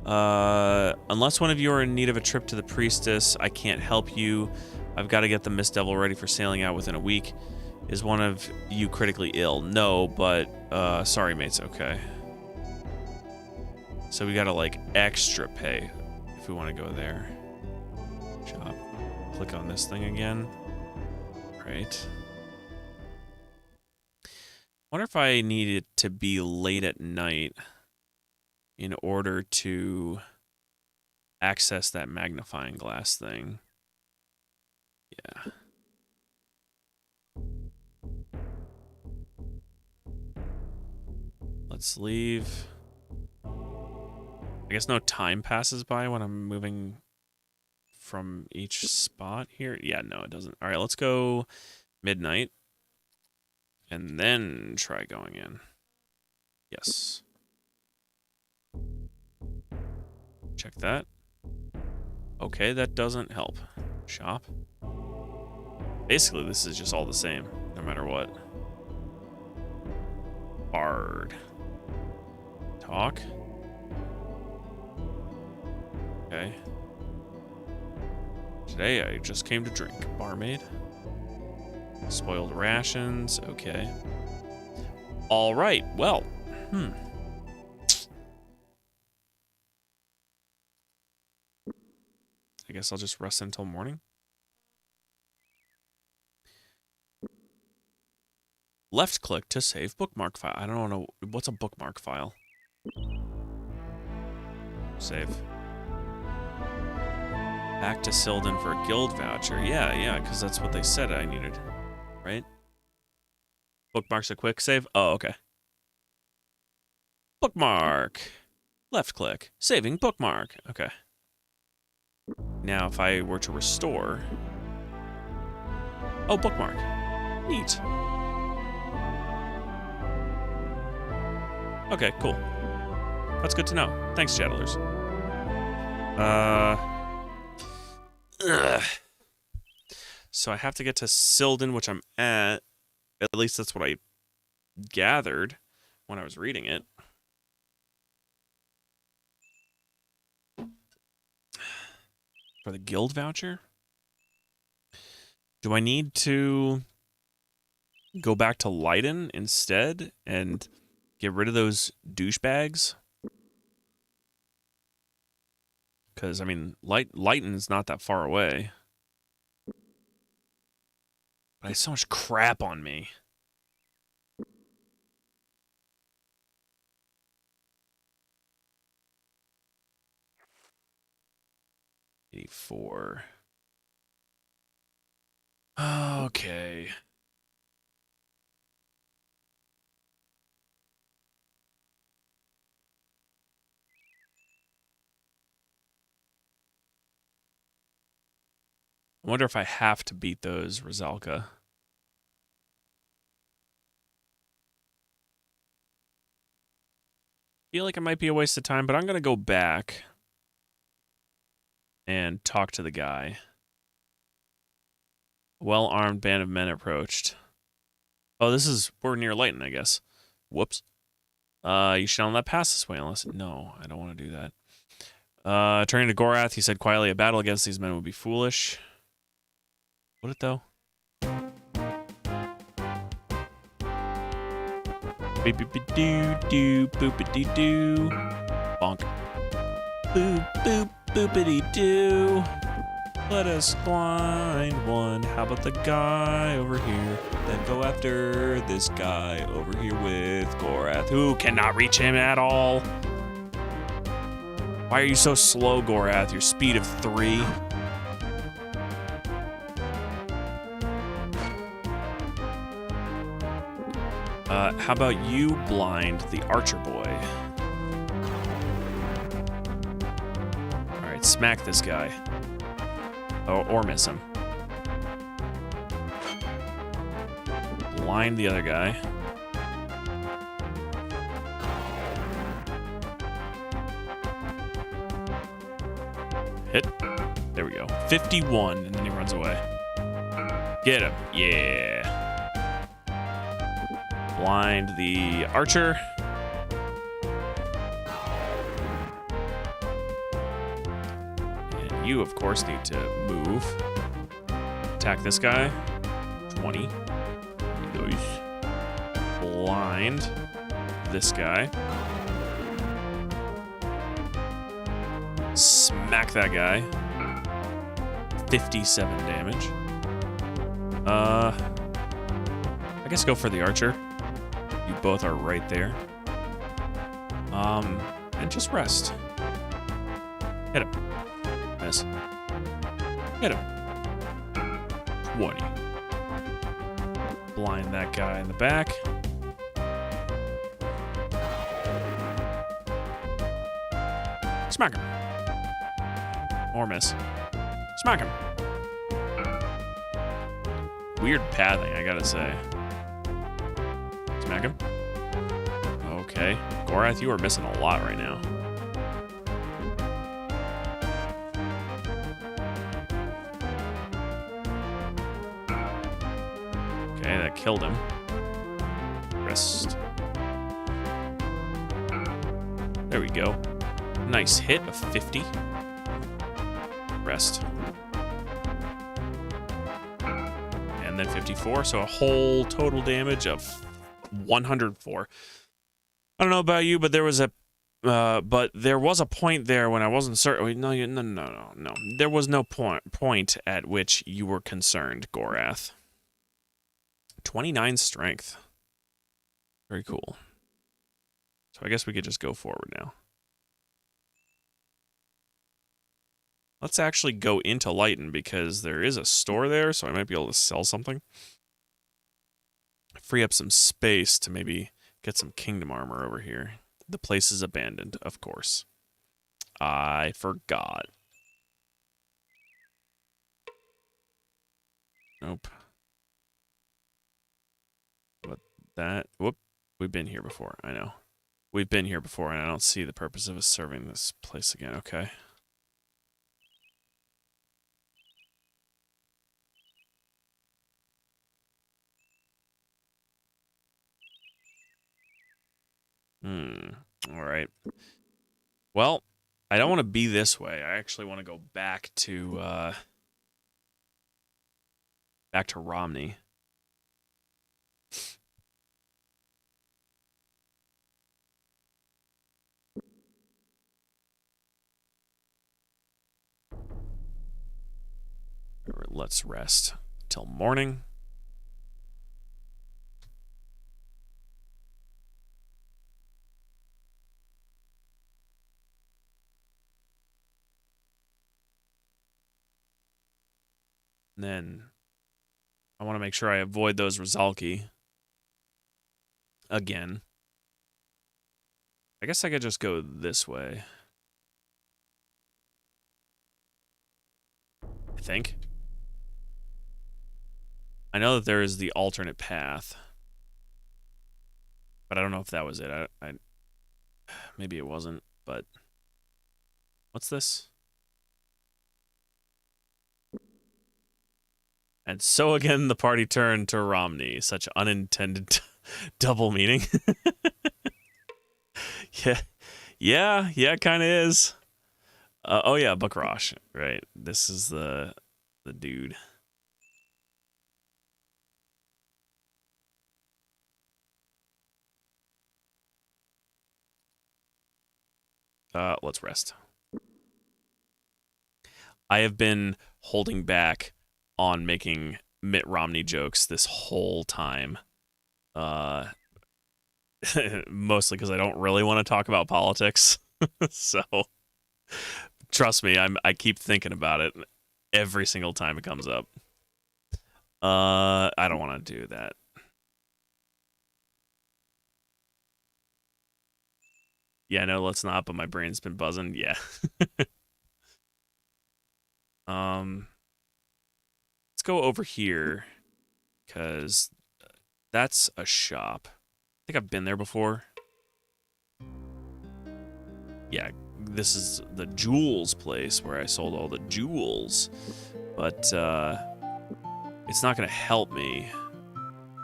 Unless one of you are in need of a trip to the priestess, I can't help you. I've got to get the Mist Devil ready for sailing out within a week. Is one of you critically ill? No, but, sorry, mates, okay. So we gotta, like, extra pay if we want to go there. Shop. Click on this thing again. Right. Wonder if I need it to be late at night in order to access that magnifying glass thing. Yeah. Let's leave. I guess no time passes by when I'm moving from each spot here. Yeah, no, it doesn't. All right, let's go midnight and then try going in. Yes. Check that. Okay, that doesn't help. Shop. Basically, this is just all the same, no matter what. Bard. Talk. Okay. Today I just came to drink. Barmaid. Spoiled rations. Okay. All right. Well. I guess I'll just rest until morning. Left click to save bookmark file. I don't know. What's a bookmark file? Save. Back to Silden for a guild voucher. Yeah, because that's what they said I needed. Right? Bookmark's a quick save? Oh, okay. Bookmark. Left click. Saving bookmark. Okay. Now, if I were to restore... Oh, bookmark. Neat. Okay, cool. That's good to know. Thanks, Chattelers. So I have to get to Silden, which I'm at. At least that's what I gathered when I was reading it. For the guild voucher? Do I need to go back to Leiden instead and get rid of those douchebags? Because, I mean, Leighton's not that far away. But I have so much crap on me. 84. Okay. I wonder if I have to beat those Rizalka. Feel like it might be a waste of time, but I'm going to go back and talk to the guy. Well-armed band of men approached. Oh, we're near Lighton, I guess. Whoops. You shall not pass this way unless... No, I don't want to do that. Turning to Gorath, he said quietly, a battle against these men would be foolish. Would it, though? Beep-beep-doo-doo, boop-a-dee-doo. Bonk. Boop, boop, boopity-doo. Let us find one. How about the guy over here? Then go after this guy over here with Gorath, who cannot reach him at all. Why are you so slow, Gorath? Your speed of 3. How about you blind the archer boy? Alright, smack this guy. Oh, or miss him. Blind the other guy. Hit. There we go. 51, and then he runs away. Get him. Yeah. Blind the archer. And you, of course, need to move. Attack this guy. 20. Nice. Blind this guy. Smack that guy. 57 damage. I guess go for the archer. You both are right there. And just rest. Hit him. Miss. Hit him. 20. Blind that guy in the back. Smack him. Or miss. Smack him. Weird pathing, I gotta say. Smack him. Okay. Gorath, you are missing a lot right now. Okay, that killed him. Rest. There we go. Nice hit of 50. Rest. And then 54, so a whole total damage of 104. I don't know about you, but there was a point there when I wasn't certain. Wait, no. There was no point at which you were concerned, Gorath. 29 strength. Very cool. So I guess we could just go forward now. Let's actually go into Lighton because there is a store there, so I might be able to sell something. Free up some space to maybe get some kingdom armor over here. The place is abandoned, of course. I forgot. Nope. What that? Whoop. We've been here before, I know. We've been here before, and I don't see the purpose of us serving this place again, okay? All right. Well, I don't want to be this way. I actually want to go back to Romney. Let's rest till morning. And then I want to make sure I avoid those Rizalki again. I guess I could just go this way. I think. I know that there is the alternate path. But I don't know if that was it. I maybe it wasn't, but what's this? And so again the party turned to Romney. Such unintended double meaning. Yeah, kind of is. Oh yeah, Buckrosh. Right. This is the dude. Let's rest. I have been holding back on making Mitt Romney jokes this whole time. Mostly because I don't really want to talk about politics. So trust me, I keep thinking about it every single time it comes up. I don't want to do that. Yeah, no, let's not, but my brain's been buzzing. Yeah. Let's go over here because that's a shop. I think I've been there before. Yeah, this is the jewels place where I sold all the jewels. But it's not going to help me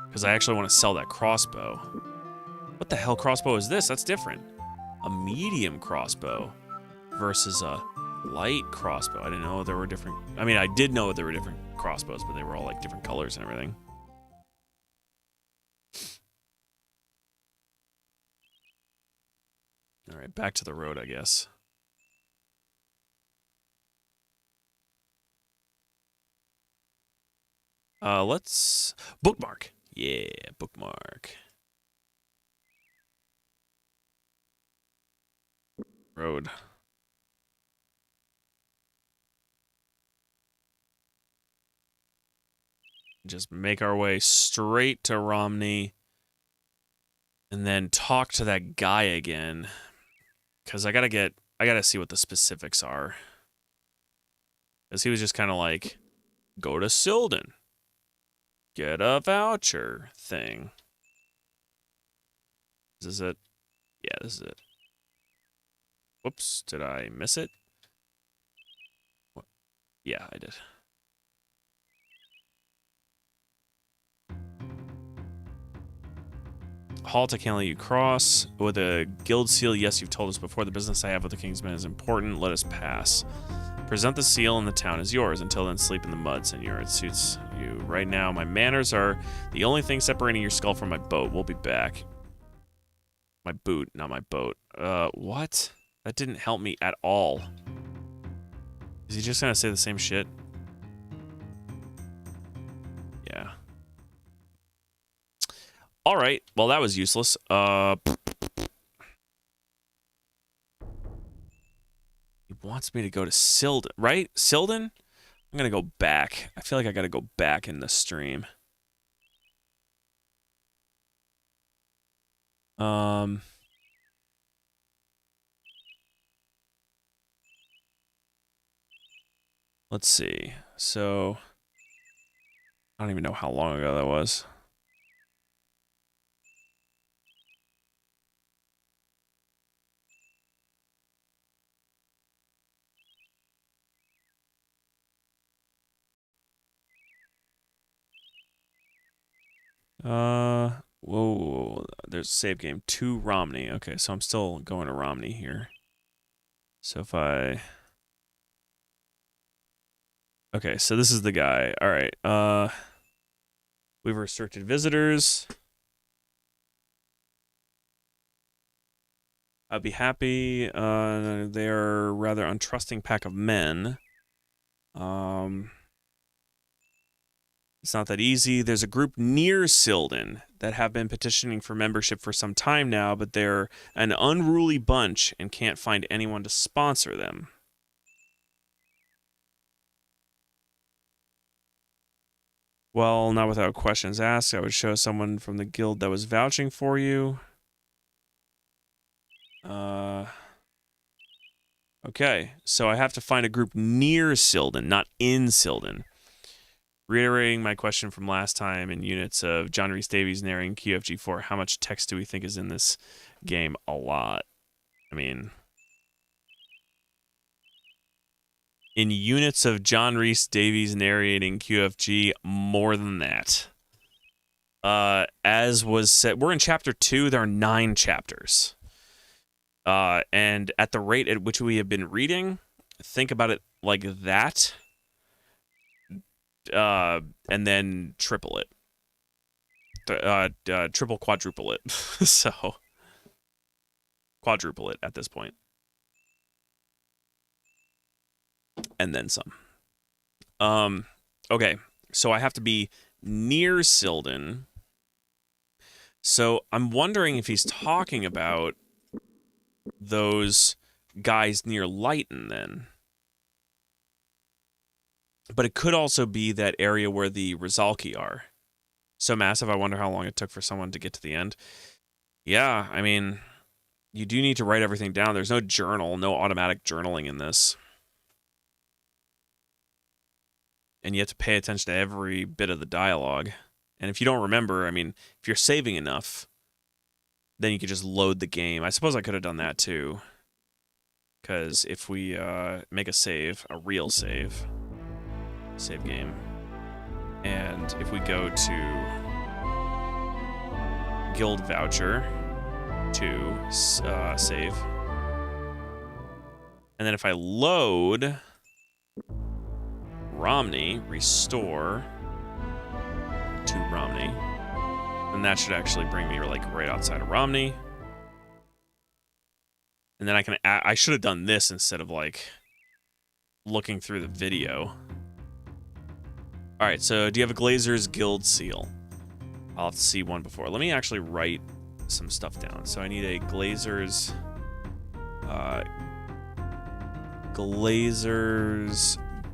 because I actually want to sell that crossbow. What the hell crossbow is this? That's different. A medium crossbow versus a light crossbow. I didn't know there were different... I mean, I did know there were different crossbows, but they were all like different colors and everything. All right, back to the road, I guess. Let's bookmark. Yeah, bookmark. Road. Just make our way straight to Romney and then talk to that guy again. Because I gotta see what the specifics are. Because he was just kind of like, go to Silden. Get a voucher thing. Is this it? Yeah, this is it. Whoops, did I miss it? What? Yeah, I did. Halt, I can't let you cross. With a guild seal, yes, you've told us before. The business I have with the Kingsmen is important. Let us pass. Present the seal and the town is yours. Until then, sleep in the mud, senor. It suits you. Right now, my manners are the only thing separating your skull from my boat. We'll be back. My boot, not my boat. What? That didn't help me at all. Is he just gonna say the same shit? Yeah. Alright, well that was useless. He wants me to go to Silden, right? Silden? I'm gonna go back. I feel like I gotta go back in the stream. Let's see. So, I don't even know how long ago that was. Whoa, there's a save game. To Romney. Okay, so I'm still going to Romney here. So if I... Okay, so this is the guy. All right, we've restricted visitors. I'd be happy. They're a rather untrusting pack of men. It's not that easy. There's a group near Silden that have been petitioning for membership for some time now, but they're an unruly bunch and can't find anyone to sponsor them. Well, not without questions asked. I would show someone from the guild that was vouching for you. Okay, so I have to find a group near Silden, not in Silden. Reiterating my question from last time in units of John Rhys Davies narrating QFG4, how much text do we think is in this game? A lot. I mean, in units of John Rhys Davies narrating QFG, more than that. As was said, we're in chapter 2. There are 9 chapters. And at the rate at which we have been reading, think about it like that. And then triple it. Triple, quadruple it. So, quadruple it at this point. And then some. Okay, so I have to be near Silden. So I'm wondering if he's talking about those guys near Lighton then. But it could also be that area where the Rizalki are. So massive, I wonder how long it took for someone to get to the end. Yeah, I mean, you do need to write everything down. There's no journal, no automatic journaling in this. And you have to pay attention to every bit of the dialogue. And if you don't remember, I mean, if you're saving enough, then you could just load the game. I suppose I could have done that too. Because if we make a save, a real save game, and if we go to Guild Voucher to save, and then if I load Romney, restore to Romney, and that should actually bring me like right outside of Romney. And then I can I should have done this instead of like looking through the video. All right, so do you have a Glazer's Guild seal? I'll have to see one before. Let me actually write some stuff down. So I need a Glazer's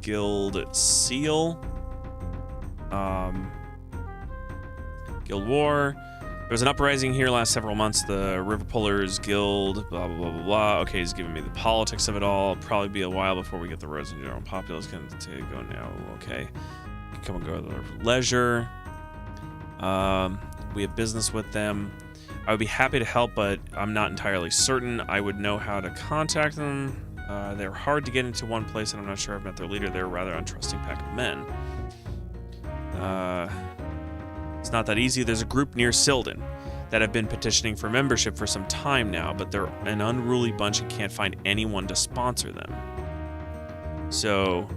Guild seal. Guild War. There was an uprising here last several months. The River Pullers Guild, blah, blah, blah, blah, blah. Okay, he's giving me the politics of it all. It'll probably be a while before we get the roads and general populace. Going to go now. Okay. Come and go to the leisure. We have business with them. I would be happy to help, but I'm not entirely certain. I would know how to contact them. They're hard to get into one place, and I'm not sure I've met their leader. They're a rather untrusting pack of men. It's not that easy. There's a group near Silden that have been petitioning for membership for some time now, but they're an unruly bunch and can't find anyone to sponsor them. So,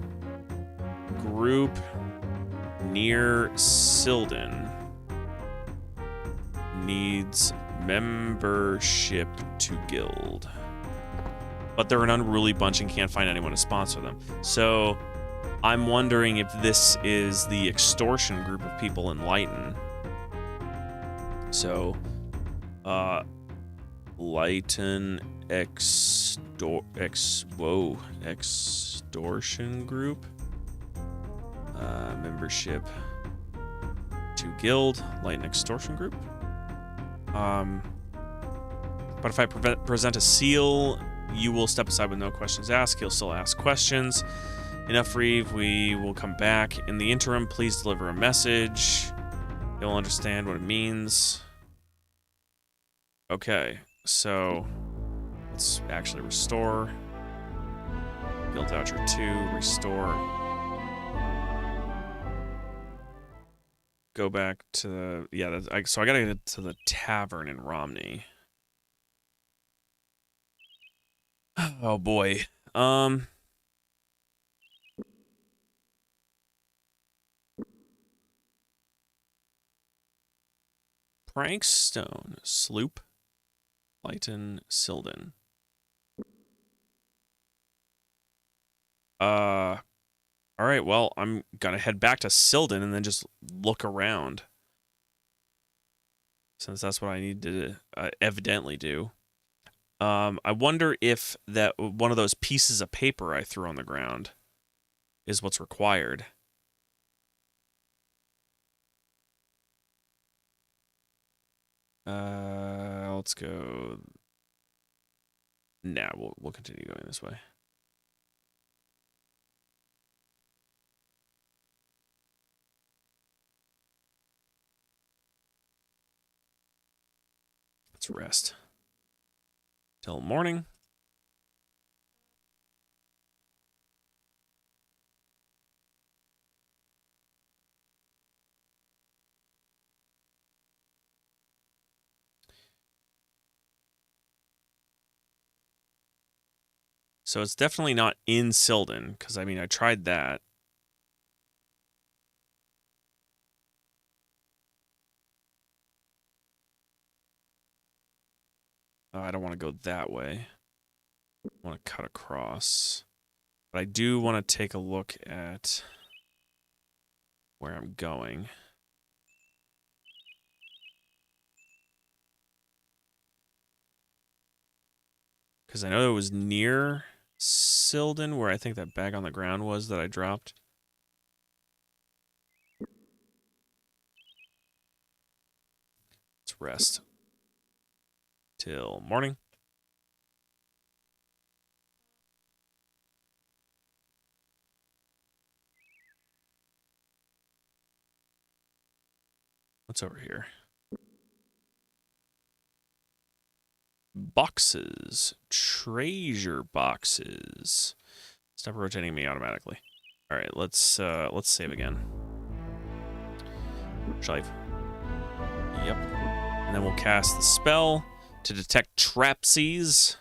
group near Silden needs membership to guild. But they're an unruly bunch and can't find anyone to sponsor them. So I'm wondering if this is the extortion group of people in Lighton. So, Lighton extortion group. Membership to guild, Lighton extortion group. But if I present a seal, you will step aside with no questions asked. He'll still ask questions. Enough, Reeve. We will come back. In the interim, please deliver a message. He'll understand what it means. Okay, so let's actually restore. Guild Voucher 2, restore. Go back to the... Yeah, so I gotta get to the tavern in Romney. Oh, boy. Prankstone, Sloop, Lighton, Silden. All right, well, I'm gonna head back to Silden and then just look around. Since that's what I need to evidently do. I wonder if that one of those pieces of paper I threw on the ground is what's required. Let's go. Nah, we'll continue going this way. Let's rest till morning. So it's definitely not in Syldan, because I mean I tried that. I don't want to go that way. I want to cut across. But I do want to take a look at where I'm going. Because I know it was near Syldan, where I think that bag on the ground was that I dropped. Let's rest till morning. What's over here? Boxes. Treasure boxes. Stop rotating me automatically. All right, let's save again. Shall I? Yep. And then we'll cast the spell to detect trapsies.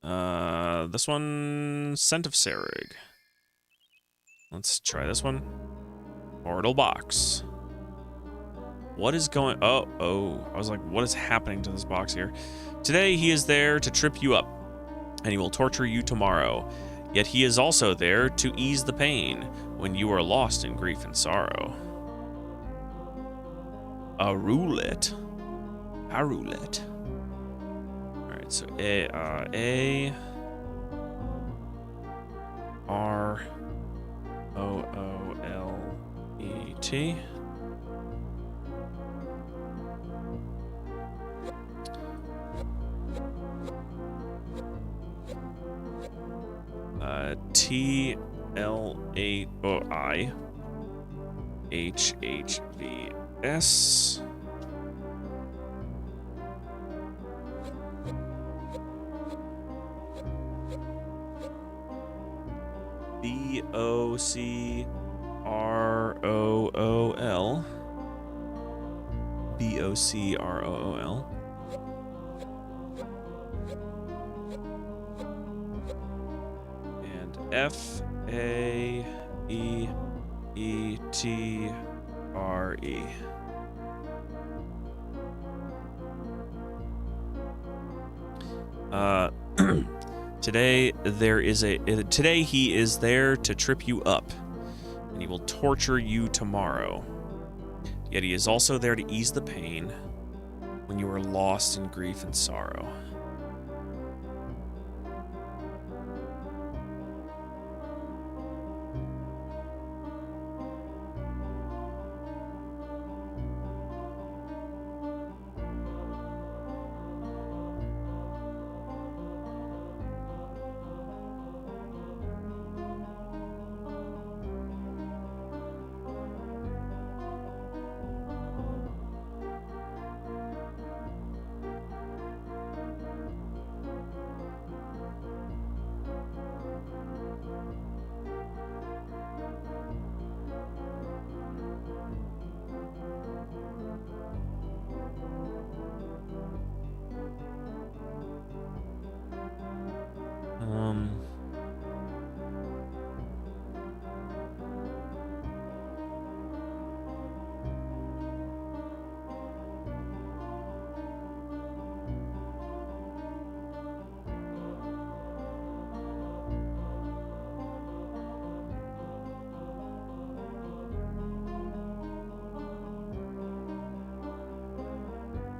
This one, Scent of Serig. Let's try this one. Portal box. What is going... Oh. I was like, what is happening to this box here? Today he is there to trip you up, and he will torture you tomorrow. Yet he is also there to ease the pain when you are lost in grief and sorrow. A roulette. Alright, so A R O O L E T. T L A O I H H V S. B O C R O O L. B O C R O O L. F A E E T R E. Today he is there to trip you up, and he will torture you tomorrow. Yet he is also there to ease the pain when you are lost in grief and sorrow.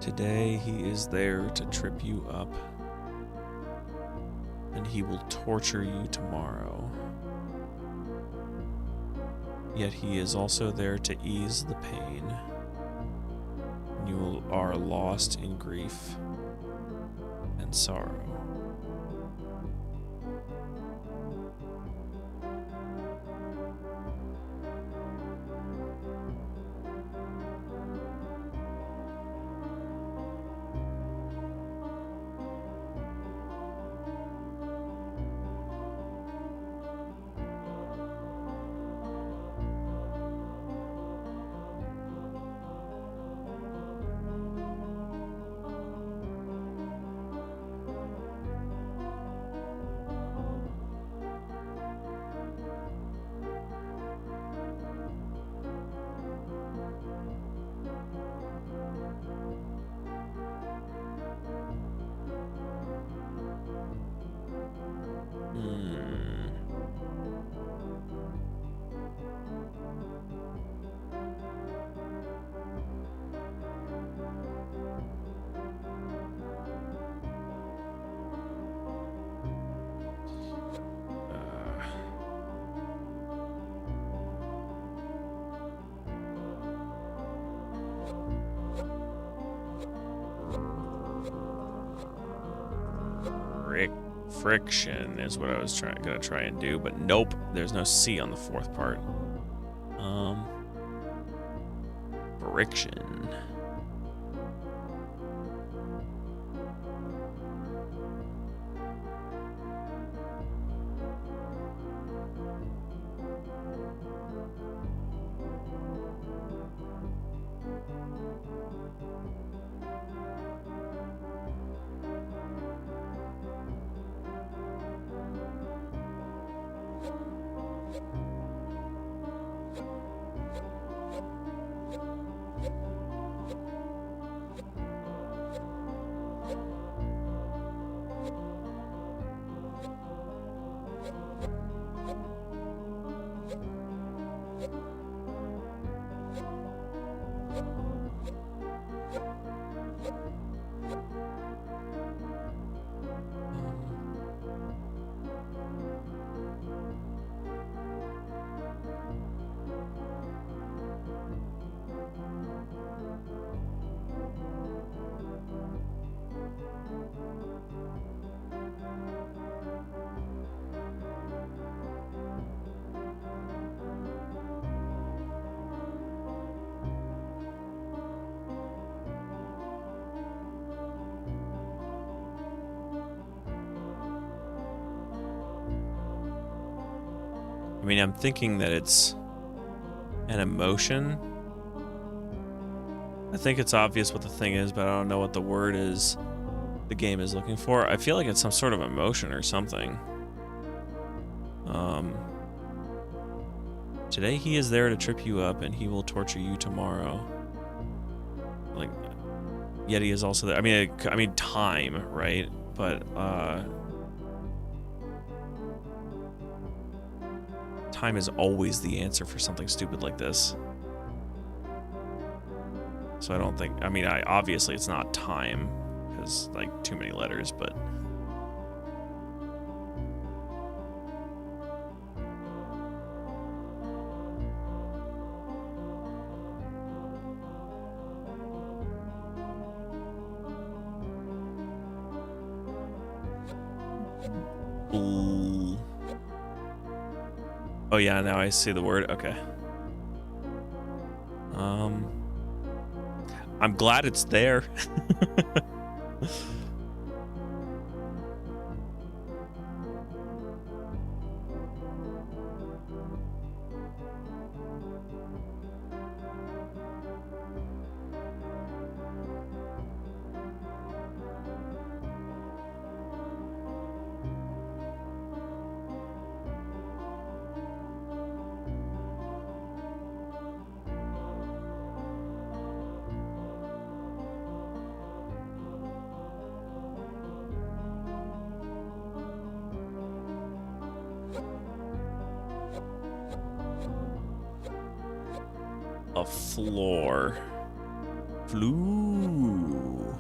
Today he is there to trip you up, and he will torture you tomorrow. Yet he is also there to ease the pain You are lost in grief and sorrow. Friction is what I was gonna try and do, but nope, there's no C on the fourth part. Friction. I mean, I'm thinking that it's an emotion. I think it's obvious what the thing is, but I don't know what the word is the game is looking for. I feel like it's some sort of emotion or something. Today he is there to trip you up, and he will torture you tomorrow. Like, yet he is also there. I mean, time, right? But time is always the answer for something stupid like this. So I don't think, I mean, obviously it's not time, because, like, too many letters, but... Oh yeah, now I see the word. Okay. I'm glad it's there. A floor. Flue.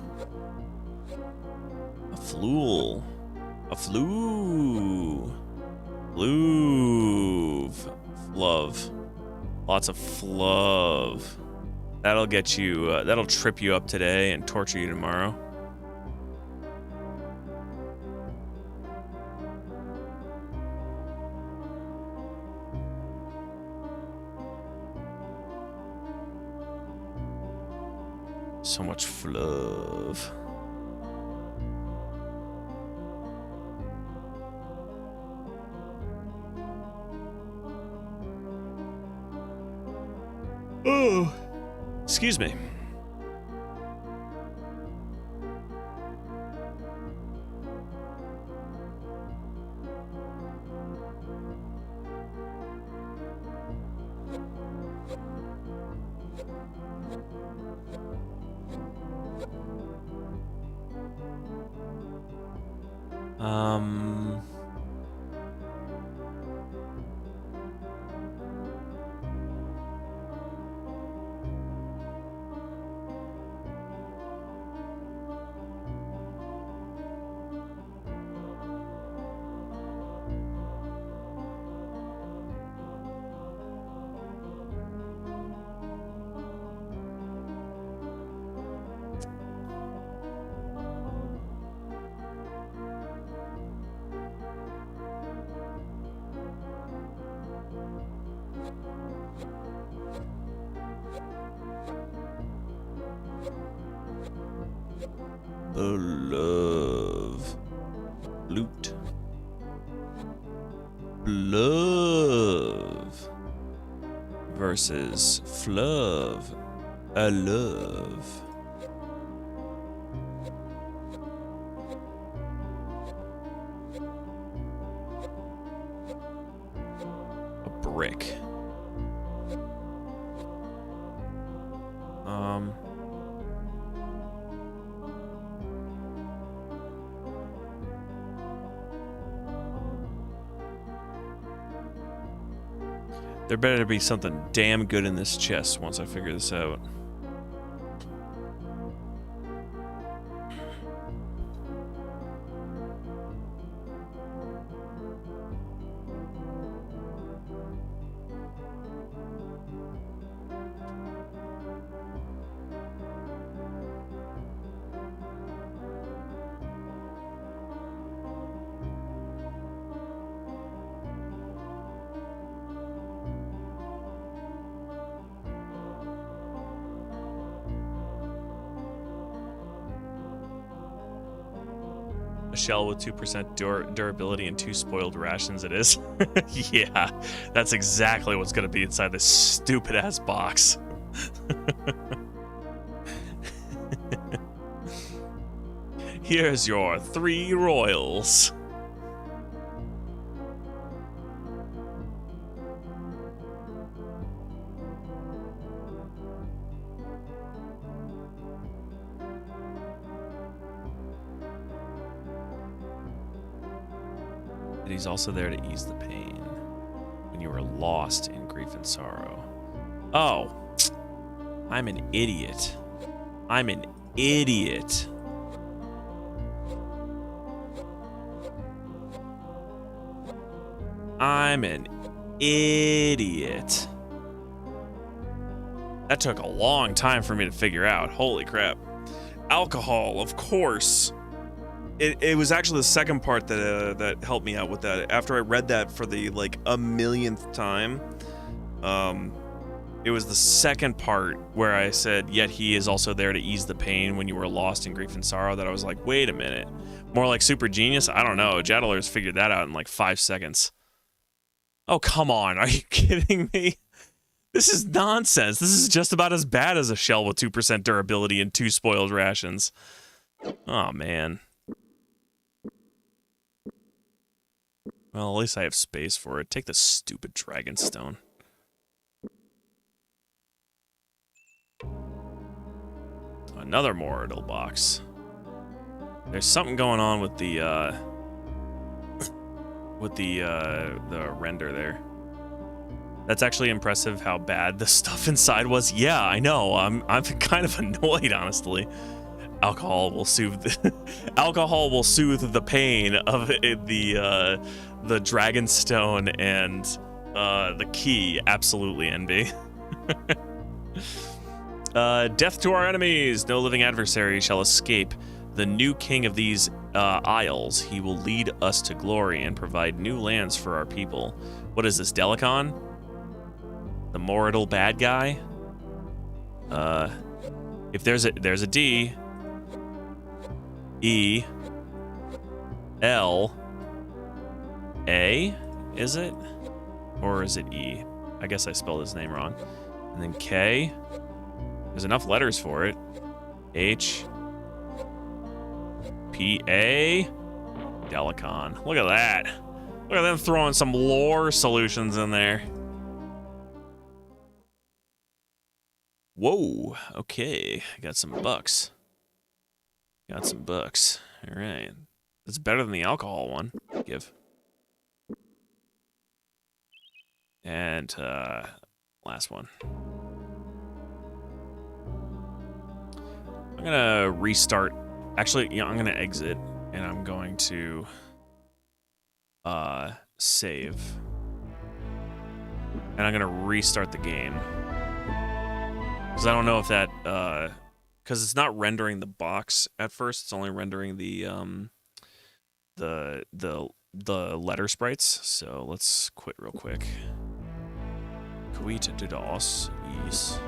A flule. A flue. Fluve. Love. Lots of flove. That'll get you, that'll trip you up today and torture you tomorrow. So much fluff. Oh, excuse me. Love. Loot. Love. Versus Fluv. A love. A brick. There better be something damn good in this chest once I figure this out. A shell with 2% durability and 2 spoiled rations it is. Yeah, that's exactly what's gonna be inside this stupid ass box. Here's your 3 royals. But he's also there to ease the pain when you are lost in grief and sorrow. Oh, I'm an idiot. I'm an idiot. I'm an idiot. That took a long time for me to figure out. Holy crap. Alcohol, of course. It was actually the second part that that helped me out with that. After I read that for the like a millionth time, it was the second part where I said, yet he is also there to ease the pain when you were lost in grief and sorrow, that I was like, wait a minute. More like super genius? I don't know. Jadler's figured that out in like 5 seconds. Oh, come on. Are you kidding me? This is nonsense. This is just about as bad as a shell with 2% durability and 2 spoiled rations. Oh, man. Well, at least I have space for it. Take the stupid dragon stone. Another mortal box. There's something going on with the render there. That's actually impressive how bad the stuff inside was. Yeah, I know. I'm kind of annoyed, honestly. Alcohol will soothe the pain of the dragon stone and the key. Absolutely, NB. Death to our enemies. No living adversary shall escape. The new king of these isles. He will lead us to glory and provide new lands for our people. What is this, Delicon? The mortal bad guy? If there's a D, E, L, A, is it? Or is it E? I guess I spelled his name wrong. And then K. There's enough letters for it. H, P, A, Delicon. Look at that. Look at them throwing some lore solutions in there. Whoa, okay. Got some bucks. Got some bucks. All right. That's better than the alcohol one. Give. And last one. I'm gonna restart. Actually, you know, I'm gonna exit and I'm going to save. And I'm gonna restart the game. Because I don't know if that, because it's not rendering the box at first. It's only rendering the letter sprites. So let's quit real quick. Quit to DOS, yes.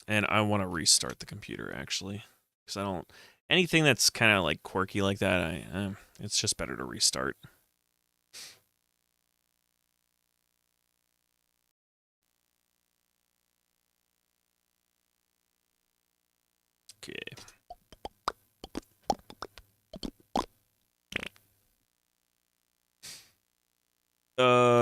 And I want to restart the computer actually, because I don't anything that's kind of like quirky like that. It's just better to restart. Okay.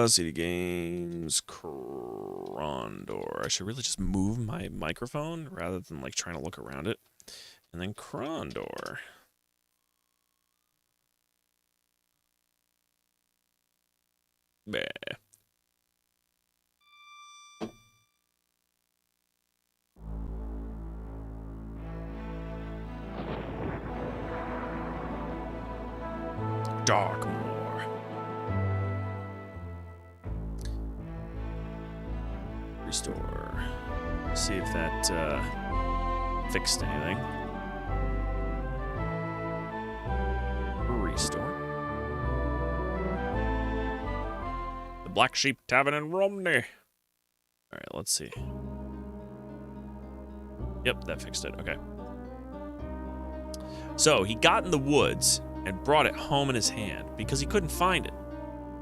CD Games, Krondor. I should really just move my microphone rather than like trying to look around it. And then Krondor. Bah. Darkmoor. Restore. See if that fixed anything. Restore. The Black Sheep Tavern in Romney. All right, let's see. Yep, that fixed it. Okay. So he got in the woods and brought it home in his hand because he couldn't find it.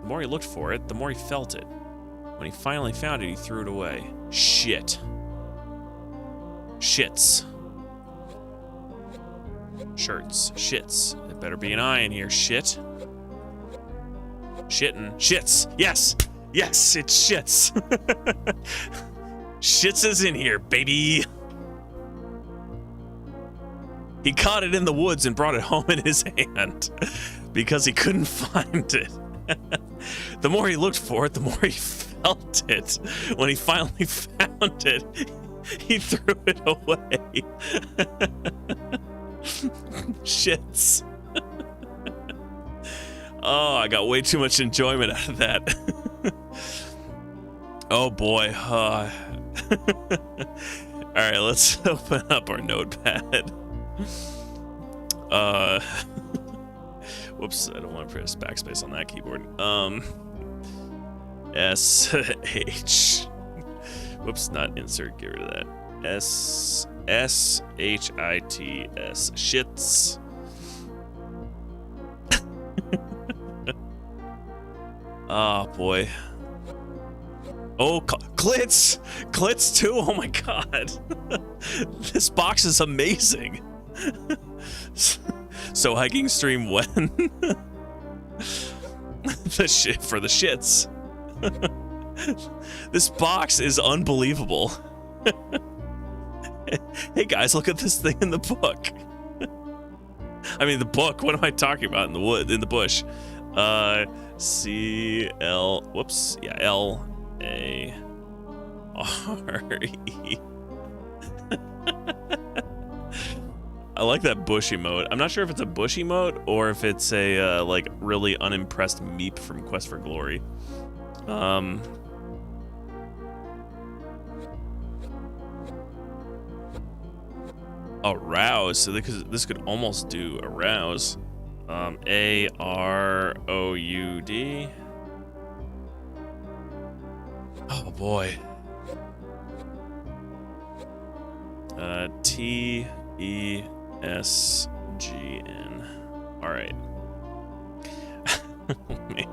The more he looked for it, the more he felt it. When he finally found it, he threw it away. Shit. Shits. Shirts. Shits. There better be an eye in here. Shit. Shittin'. Shits. Yes. Yes, it's shits. Shits is in here, baby. He caught it in the woods and brought it home in his hand because he couldn't find it. The more he looked for it, the more he felt it. When he finally found it, he threw it away. Shits. Oh, I got way too much enjoyment out of that. Oh boy. All right, let's open up our notepad. Whoops, I don't want to press backspace on that keyboard. S-H. Whoops, not insert, get rid of that. S-H-I-T-S. Shits. Oh, boy. Oh, Clits! Clits, too? Oh, my God. This box is amazing. So hiking stream when? The shit for the shits. This box is unbelievable. Hey guys, look at this thing in the book. I mean the book, what am I talking about in the wood, in the bush? C-L, whoops, yeah, L-A-R-E. I like that bush emote. I'm not sure if it's a bush emote or if it's a like really unimpressed meep from Quest for Glory. Arouse. So this could almost do arouse. A-R-O-U-D. Oh boy. T-E-S-G-N. All right. Oh, man.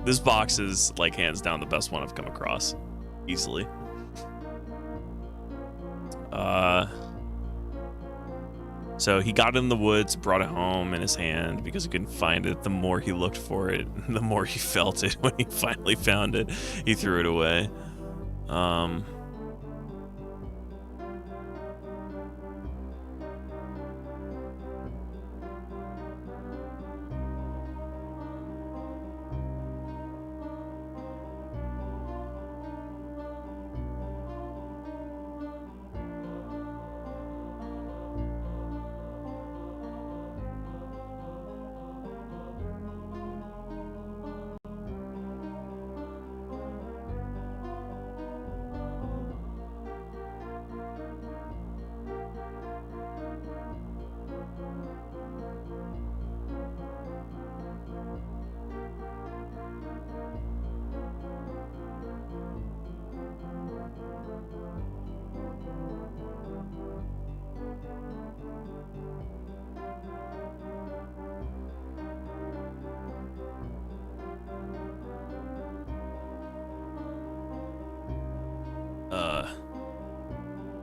This box is like hands down the best one I've come across, easily. So he got it in the woods, brought it home in his hand because he couldn't find it. The more he looked for it, the more he felt it. When he finally found it, he threw it away.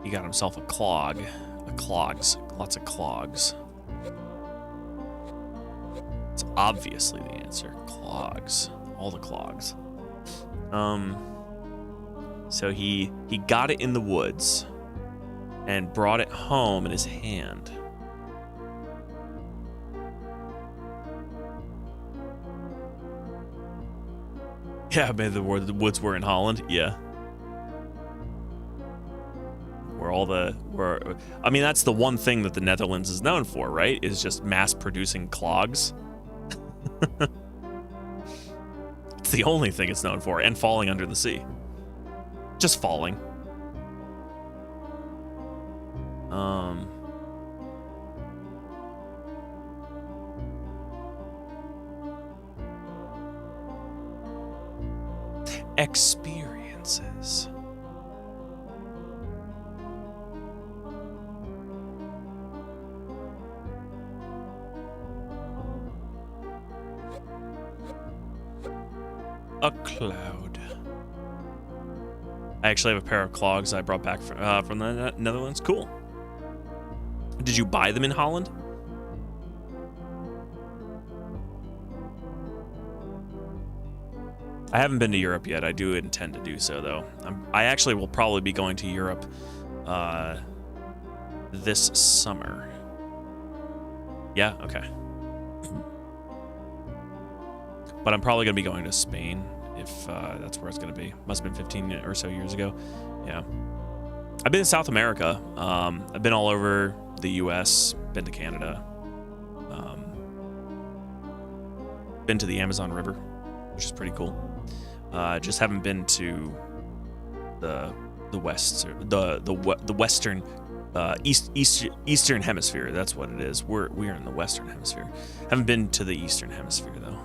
He got himself a clog. Clogs. Lots of clogs. It's obviously the answer. Clogs. All the clogs. So he got it in the woods and brought it home in his hand. Yeah, maybe the woods were in Holland. Yeah. I mean, that's the one thing that the Netherlands is known for, right? Is just mass producing clogs. It's the only thing it's known for, and falling under the sea. Just falling. Experiences. A cloud. I actually have a pair of clogs I brought back from the Netherlands. Cool. Did you buy them in Holland? I haven't been to Europe yet. I do intend to do so, though. I actually will probably be going to Europe this summer. Yeah, okay. But I'm probably going to be going to Spain if that's where it's going to be. Must have been 15 or so years ago. Yeah. I've been in South America. I've been all over the U.S., been to Canada. Been to the Amazon River, which is pretty cool. Just haven't been to the west, the western eastern hemisphere. That's what it is. We are in the western hemisphere. Haven't been to the eastern hemisphere though.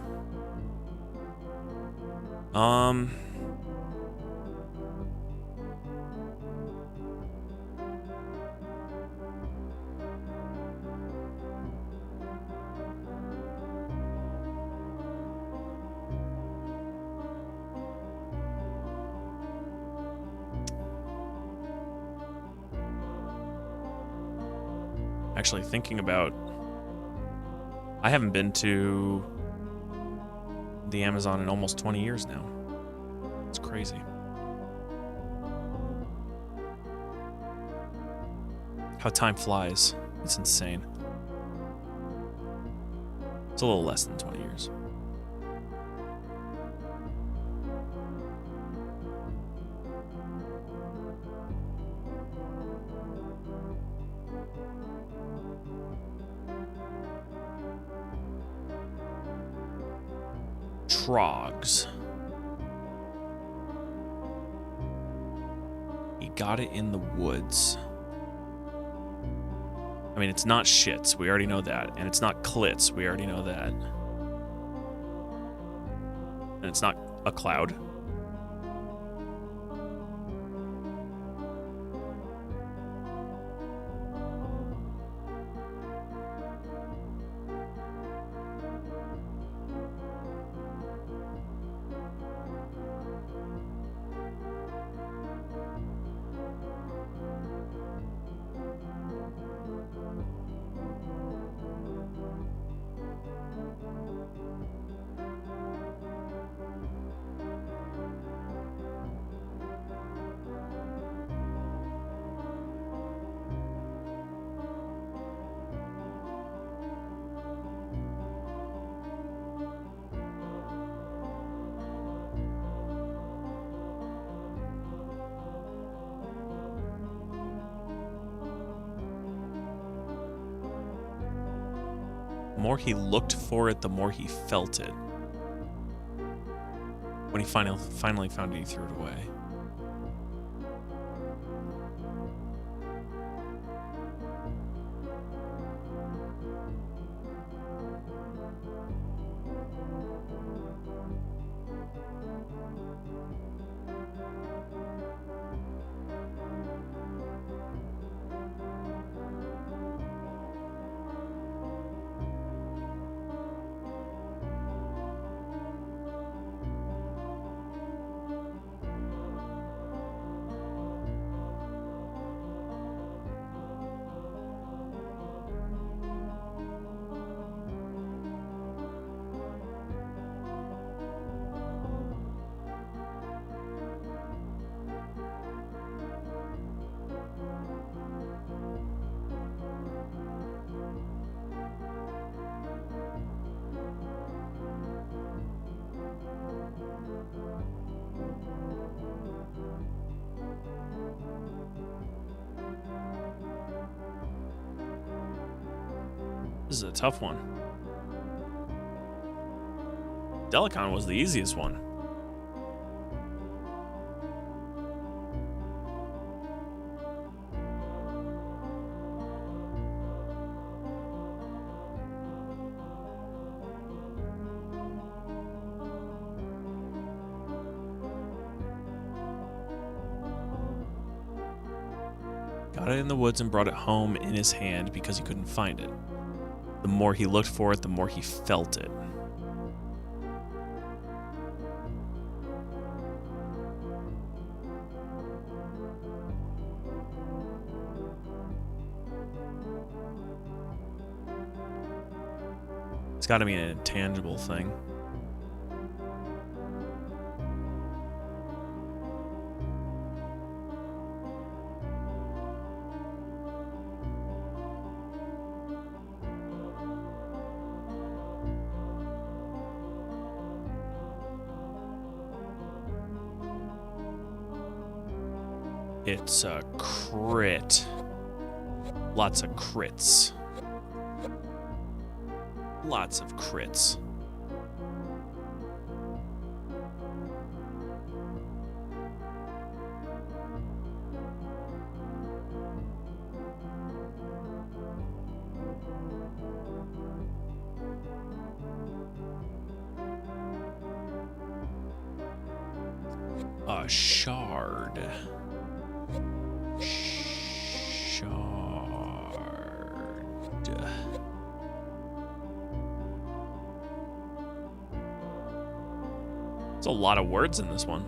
Actually thinking about, I haven't been to the Amazon in almost 20 years now. It's crazy. How time flies. It's insane. It's a little less than 20 years. Trogs. He got it in the woods. I mean, it's not shits. We already know that. And it's not clits. We already know that. And it's not a cloud. The more he looked for it, the more he felt it. When he finally found it, he threw it away. This is a tough one. Delicon was the easiest one. Got it in the woods and brought it home in his hand because he couldn't find it. The more he looked for it, the more he felt it. It's got to be an intangible thing. It's a crit. Lots of crits. Lots of crits. A shard. There's a lot of words in this one.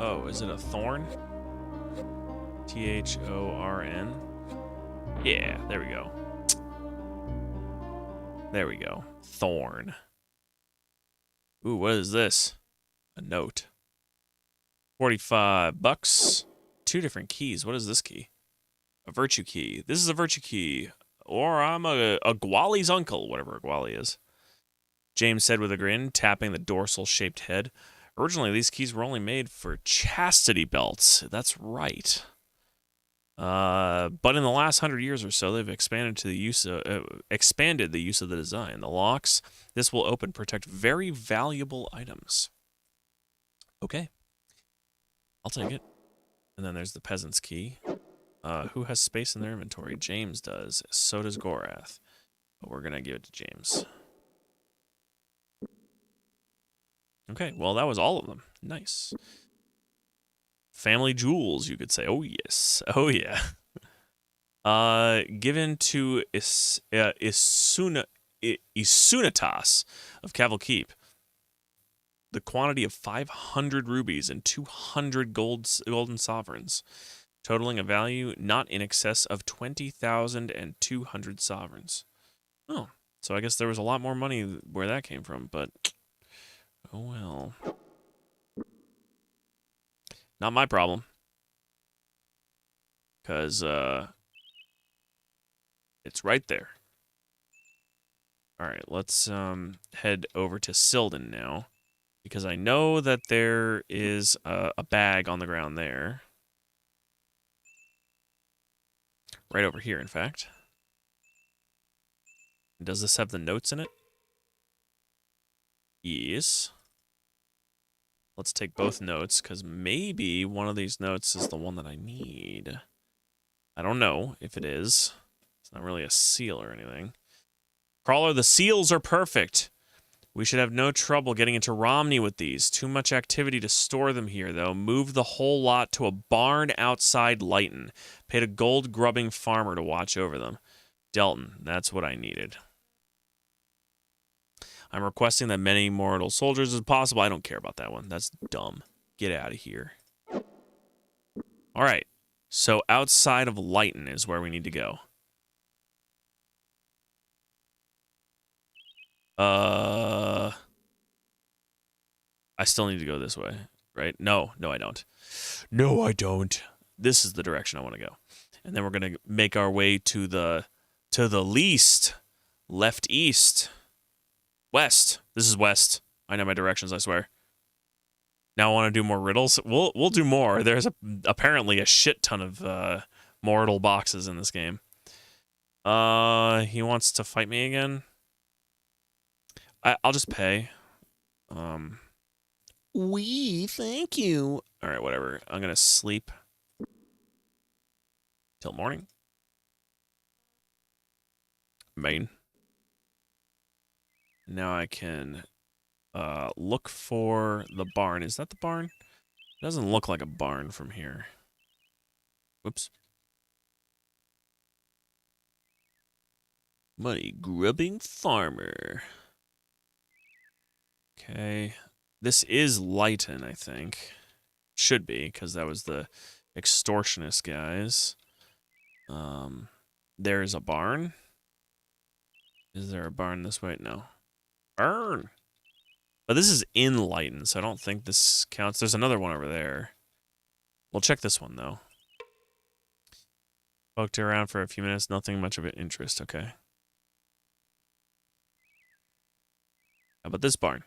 Oh, is it a thorn? Thorn? Yeah, there we go. There we go. Thorn. Ooh, what is this? A note. 45 bucks. 2 different keys. What is this key? A virtue key. This is a virtue key. Or I'm a Gwali's uncle, whatever a Gwali is. James said with a grin, tapping the dorsal-shaped head. Originally, these keys were only made for chastity belts. That's right. But in the last 100 years or so, they've expanded the use of the design. The locks. This will open, protect very valuable items. Okay. I'll take it. And then there's the peasant's key. Who has space in their inventory? James does. So does Gorath. But we're going to give it to James. Okay, well, that was all of them. Nice. Family jewels, you could say. Oh, yes. Oh, yeah. Given to Isunitas of Caval Keep. The quantity of 500 rubies and 200 golden sovereigns, totaling a value not in excess of 20,200 sovereigns. Oh, so I guess there was a lot more money where that came from, but oh well. Not my problem. Because, it's right there. Alright, let's, head over to Sildon now. Because I know that there is a bag on the ground there. Right over here, in fact. Does this have the notes in it? Yes. Let's take both notes, because maybe one of these notes is the one that I need. I don't know if it is. It's not really a seal or anything. Crawler, the seals are perfect. We should have no trouble getting into Romney with these. Too much activity to store them here, though. Moved the whole lot to a barn outside Lighton. Paid a gold-grubbing farmer to watch over them. Delton, that's what I needed. I'm requesting that many mortal soldiers as possible. I don't care about that one. That's dumb. Get out of here. All right. So outside of Lighton is where we need to go. I still need to go this way, right? No, I don't. No, I don't. This is the direction I want to go. And then we're going to make our way to the least, left, east, west. This is west. I know my directions, I swear. Now I want to do more riddles. We'll do more. There's apparently a shit ton of mortal boxes in this game. He wants to fight me again. I'll just pay. Thank you. All right, whatever. I'm gonna sleep till morning. Main. Now I can look for the barn. Is that the barn? It doesn't look like a barn from here. Whoops. Money grubbing farmer. Okay. This is Lighton, I think. Should be, because that was the extortionist guys. There's a barn. Is there a barn this way? No. Barn! But this is in Lighton, so I don't think this counts. There's another one over there. We'll check this one, though. Poked around for a few minutes. Nothing much of an interest. Okay. How about this barn?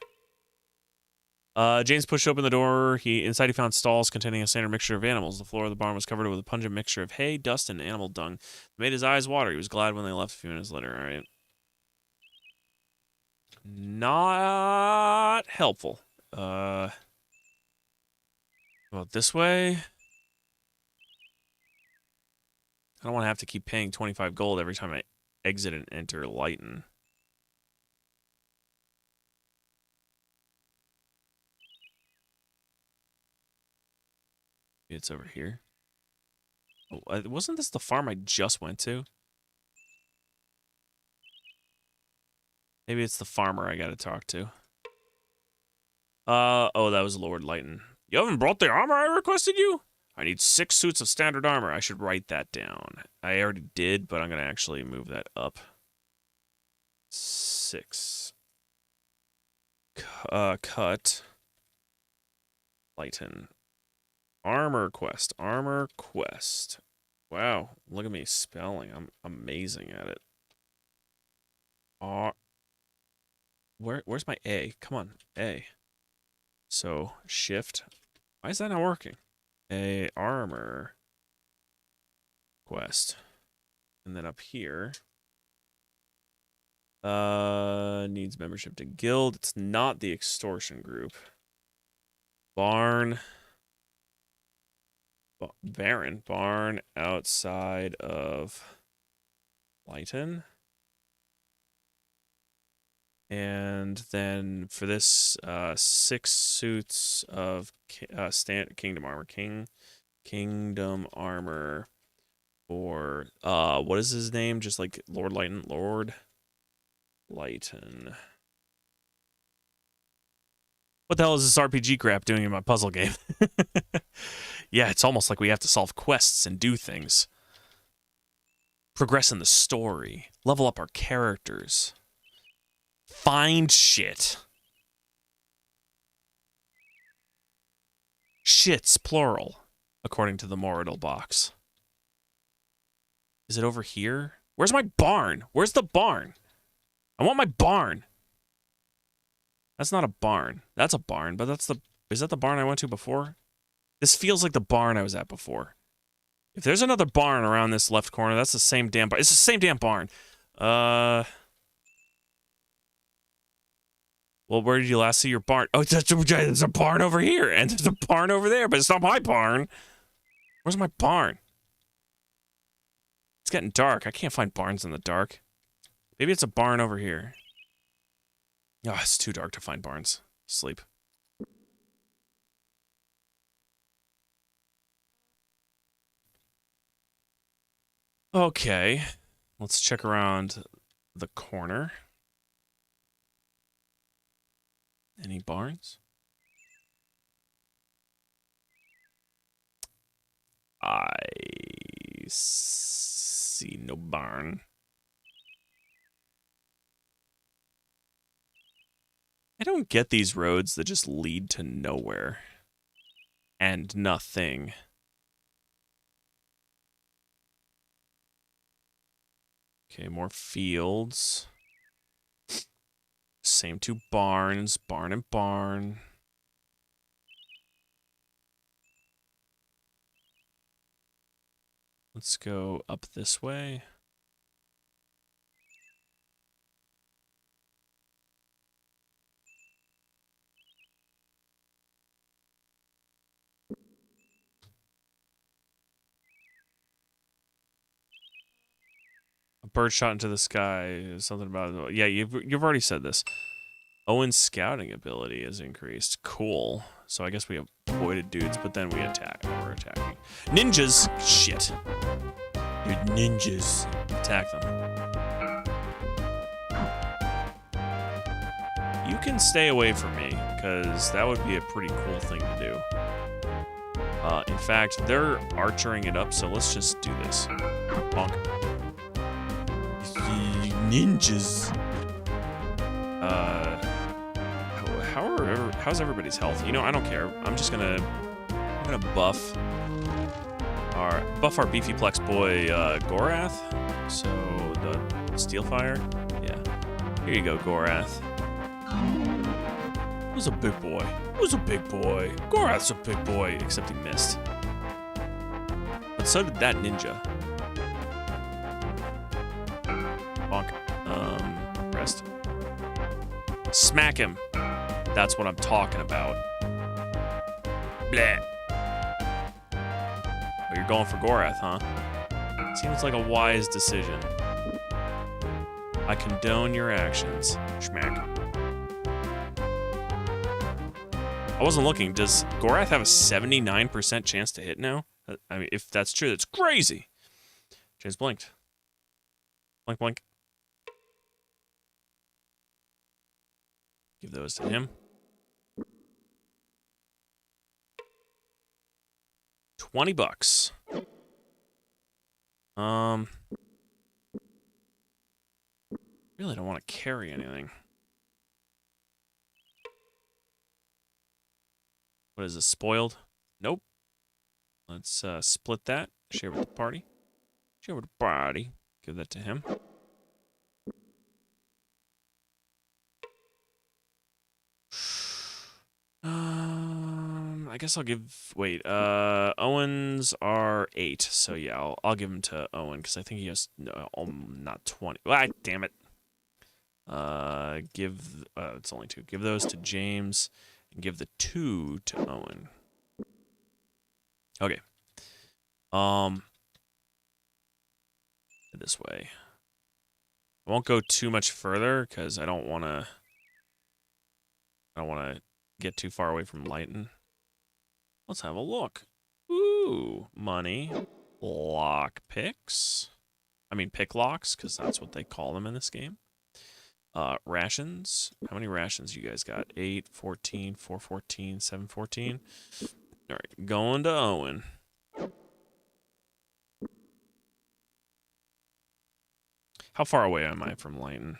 James pushed open the door. Inside he found stalls containing a standard mixture of animals. The floor of the barn was covered with a pungent mixture of hay, dust, and animal dung. It made his eyes water. He was glad when they left a few minutes later. All right. Not helpful. Well, this way. I don't want to have to keep paying 25 gold every time I exit and enter Lighton. It's over here. Oh, wasn't this the farm I just went to? Maybe it's the farmer I gotta talk to. Oh, that was Lord Lighton. You haven't brought the armor I requested you? I need 6 suits of standard armor. I should write that down. I already did, but I'm gonna actually move that up. 6. Cut. Lighten. Armor quest. Armor quest. Wow, look at me spelling. I'm amazing at it. Where's my A? Come on, A. So, shift. Why is that not working? A armor quest. And then up here. Needs membership to guild. It's not the extortion group. Barn. Baron. Barn outside of Lighton. And then for this, 6 suits of kingdom armor. Kingdom armor for, what is his name? Just like Lord Lighton. Lord Lighton. What the hell is this RPG crap doing in my puzzle game? Yeah, it's almost like we have to solve quests and do things. Progress in the story. Level up our characters. Find shit. Shits, plural, according to the Moradal box. Is it over here? Where's my barn? Where's the barn? I want my barn. That's not a barn. That's a barn, but that's the... Is that the barn I went to before? This feels like the barn I was at before. If there's another barn around this left corner, that's the same damn barn. It's the same damn barn. Well, where did you last see your barn? Oh, there's a barn over here, and there's a barn over there, but it's not my barn. Where's my barn? It's getting dark. I can't find barns in the dark. Maybe it's a barn over here. Oh, it's too dark to find barns. Sleep. Okay. Let's check around the corner. Any barns? I see no barn. I don't get these roads that just lead to nowhere. And nothing. Okay, more fields. Same 2 barns. Barn and barn. Let's go up this way. A bird shot into the sky. Something about... Yeah, you've already said this. Owen's scouting ability is increased. Cool. So I guess we avoided dudes, but then we attack. We're attacking. Ninjas! Shit. Dude, ninjas. Attack them. You can stay away from me, because that would be a pretty cool thing to do. In fact, they're archering it up, so let's just do this. Bonk. Ninjas. How's everybody's health? You know, I don't care. I'm gonna buff our beefy plex boy Gorath. So the Steelfire. Yeah. Here you go, Gorath. Who's a big boy? Who's a big boy? Gorath's a big boy, except he missed. But so did that ninja. Bonk. Rest. Smack him. That's what I'm talking about. Bleh. Oh, you're going for Gorath, huh? Seems like a wise decision. I condone your actions. Schmack. I wasn't looking. Does Gorath have a 79% chance to hit now? I mean, if that's true, that's crazy. James blinked. Blink, blink. Give those to him. 20 bucks. Really don't want to carry anything. What is this, spoiled? Nope. Let's split that. Share with the party. Share with the party. Give that to him. I guess I'll give. Wait. Owens are 8, so yeah, I'll give him to Owen because I think he has not 20. Ah, damn it. It's only 2. Give those to James, and give the 2 to Owen. Okay. This way. I won't go too much further because I don't want to. Get too far away from Lighton. Let's have a look. Ooh, money. Lock picks. I mean, pick locks, because that's what they call them in this game. Rations. How many rations you guys got? 8, 14, 4, 14, 7, 14. All right, going to Owen. How far away am I from Lighton?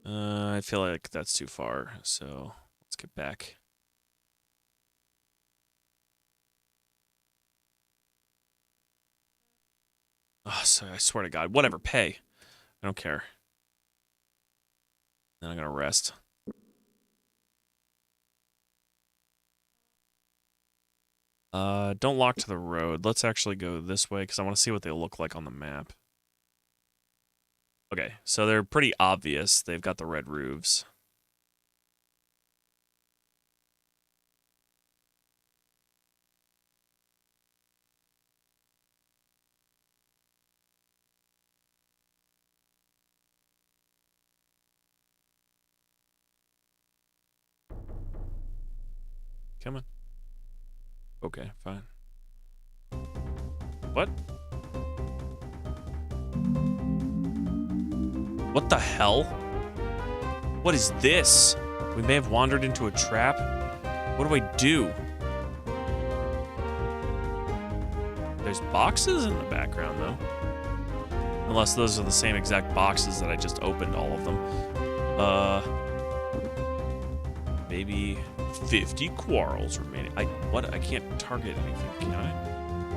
I feel like that's too far, so let's get back. Oh, so I swear to God, whatever, pay. I don't care. Then I'm gonna rest. Don't lock to the road. Let's actually go this way because I want to see what they look like on the map. Okay, so they're pretty obvious. They've got the red roofs. Come on. Okay, fine. What? What the hell? What is this? We may have wandered into a trap. What do I do? There's boxes in the background, though. Unless those are the same exact boxes that I just opened, all of them. Maybe 50 quarrels remaining. What? I can't target anything, can I?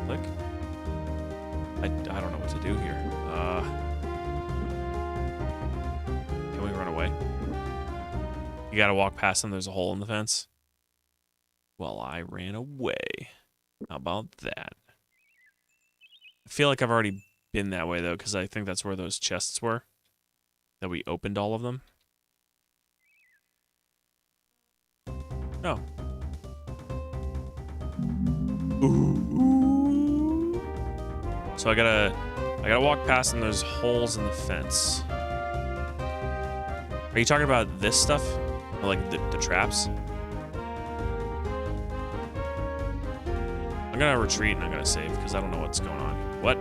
Click. I don't know what to do here. Can we run away? You gotta walk past them. There's a hole in the fence. Well, I ran away. How about that? I feel like I've already been that way, though, because I think that's where those chests were. That we opened all of them. No. Ooh. So I gotta walk past them. There's holes in the fence. Are you talking about this stuff? Or like the traps? I'm gonna retreat and I'm gonna save because I don't know what's going on. What?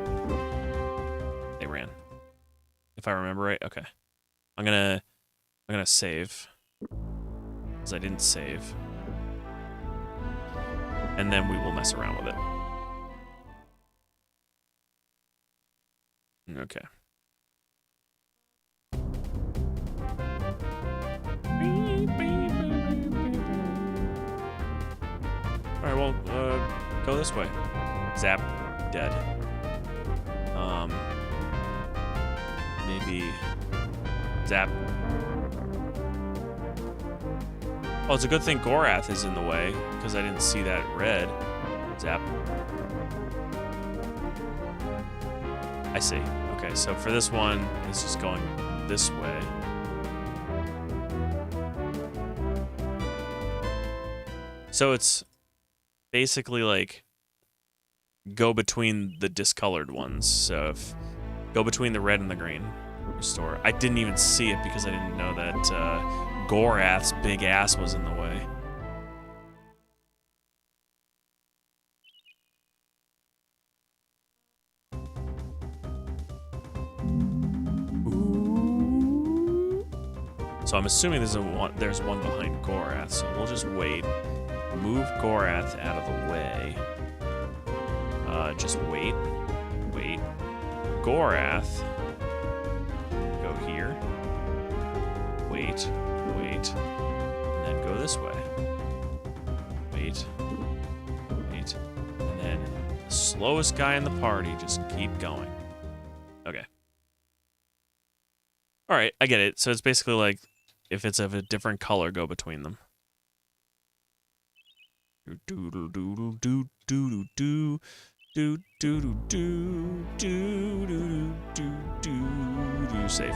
They ran. If I remember right. Okay. I'm gonna save. Because I didn't save. And then we will mess around with it. Okay. Alright, well, go this way. Zap. Dead. Maybe... Zap. Oh, it's a good thing Gorath is in the way, because I didn't see that red. Zap. I see. Okay, so for this one, it's just going this way. So it's basically like go between the discolored ones. So if go between the red and the green. Restore. I didn't even see it because I didn't know that Gorath's big ass was in the way. Ooh. So I'm assuming there's one behind Gorath, so we'll just wait. Move Gorath out of the way. Just wait. Wait. Gorath, go here. Wait, and then go this way. Wait, and then the slowest guy in the party, just keep going. Okay. All right, I get it. So it's basically like if it's of a different color, go between them. Safe.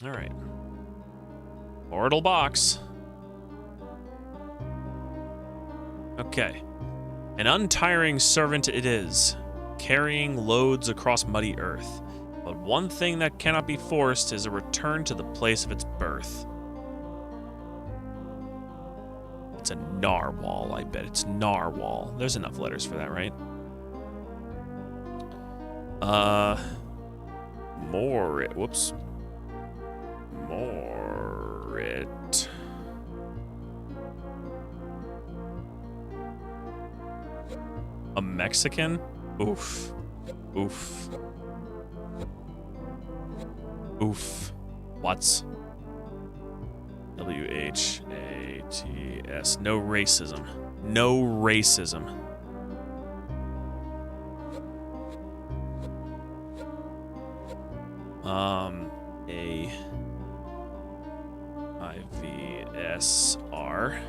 All right. Portal box. Okay. An untiring servant it is, carrying loads across muddy earth. But one thing that cannot be forced is a return to the place of its birth. It's a narwhal, I bet. It's narwhal. There's enough letters for that, right? Morit. Whoops. Morit. A Mexican? Oof. Oof. Oof. What's WHATS? No racism. No racism. AIVSR.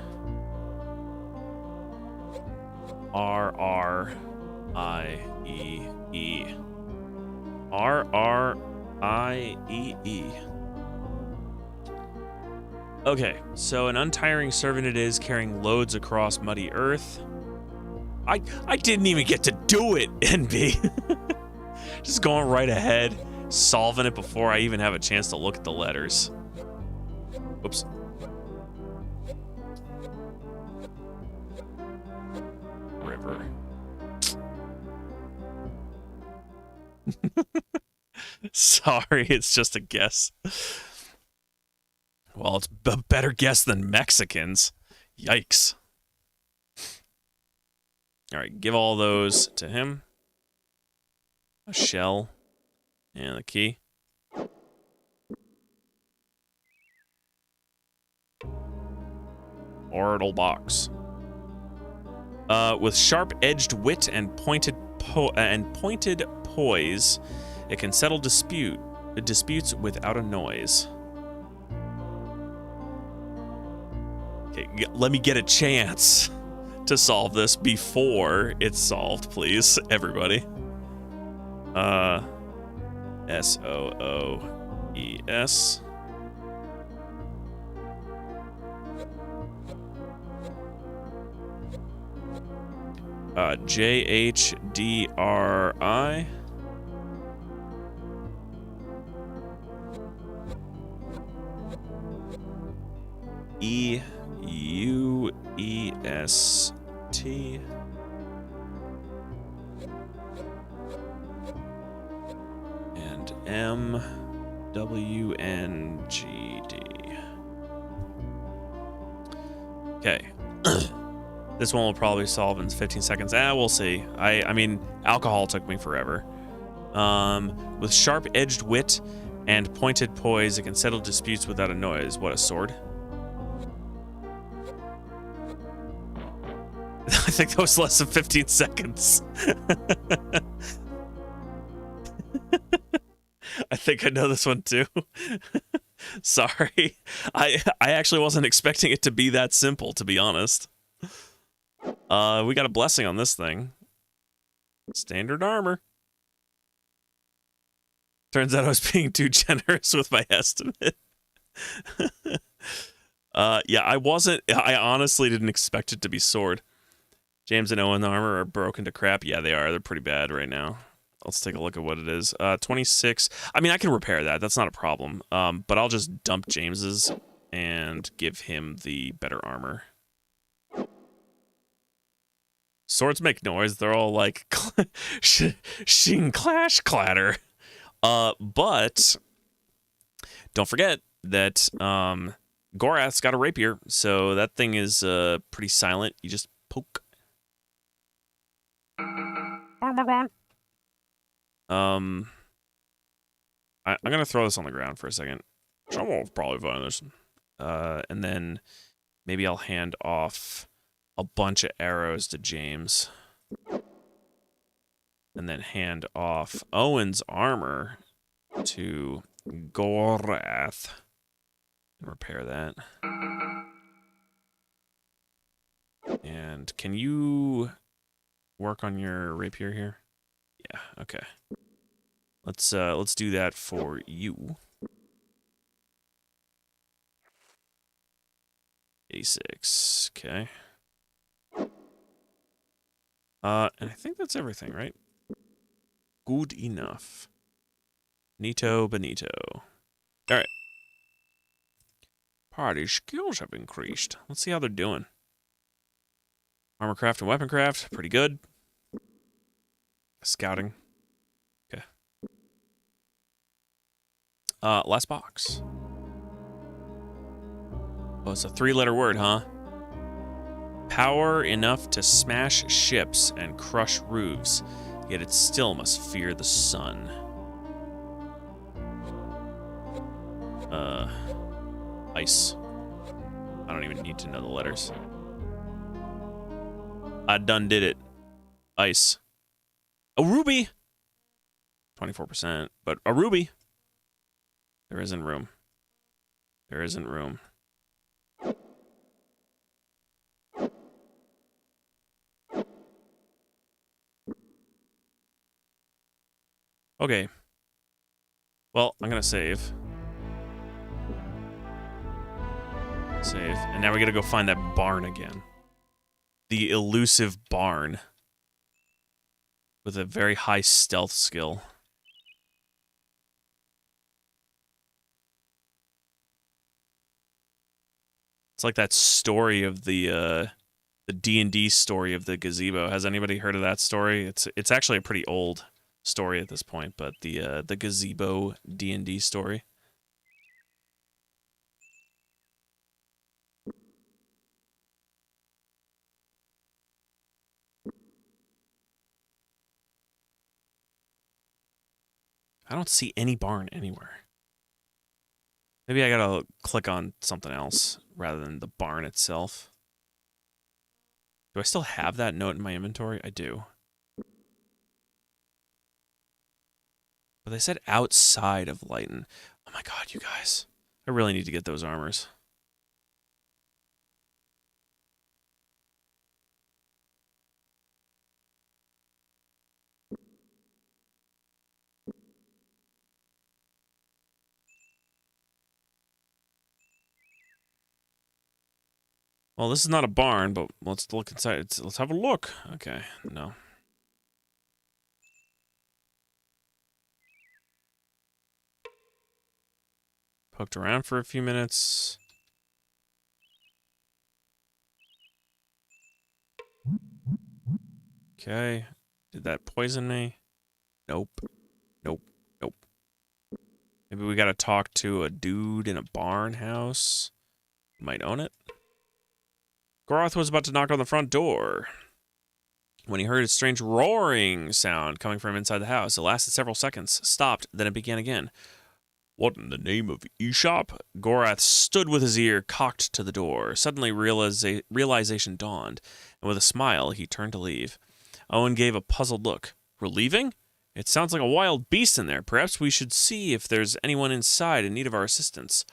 RRIEE. RRIEE. Okay, so an untiring servant it is, carrying loads across muddy earth. I didn't even get to do it, NB. Just going right ahead, solving it before I even have a chance to look at the letters. Oops. River. Sorry, it's just a guess. Well, it's a better guess than Mexicans. Yikes. All right, give all those to him. A shell and the key. Portal box. With sharp-edged wit and pointed poise, it can settle disputes without a noise. Okay, let me get a chance to solve this before it's solved, please, everybody. SOOES. JHDRI. EUEST. And MWNGD. Okay. This one will probably solve in 15 seconds. We'll see. I mean, alcohol took me forever. With sharp-edged wit and pointed poise, it can settle disputes without a noise. What, a sword? I think that was less than 15 seconds. I think I know this one too. Sorry. I actually wasn't expecting it to be that simple, to be honest. We got a blessing on this thing. Standard armor. Turns out I was being too generous with my estimate. Yeah, I honestly didn't expect it to be sword. James and Owen armor are broken to crap. Yeah, they are. They're pretty bad right now. Let's take a look at what it is. 26. I mean, I can repair that. That's not a problem. But I'll just dump James's and give him the better armor. Swords make noise. They're all like shing clash clatter. But don't forget that Gorath's got a rapier, so that thing is pretty silent. You just poke. I'm gonna throw this on the ground for a second. Someone will probably find this. And then maybe I'll hand off a bunch of arrows to James. And then hand off Owen's armor to Gorath. Repair that. And can you work on your rapier here? Yeah, okay. Let's do that for you. 86, okay. And I think that's everything, right? Good enough. Nito Benito. Alright. Party skills have increased. Let's see how they're doing. Armorcraft and weaponcraft, pretty good. Scouting. Okay. Last box. Oh, it's a 3-letter word, huh? Power enough to smash ships and crush roofs, yet it still must fear the sun. Ice. I don't even need to know the letters. I done did it. Ice. A ruby! 24%, but a ruby. There isn't room. There isn't room. Okay. Well, I'm gonna save. Save. And now we gotta go find that barn again. The elusive barn. With a very high stealth skill. It's like that story of the D&D story of the gazebo. Has anybody heard of that story? It's actually a pretty old story at this point, but the gazebo D&D story. I don't see any barn anywhere. Maybe I gotta click on something else rather than the barn itself. Do I still have that note in my inventory? I do. But they said outside of Lighten. Oh my god, you guys. I really need to get those armors. Well, this is not a barn, but let's look inside. Let's have a look. Okay, no. Poked around for a few minutes. Okay. Did that poison me? Nope. Nope. Nope. Maybe we gotta talk to a dude in a barn house. Might own it. Goroth was about to knock on the front door when he heard a strange roaring sound coming from inside the house. It lasted several seconds, stopped, then it began again. What in the name of Aesop? Gorath stood with his ear cocked to the door. Suddenly realization dawned, and with a smile he turned to leave. Owen gave a puzzled look. We're leaving? It sounds like a wild beast in there. Perhaps we should see if there's anyone inside in need of our assistance.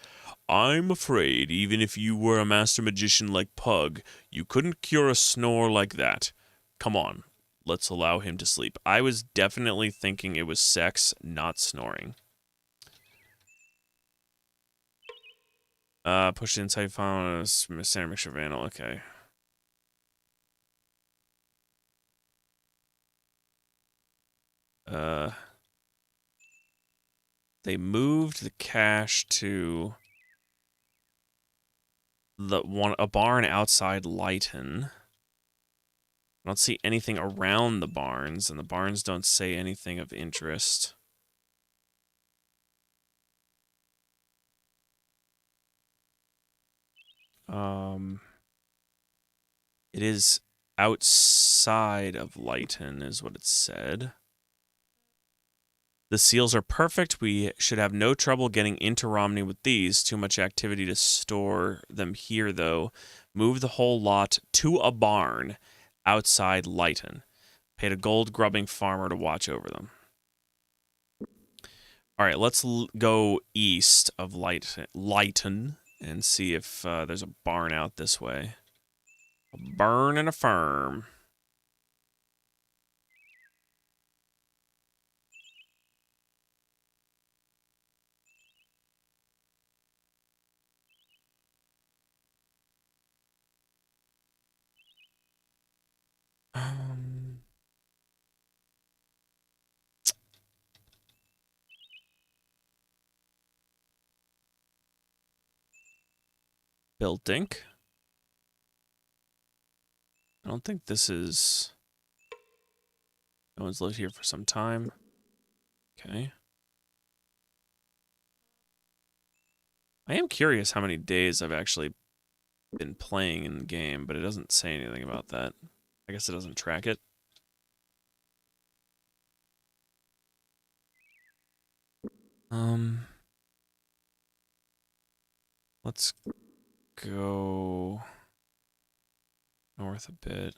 I'm afraid even if you were a master magician like Pug, you couldn't cure a snore like that. Come on, let's allow him to sleep. I was definitely thinking it was sex, not snoring. Push the inside file, standard mixture of anal, okay. They moved the cache to a barn outside Lighten. I don't see anything around the barns, and the barns don't say anything of interest. It is outside of Lighton is what it said. The seals are perfect. We should have no trouble getting into Romney with these. Too much activity to store them here, though. Move the whole lot to a barn outside Lighton. Paid a gold-grubbing farmer to watch over them. All right, let's go east of Lighton and see if there's a barn out this way. A barn and a farm. Bill Dink. I don't think this is... No one's lived here for some time. Okay. I am curious how many days I've actually been playing in the game, but it doesn't say anything about that. I guess it doesn't track it. Let's go north a bit.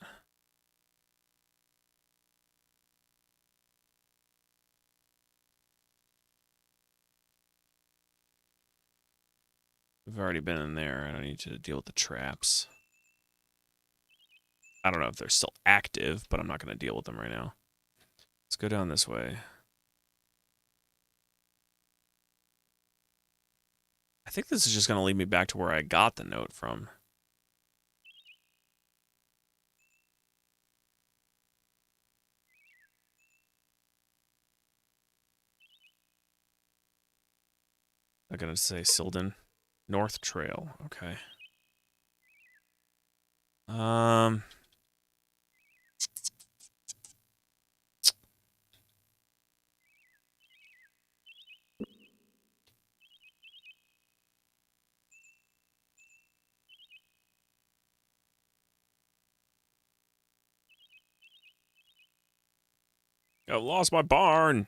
We've already been in there. I don't need to deal with the traps. I don't know if they're still active, but I'm not going to deal with them right now. Let's go down this way. I think this is just going to lead me back to where I got the note from. I'm going to say Silden. North Trail. Okay. I've lost my barn.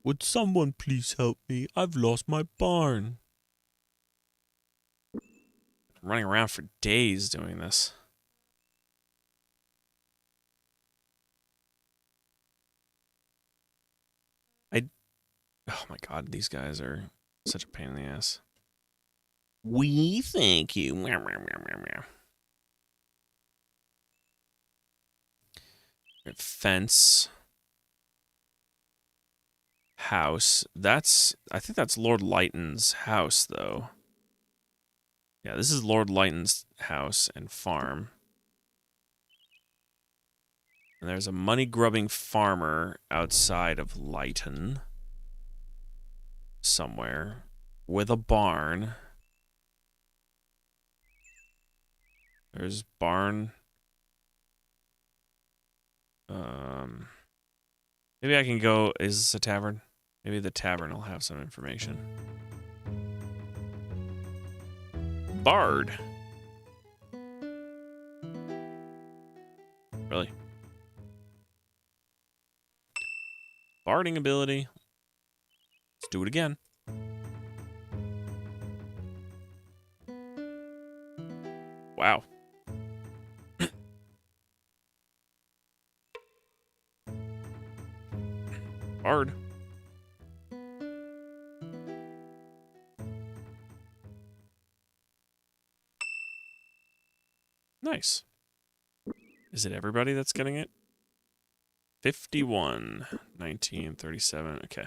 Would someone please help me? I've lost my barn. I'm running around for days doing this. Oh my god, these guys are such a pain in the ass. We thank you. Meow, meow, meow, meow, meow. Fence. House. I think that's Lord Lighton's house, though. Yeah, this is Lord Lighton's house and farm. And there's a money-grubbing farmer outside of Lighton. Somewhere. With a barn. There's barn. Maybe I can go... Is this a tavern? Maybe the tavern will have some information. Bard. Really? Barding ability. Let's do it again. Wow. Bard. Nice. Is it everybody that's getting it? 51, 19, 37. Okay.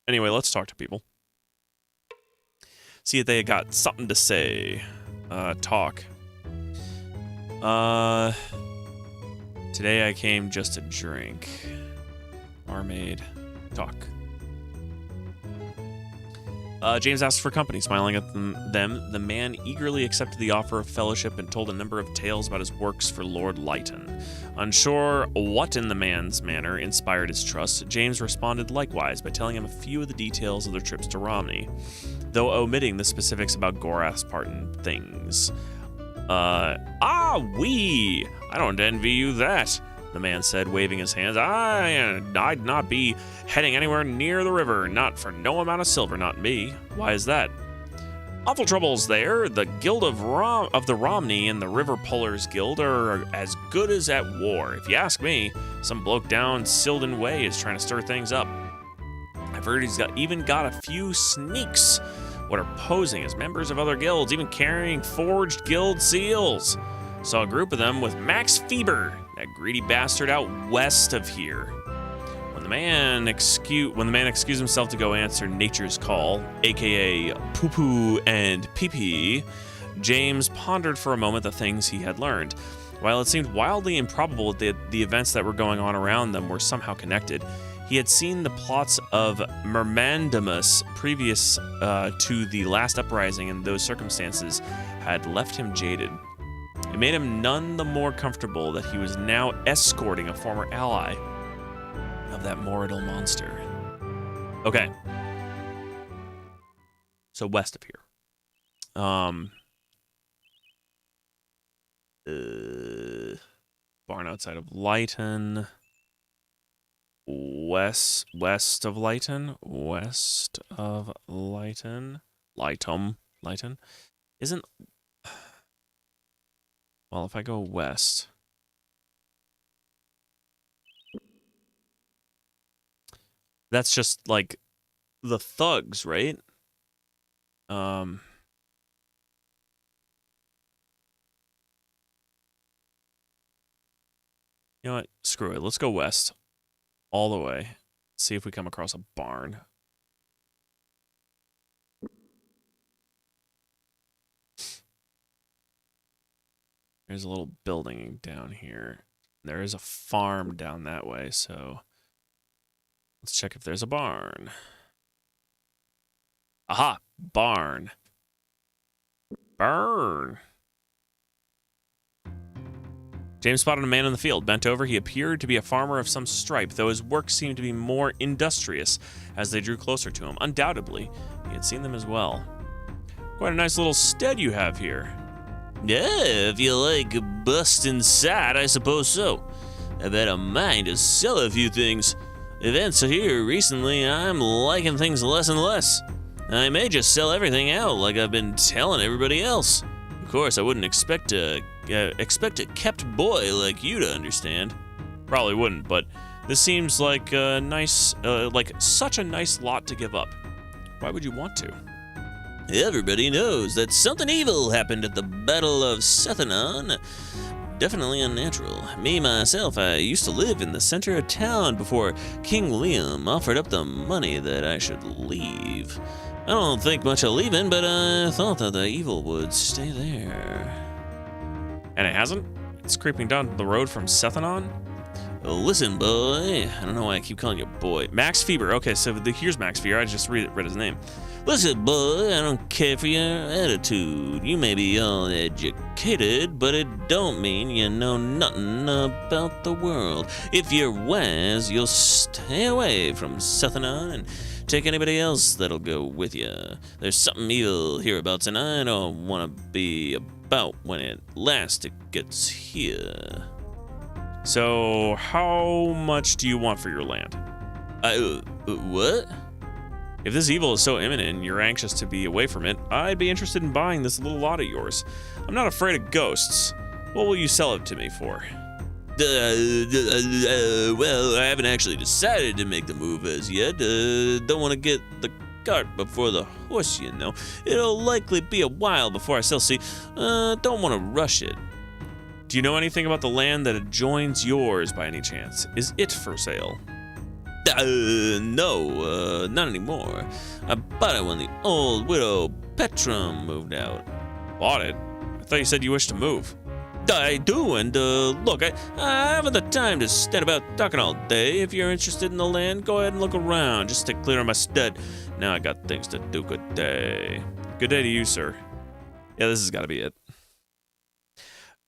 Anyway, let's talk to people. See if they got something to say. Talk. Today I came just to drink. Barmaid. Talk. James asked for company. Smiling at them, the man eagerly accepted the offer of fellowship and told a number of tales about his works for Lord Lighton. Unsure what in the man's manner inspired his trust, James responded likewise by telling him a few of the details of their trips to Romney. though omitting the specifics about Gorath's part in things. I don't envy you that, the man said, waving his hands. I'd not be heading anywhere near the river, not for no amount of silver, not me. Why is that? Awful troubles there. The Guild of the Romney and the River Pullers Guild are as good as at war. If you ask me, some bloke down Silden Way is trying to stir things up. I've heard he's even got a few sneaks what are posing as members of other guilds, even carrying forged guild seals. Saw a group of them with Max Feber, that greedy bastard out west of here. When the man excused himself to go answer nature's call, aka poo-poo and pee-pee, James pondered for a moment the things he had learned. While it seemed wildly improbable that the events that were going on around them were somehow connected, he had seen the plots of Myrmandamus previous to the last uprising, and those circumstances had left him jaded. It made him none the more comfortable that he was now escorting a former ally of that mortal monster. Okay. So west of here. Barn outside of Lighton. West of Lighton. Lighton. Isn't... Well, if I go west... That's just, like, the thugs, right? You know what? Screw it. Let's go west. All the way. See if we come across a barn. There's a little building down here. There is a farm down that way, so let's check if there's a barn. Aha! Barn. Burn. James spotted a man in the field. Bent over, he appeared to be a farmer of some stripe, though his work seemed to be more industrious as they drew closer to him. Undoubtedly, he had seen them as well. Quite a nice little stead you have here. Yeah, if you like busting side, I suppose so. I've had a mind to sell a few things. Events here recently, I'm liking things less and less. I may just sell everything out like I've been telling everybody else. Of course, I wouldn't expect a kept boy like you to understand. Probably wouldn't, but this seems like a nice, such a nice lot to give up. Why would you want to? Everybody knows that something evil happened at the Battle of Sethanon. Definitely unnatural. Me, myself, I used to live in the center of town before King William offered up the money that I should leave. I don't think much of leaving, but I thought that the evil would stay there. And it hasn't? It's creeping down the road from Sethanon? Listen, boy. I don't know why I keep calling you boy. Max Feber. Okay, so here's Max Feber. I just read his name. Listen, boy, I don't care for your attitude. You may be all educated, but it don't mean you know nothing about the world. If you're wise, you'll stay away from Sethanon and take anybody else that'll go with you. There's something evil hereabouts, and I don't want to be about when at last it gets here. So, how much do you want for your land? What? If this evil is so imminent and you're anxious to be away from it, I'd be interested in buying this little lot of yours. I'm not afraid of ghosts. What will you sell it to me for? Well, I haven't actually decided to make the move as yet. Don't want to get the cart before the horse, you know. It'll likely be a while before I sell, see. Don't want to rush it. Do you know anything about the land that adjoins yours by any chance? Is it for sale? No, not anymore. I bought it when the old widow Petrum moved out. Bought it? I thought you said you wished to move. I do, and look, I haven't the time to stand about talking all day. If you're interested in the land, go ahead and look around. Just stay clear of my stead. Now I got things to do. Good day. Good day to you, sir. Yeah, this has got to be it.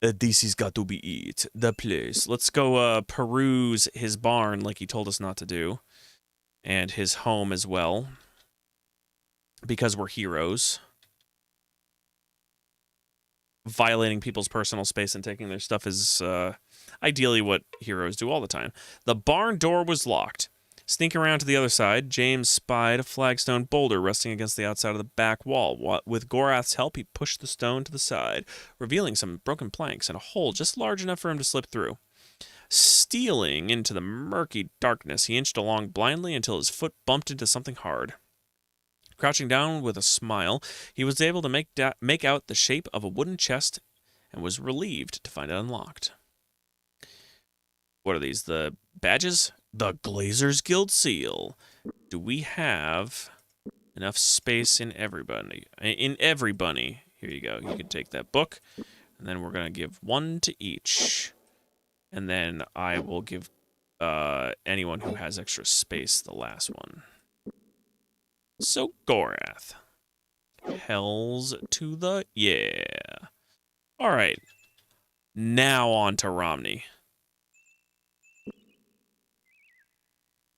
This has got to be it. The place. Let's go peruse his barn like he told us not to do. And his home as well. because we're heroes. Violating people's personal space and taking their stuff is ideally what heroes do all the time. The barn door was locked. Sneaking around to the other side, James spied a flagstone boulder resting against the outside of the back wall. With Gorath's help, he pushed the stone to the side, revealing some broken planks and a hole just large enough for him to slip through. Stealing into the murky darkness, he inched along blindly until his foot bumped into something hard. Crouching down with a smile, he was able to make out the shape of a wooden chest and was relieved to find it unlocked. What are these? The badges? The Glazers Guild seal. Do we have enough space in everybody? In every bunny. Here you go. You can take that book, and then we're going to give one to each. And then I will give anyone who has extra space the last one. So, Gorath. Hells to the... Yeah. Alright. Now on to Romney.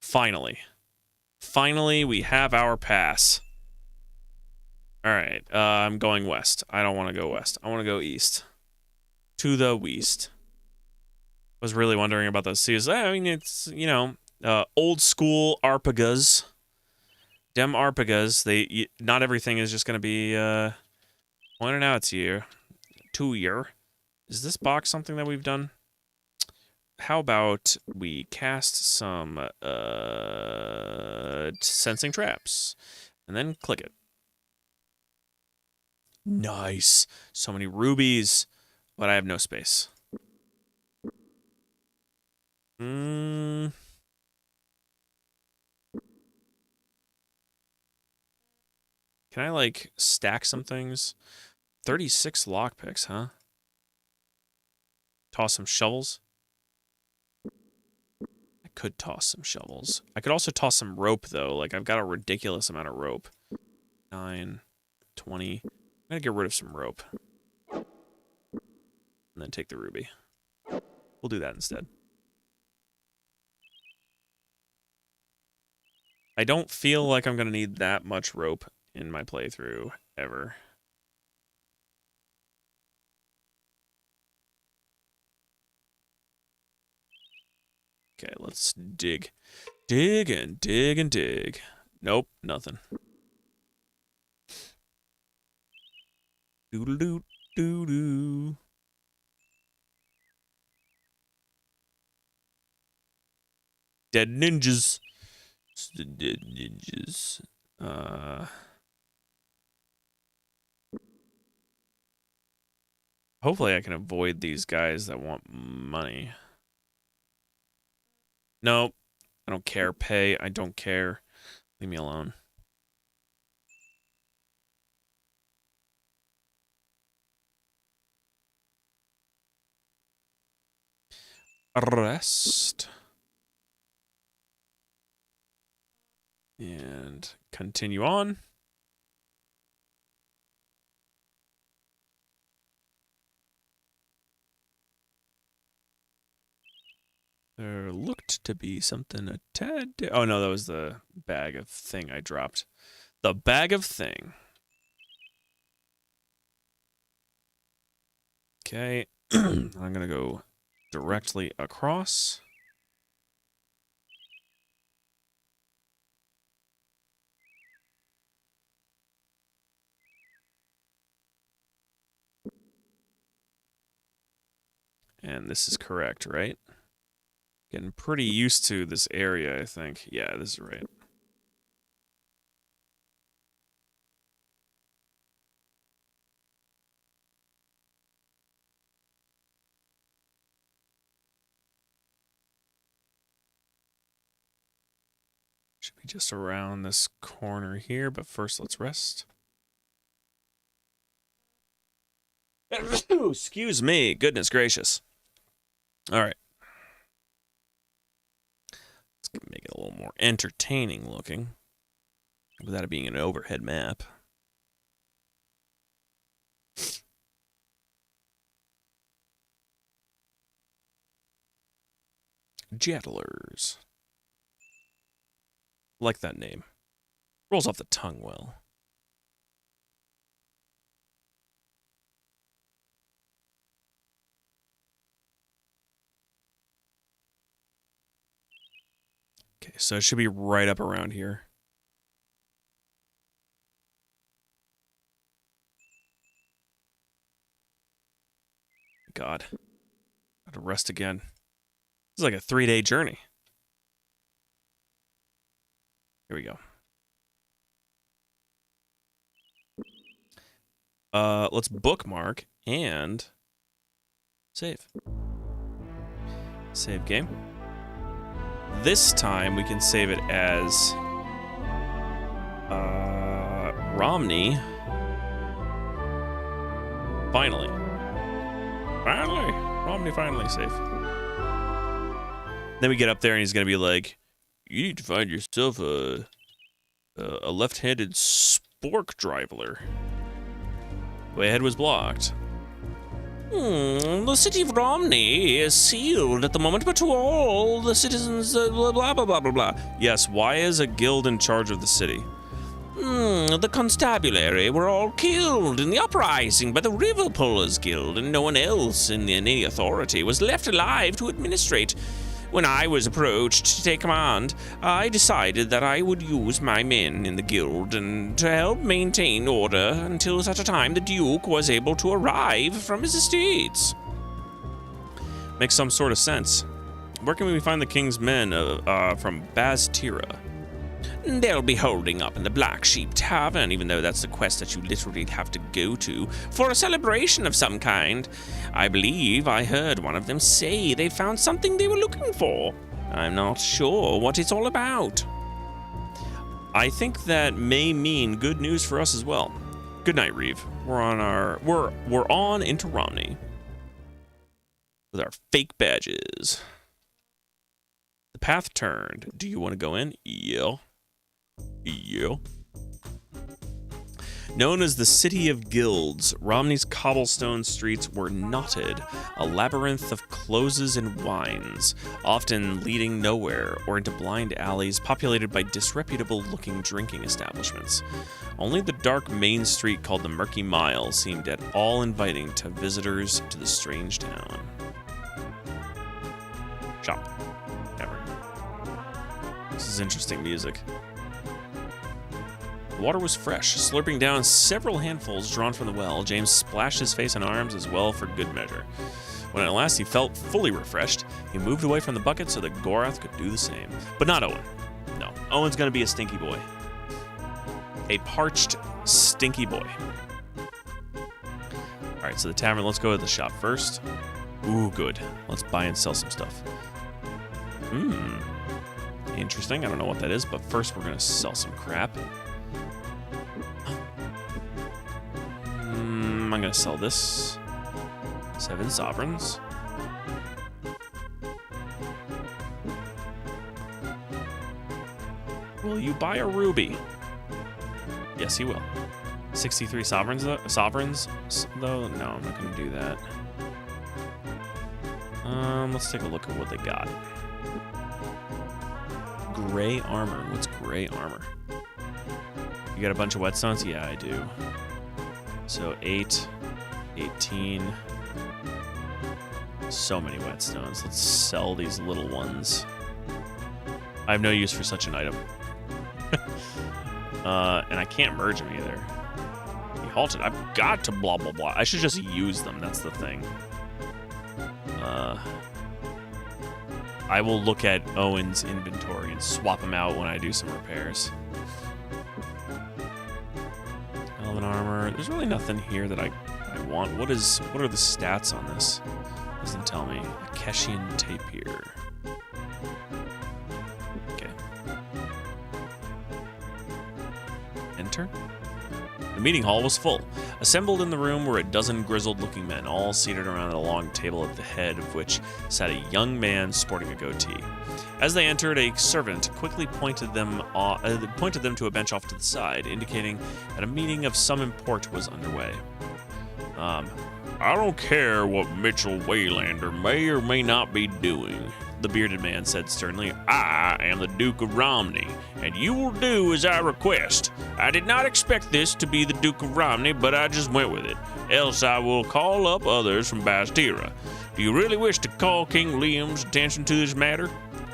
Finally. Finally, we have our pass. Alright, I'm going west. I don't want to go west. I want to go east. To the west. Was really wondering about those seas. I mean, it's, you know, old school Arpagas. Dem Arpagas. Not everything is just going to be pointed out to you. Is this box something that we've done? How about we cast some sensing traps and then click it. Nice. So many rubies, but I have no space. Can I, like, stack some things? 36 lockpicks, huh? Toss some shovels? I could toss some shovels. I could also toss some rope, though. Like, I've got a ridiculous amount of rope. 9, 20. I'm gonna get rid of some rope. And then take the ruby. We'll do that instead. I don't feel like I'm gonna need that much rope in my playthrough, ever. Okay, let's dig. Dig and dig and dig. Nope, nothing. Doodle-doo, doo-doo. Dead ninjas. It's the dead ninjas. Hopefully I can avoid these guys that want money. Nope. I don't care. Pay. I don't care. Leave me alone. Rest. And continue on. There looked to be something a tad... Oh, no, that was the bag of thing I dropped. The bag of thing. Okay. I'm going to go directly across. And this is correct, right? Getting pretty used to this area, I think. Yeah, this is right. Should be just around this corner here, but first let's rest. Excuse me. Goodness gracious. All right. Let's make it a little more entertaining looking without it being an overhead map. Jettlers. Like that name. Rolls off the tongue well. so it should be right up around here. God. Gotta rest again. This is like a 3-day journey. Here we go. Let's bookmark and save. Save game. This time we can save it as Romney. Finally. Romney finally safe. Then we get up there and he's gonna be like, you need to find yourself a left-handed spork driveler. The way ahead was blocked. The city of Romney is sealed at the moment, but to all the citizens, blah, blah, blah, blah, blah. Yes, why is a guild in charge of the city? The constabulary were all killed in the uprising by the River Pullers Guild, and no one else in any authority was left alive to administrate. When I was approached to take command, I decided that I would use my men in the guild and to help maintain order until such a time the Duke was able to arrive from his estates. Makes some sort of sense. Where can we find the king's men from Bastira? They'll be holding up in the Black Sheep Tavern, even though that's the quest that you literally have to go to, for a celebration of some kind. I believe I heard one of them say they found something they were looking for. I'm not sure what it's all about. I think that may mean good news for us as well. Good night, Reeve. We're on into Romney with our fake badges. The path turned. Do you want to go in? Yeah. Yeah. Known as the City of Guilds, Romney's cobblestone streets were knotted, a labyrinth of closes and winds, often leading nowhere or into blind alleys populated by disreputable-looking drinking establishments. Only the dark main street called the Murky Mile seemed at all inviting to visitors to the strange town. Shop. Never. This is interesting music. The water was fresh. Slurping down several handfuls drawn from the well, James splashed his face and arms as well for good measure. When at last he felt fully refreshed, he moved away from the bucket so that Gorath could do the same. But not Owen. No, Owen's gonna be a stinky boy. A parched, stinky boy. Alright, so the tavern, let's go to the shop first. Ooh, good. Let's buy and sell some stuff. Interesting. I don't know what that is, but first we're gonna sell some crap. I'm gonna sell this. 7 sovereigns. Will you buy a ruby? Yes, he will. 63 sovereigns though? No, I'm not gonna do that. Let's take a look at what they got. Gray armor. What's gray armor? You got a bunch of whetstones? Yeah, I do. So 8, 18. So many whetstones. Let's sell these little ones. I have no use for such an item. And I can't merge them either. He halted. I've got to blah, blah, blah. I should just use them. That's the thing. I will look at Owen's inventory and swap them out when I do some repairs. Elven armor. There's really nothing here that I want. What are the stats on this? Doesn't tell me. Akeshian tapir. Okay. Enter. The meeting hall was full. Assembled in the room were a dozen grizzled-looking men, all seated around a long table at the head of which sat a young man sporting a goatee. As they entered, a servant quickly pointed them to a bench off to the side, indicating that a meeting of some import was underway. I don't care what Mitchell Waylander may or may not be doing, the bearded man said sternly. I am the Duke of Romney, and you will do as I request. I did not expect this to be the Duke of Romney, but I just went with it. Else I will call up others from Bastira. Do you really wish to call King Liam's attention to this matter?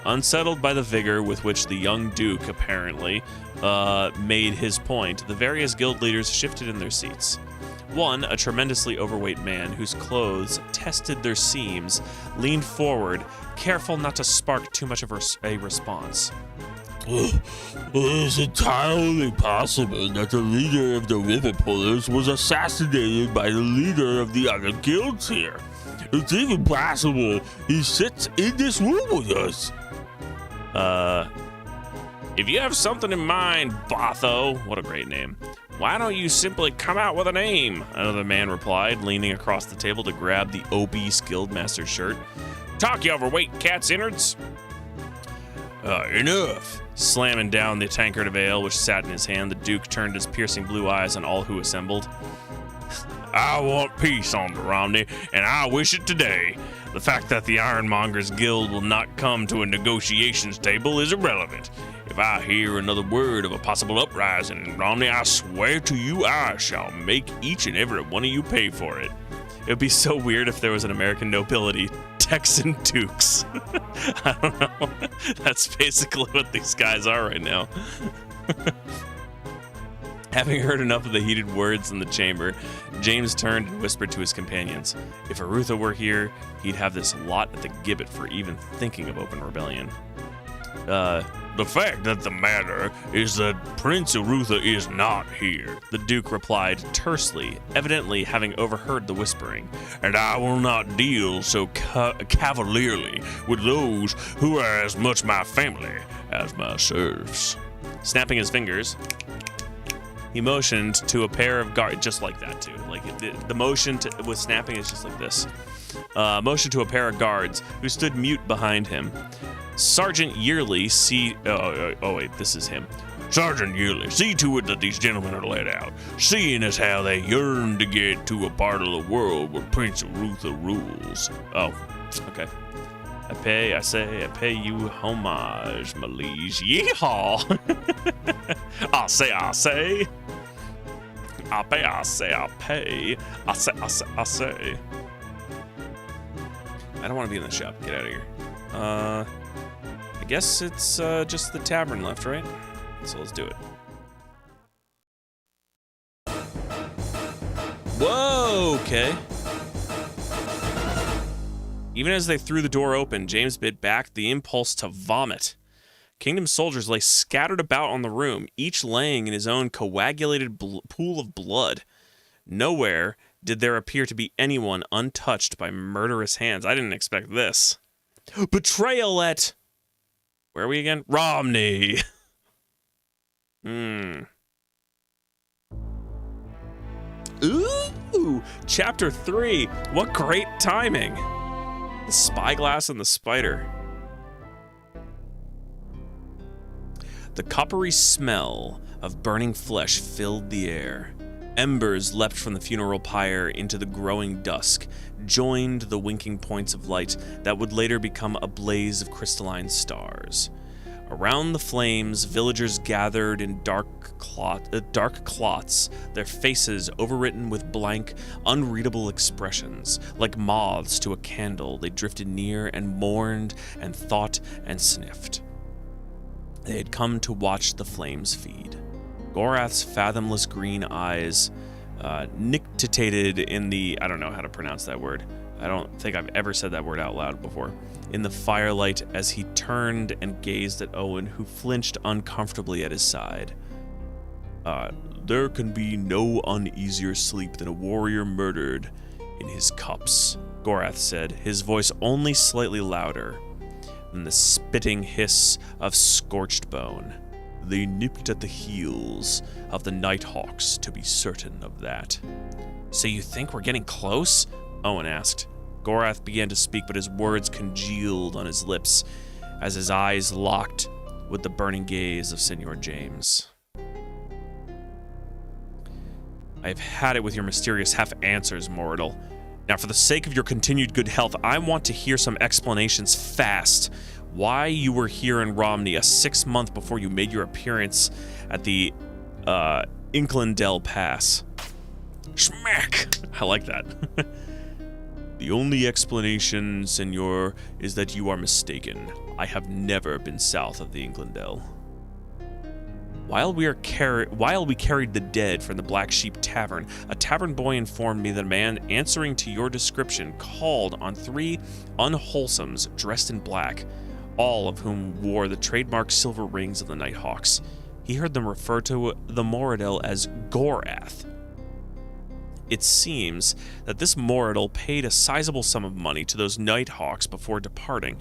Unsettled by the vigor with which the young Duke, apparently, made his point, the various guild leaders shifted in their seats. One, a tremendously overweight man whose clothes tested their seams, leaned forward, careful not to spark too much of a response. It is entirely possible that the leader of the River Pullers was assassinated by the leader of the other guilds here. It's even possible he sits in this room with us. If you have something in mind, Botho, what a great name, why don't you simply come out with a name? Another man replied, leaning across the table to grab the obese guildmaster's shirt. Talk, you overweight cat's innards. Enough. Slamming down the tankard of ale which sat in his hand, the Duke turned his piercing blue eyes on all who assembled. I want peace on the Romney, and I wish it today. The fact that the Ironmonger's Guild will not come to a negotiations table is irrelevant. If I hear another word of a possible uprising in Romney, I swear to you I shall make each and every one of you pay for it. It would be so weird if there was an American nobility, Texan Dukes. I don't know. That's basically what these guys are right now. Having heard enough of the heated words in the chamber, James turned and whispered to his companions. If Arutha were here, he'd have this lot at the gibbet for even thinking of open rebellion. The fact of the matter is that Prince Arutha is not here, the Duke replied tersely, evidently having overheard the whispering. And I will not deal so cavalierly with those who are as much my family as my serfs. Snapping his fingers, he motioned to a pair of guards, just like that too. Like the motion with snapping is just like this. Motioned to a pair of guards who stood mute behind him. Sergeant Yearly, wait, this is him. Sergeant Yearly, see to it that these gentlemen are let out, seeing as how they yearn to get to a part of the world where Prince Arutha rules. Oh, okay. I pay you homage, my liege. Yeehaw! I say. I say. I don't want to be in the shop. Get out of here. I guess it's just the tavern left, right? So let's do it. Whoa, okay. Even as they threw the door open, James bit back the impulse to vomit. Kingdom soldiers lay scattered about on the room, each laying in his own coagulated pool of blood. Nowhere did there appear to be anyone untouched by murderous hands. I didn't expect this. Betrayal at... Where are we again? Romney. Ooh, Chapter 3. What great timing. The spyglass and the spider. The coppery smell of burning flesh filled the air. Embers leapt from the funeral pyre into the growing dusk, joined the winking points of light that would later become a blaze of crystalline stars. Around the flames, villagers gathered in dark clots, their faces overwritten with blank, unreadable expressions. Like moths to a candle, they drifted near and mourned and thought and sniffed. They had come to watch the flames feed. Gorath's fathomless green eyes nictitated in the... I don't know how to pronounce that word. I don't think I've ever said that word out loud before. In the firelight as he turned and gazed at Owen, who flinched uncomfortably at his side. There can be no uneasier sleep than a warrior murdered in his cups, Gorath said, his voice only slightly louder than the spitting hiss of scorched bone. They nipped at the heels of the Nighthawks, to be certain of that. So you think we're getting close? Owen asked. Gorath began to speak, but his words congealed on his lips as his eyes locked with the burning gaze of Senor James. I've had it with your mysterious half-answers, mortal. Now, for the sake of your continued good health, I want to hear some explanations fast. Why you were here in Romney a 6 month before you made your appearance at the Inklindell Pass. Smack! I like that. The only explanation, senor, is that you are mistaken. I have never been south of the Englandell. While we carried the dead from the Black Sheep Tavern, a tavern boy informed me that a man answering to your description called on 3 unwholesomes dressed in black, all of whom wore the trademark silver rings of the Nighthawks. He heard them refer to the Moradel as Gorath. It seems that this Moradel paid a sizable sum of money to those Nighthawks before departing,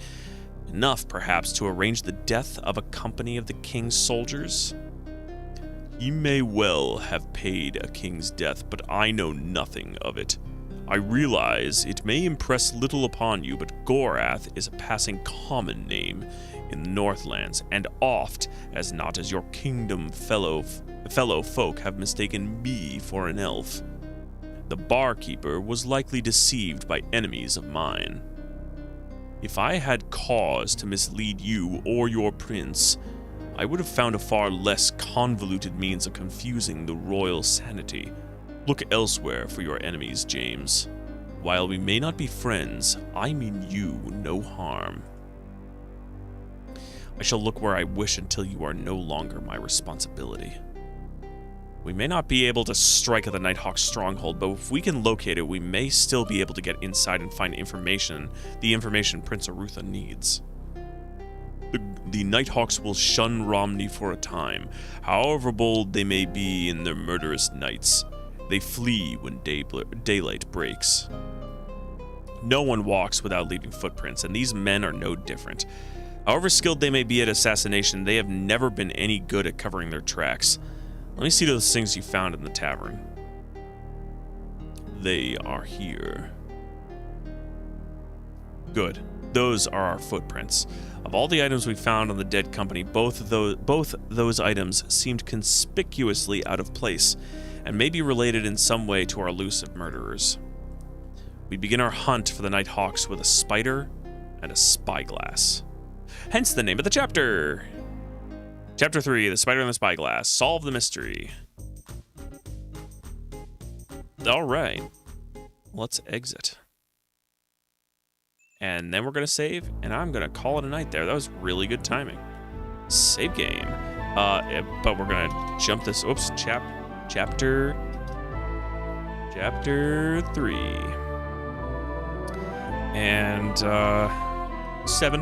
enough perhaps to arrange the death of a company of the king's soldiers. He may well have paid a king's death, but I know nothing of it. I realize it may impress little upon you, but Gorath is a passing common name in the Northlands, and oft as not as your kingdom fellow folk have mistaken me for an elf. The barkeeper was likely deceived by enemies of mine. If I had cause to mislead you or your prince, I would have found a far less convoluted means of confusing the royal sanity. Look elsewhere for your enemies, James. While we may not be friends, I mean you no harm. I shall look where I wish until you are no longer my responsibility. We may not be able to strike at the Nighthawk stronghold, but if we can locate it, we may still be able to get inside and find the information Prince Arutha needs. The Nighthawks will shun Romney for a time, however bold they may be in their murderous nights. They flee when daylight breaks. No one walks without leaving footprints, and these men are no different. However skilled they may be at assassination, they have never been any good at covering their tracks. Let me see those things you found in the tavern. They are here. Good. Those are our footprints. Of all the items we found on the dead company, both those items seemed conspicuously out of place, and may be related in some way to our elusive murderers. We begin our hunt for the Nighthawks with a spider and a spyglass. Hence the name of the chapter! Chapter 3, The Spider and the Spyglass. Solve the mystery. Alright. Let's exit. And then we're going to save, and I'm going to call it a night there. That was really good timing. Save game. But we're going to jump this. Oops. Chapter 3. And 7.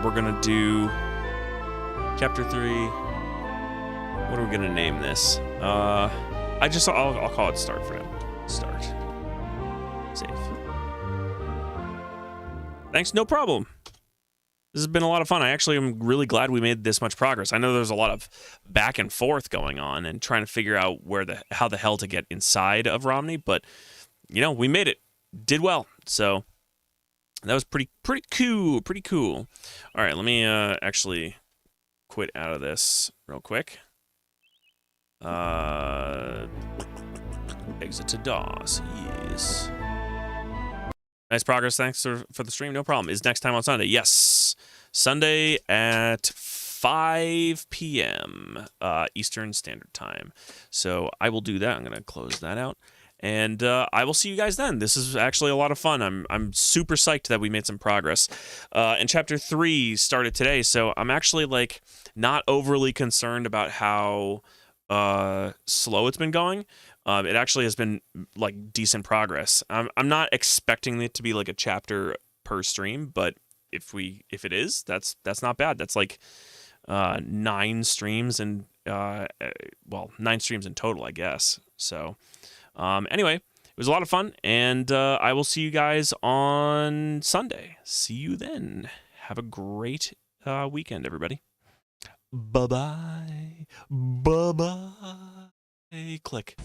We're going to do Chapter 3. What are we going to name this? I'll call it Start for now. Start. Save. Thanks, no problem. This has been a lot of fun. I actually am really glad we made this much progress. I know there's a lot of back and forth going on and trying to figure out how the hell to get inside of Romney, but we made it. Did well. So that was pretty cool. All right, let me actually quit out of this real quick. Exit to DOS. Yes. Nice progress. Thanks for the stream. No problem. Is next time on Sunday? Yes. Sunday at 5 p.m. Eastern Standard Time. So I will do that. I'm going to close that out. And I will see you guys then. This is actually a lot of fun. I'm super psyched that we made some progress. And Chapter 3 started today, so I'm actually not overly concerned about how slow it's been going. It actually has been decent progress. I'm not expecting it to be a chapter per stream, but if it is, that's not bad. That's 9 streams and 9 streams in total, I guess. So anyway, it was a lot of fun, and I will see you guys on Sunday. See you then. Have a great weekend, everybody. Bye-bye. Bye-bye. Click.